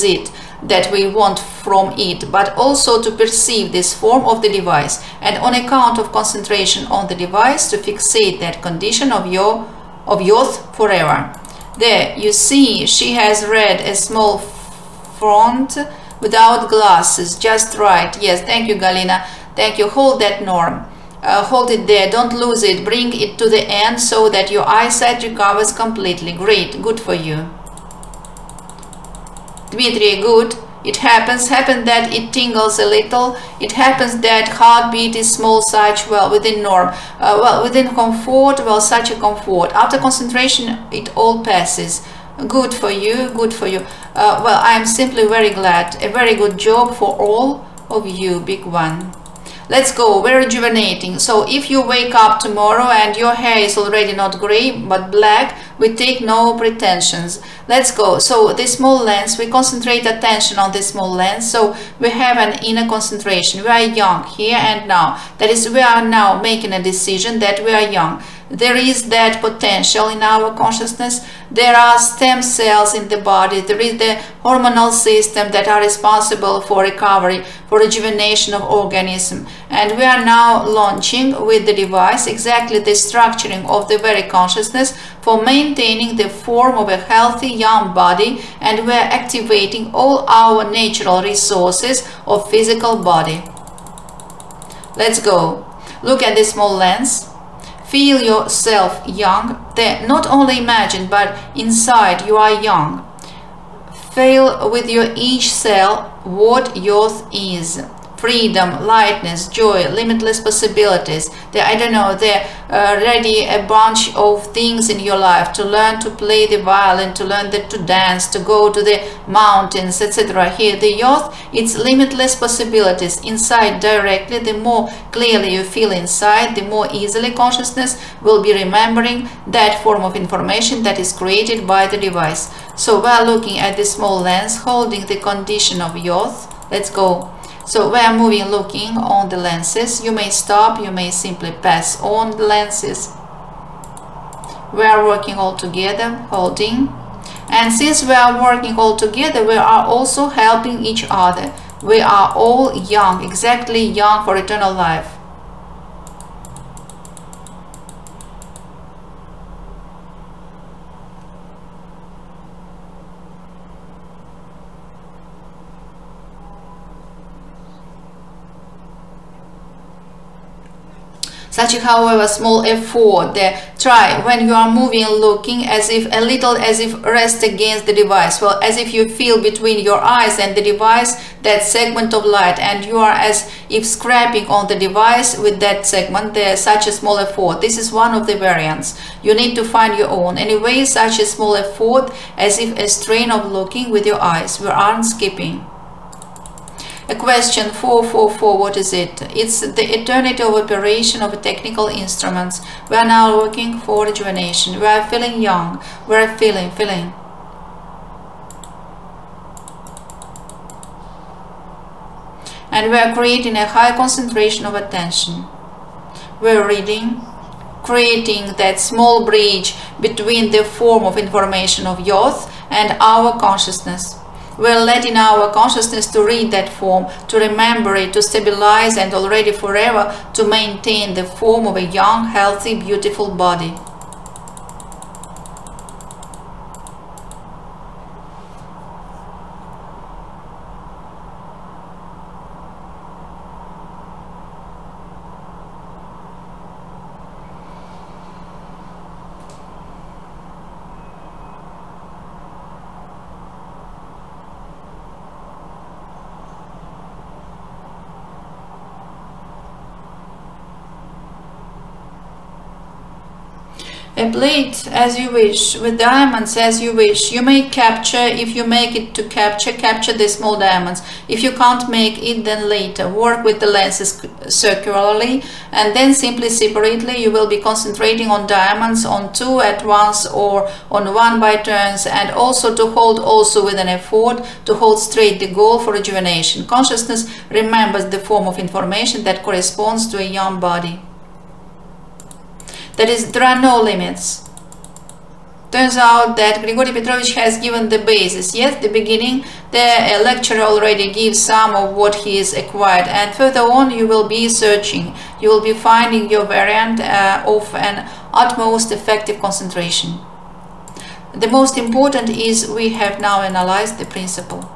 S1: it that we want from it, but also to perceive this form of the device, and on account of concentration on the device to fixate that condition of youth forever. There you see she has read a small font without glasses, just right. Yes, thank you, Galina. Thank you. Hold that norm. Hold it there. Don't lose it. Bring it to the end so that your eyesight recovers completely. Great. Good for you. Dmitry, good. It happens that it tingles a little. It happens that heartbeat is small, such, well, within norm. Well, within comfort, well, such a comfort. After concentration, it all passes. Good for you, good for you. Well, I am simply very glad. A very good job for all of you, big one. Let's go. We're rejuvenating. So if you wake up tomorrow and your hair is already not gray but black, we take no pretensions. Let's go. So this small lens, we concentrate attention on this small lens. So we have an inner concentration. We are young here and now. That is, we are now making a decision that we are young. There is that potential in our consciousness. There are stem cells in the body. There is the hormonal system that are responsible for recovery, for rejuvenation of organism. And we are now launching with the device exactly the structuring of the very consciousness for maintaining the form of a healthy young body, and we are activating all our natural resources of physical body. Let's go. Look at this small lens. Feel yourself young. There, not only imagine, but inside you are young. Feel with your each cell what youth is. Freedom, lightness, joy, limitless possibilities. I don't know, they're already a bunch of things in your life. To learn to play the violin, to learn to dance, to go to the mountains, etc. Here, the youth, it's limitless possibilities. Inside directly, the more clearly you feel inside, the more easily consciousness will be remembering that form of information that is created by the device. So we are looking at the small lens, holding the condition of youth. Let's go. So we are moving, looking on the lenses. You may stop, you may simply pass on the lenses. We are working all together, holding. And since we are working all together, we are also helping each other. We are all young, exactly young for eternal life. Such, however, small effort there. Try when you are moving, looking as if a little as if rest against the device. Well, as if you feel between your eyes and the device that segment of light, and you are as if scraping on the device with that segment. There, such a small effort. This is one of the variants. You need to find your own. Anyway, such a small effort as if a strain of looking with your eyes. We aren't skipping. A question 444, what is it? It's the eternity of operation of technical instruments. We are now looking for rejuvenation. We are feeling young. We are feeling. And we are creating a high concentration of attention. We are reading, creating that small bridge between the form of information of youth and our consciousness. We're letting our consciousness to read that form, to remember it, to stabilize, and already forever to maintain the form of a young, healthy, beautiful body. A plate as you wish, with diamonds as you wish. You may capture, if you make it to capture the small diamonds. If you can't make it, then later. Work with the lenses circularly, and then simply separately you will be concentrating on diamonds, on two at once or on one by turns, and also to hold also with an effort, to hold straight the goal for rejuvenation. Consciousness remembers the form of information that corresponds to a young body. That is, there are no limits. Turns out that Grigory Petrovich has given the basis. Yes, the beginning, the lecturer already gives some of what he has acquired, and further on you will be searching. You will be finding your variant of an utmost effective concentration. The most important is we have now analyzed the principle.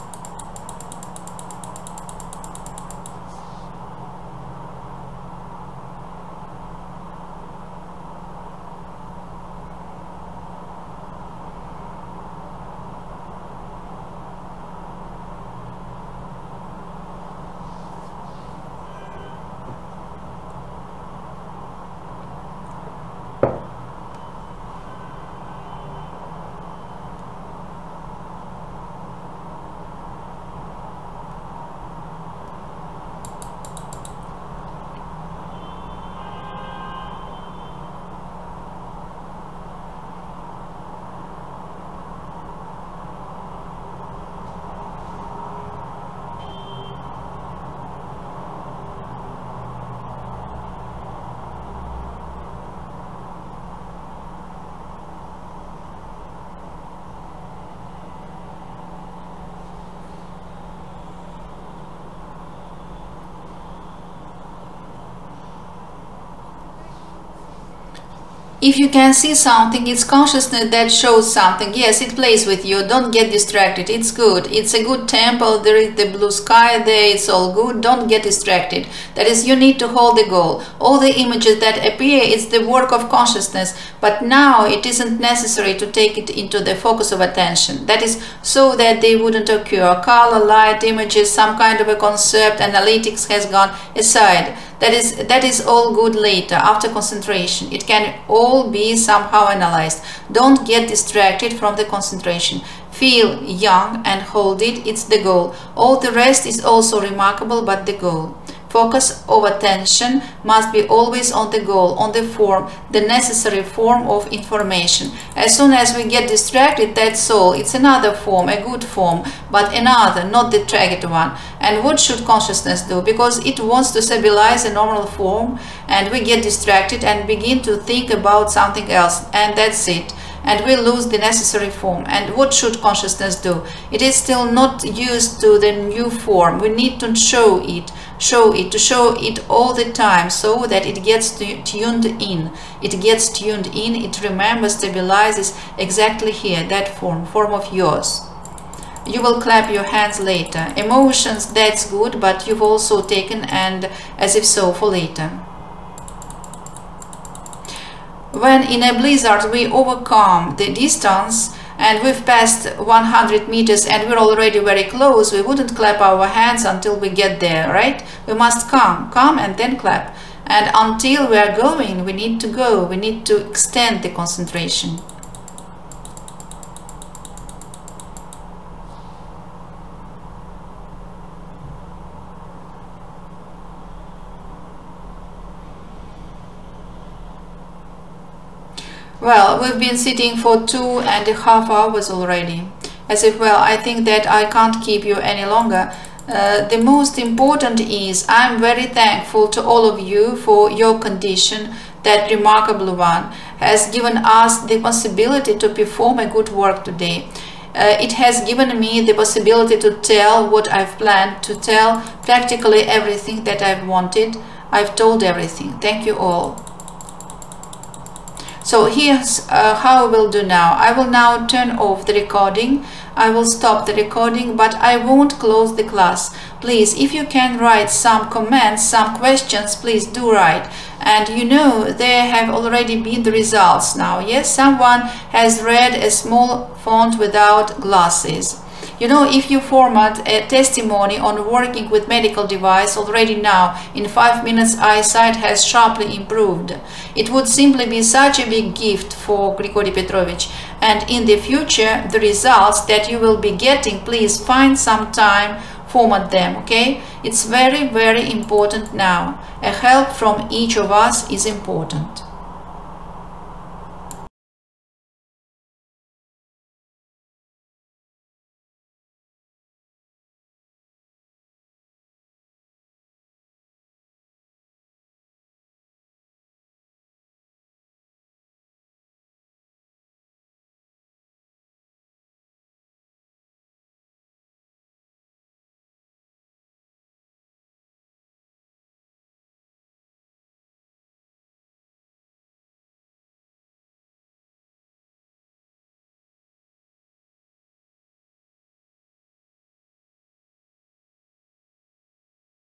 S1: If you can see something, it's consciousness that shows something. Yes, it plays with you. Don't get distracted. It's good. It's a good temple. There is the blue sky there. It's all good. Don't get distracted. That is, you need to hold the goal. All the images that appear, it's the work of consciousness. But now it isn't necessary to take it into the focus of attention. That is so that they wouldn't occur. Color, light, images, some kind of a concept, analytics has gone aside. That is all good later, after concentration. It can all be somehow analyzed. Don't get distracted from the concentration. Feel young and hold it. It's the goal. All the rest is also remarkable, but the goal. Focus of attention must be always on the goal, on the form, the necessary form of information. As soon as we get distracted, that's all. It's another form, a good form, but another, not the tragic one. And what should consciousness do? Because it wants to stabilize a normal form, and we get distracted and begin to think about something else, and that's it. And we lose the necessary form. And what should consciousness do? It is still not used to the new form. We need to show it all the time, so that it gets tuned in. It gets tuned in, it remembers, stabilizes exactly here, that form of yours. You will clap your hands later. Emotions, that's good, but you've also taken and as if so for later. When in a blizzard we overcome the distance and we've passed 100 meters and we're already very close, we wouldn't clap our hands until we get there, right? We must come and then clap. And until we are going, we need to go. We need to extend the concentration. Well, we've been sitting for 2.5 hours already. As if, well, I think that I can't keep you any longer. The most important is, I'm very thankful to all of you for your condition. That remarkable one has given us the possibility to perform a good work today. It has given me the possibility to tell what I've planned, to tell practically everything that I've wanted. I've told everything. Thank you all. So here's how I will do now. I will now turn off the recording. I will stop the recording, but I won't close the class. Please, if you can write some comments, some questions, please do write. And you know, there have already been the results now. Yes, someone has read a small font without glasses. You know, if you format a testimony on working with medical device already now, in 5 minutes eyesight has sharply improved. It would simply be such a big gift for Grigori Petrovich. And in the future, the results that you will be getting, please find some time, format them, okay? It's very, very important now. A help from each of us is important.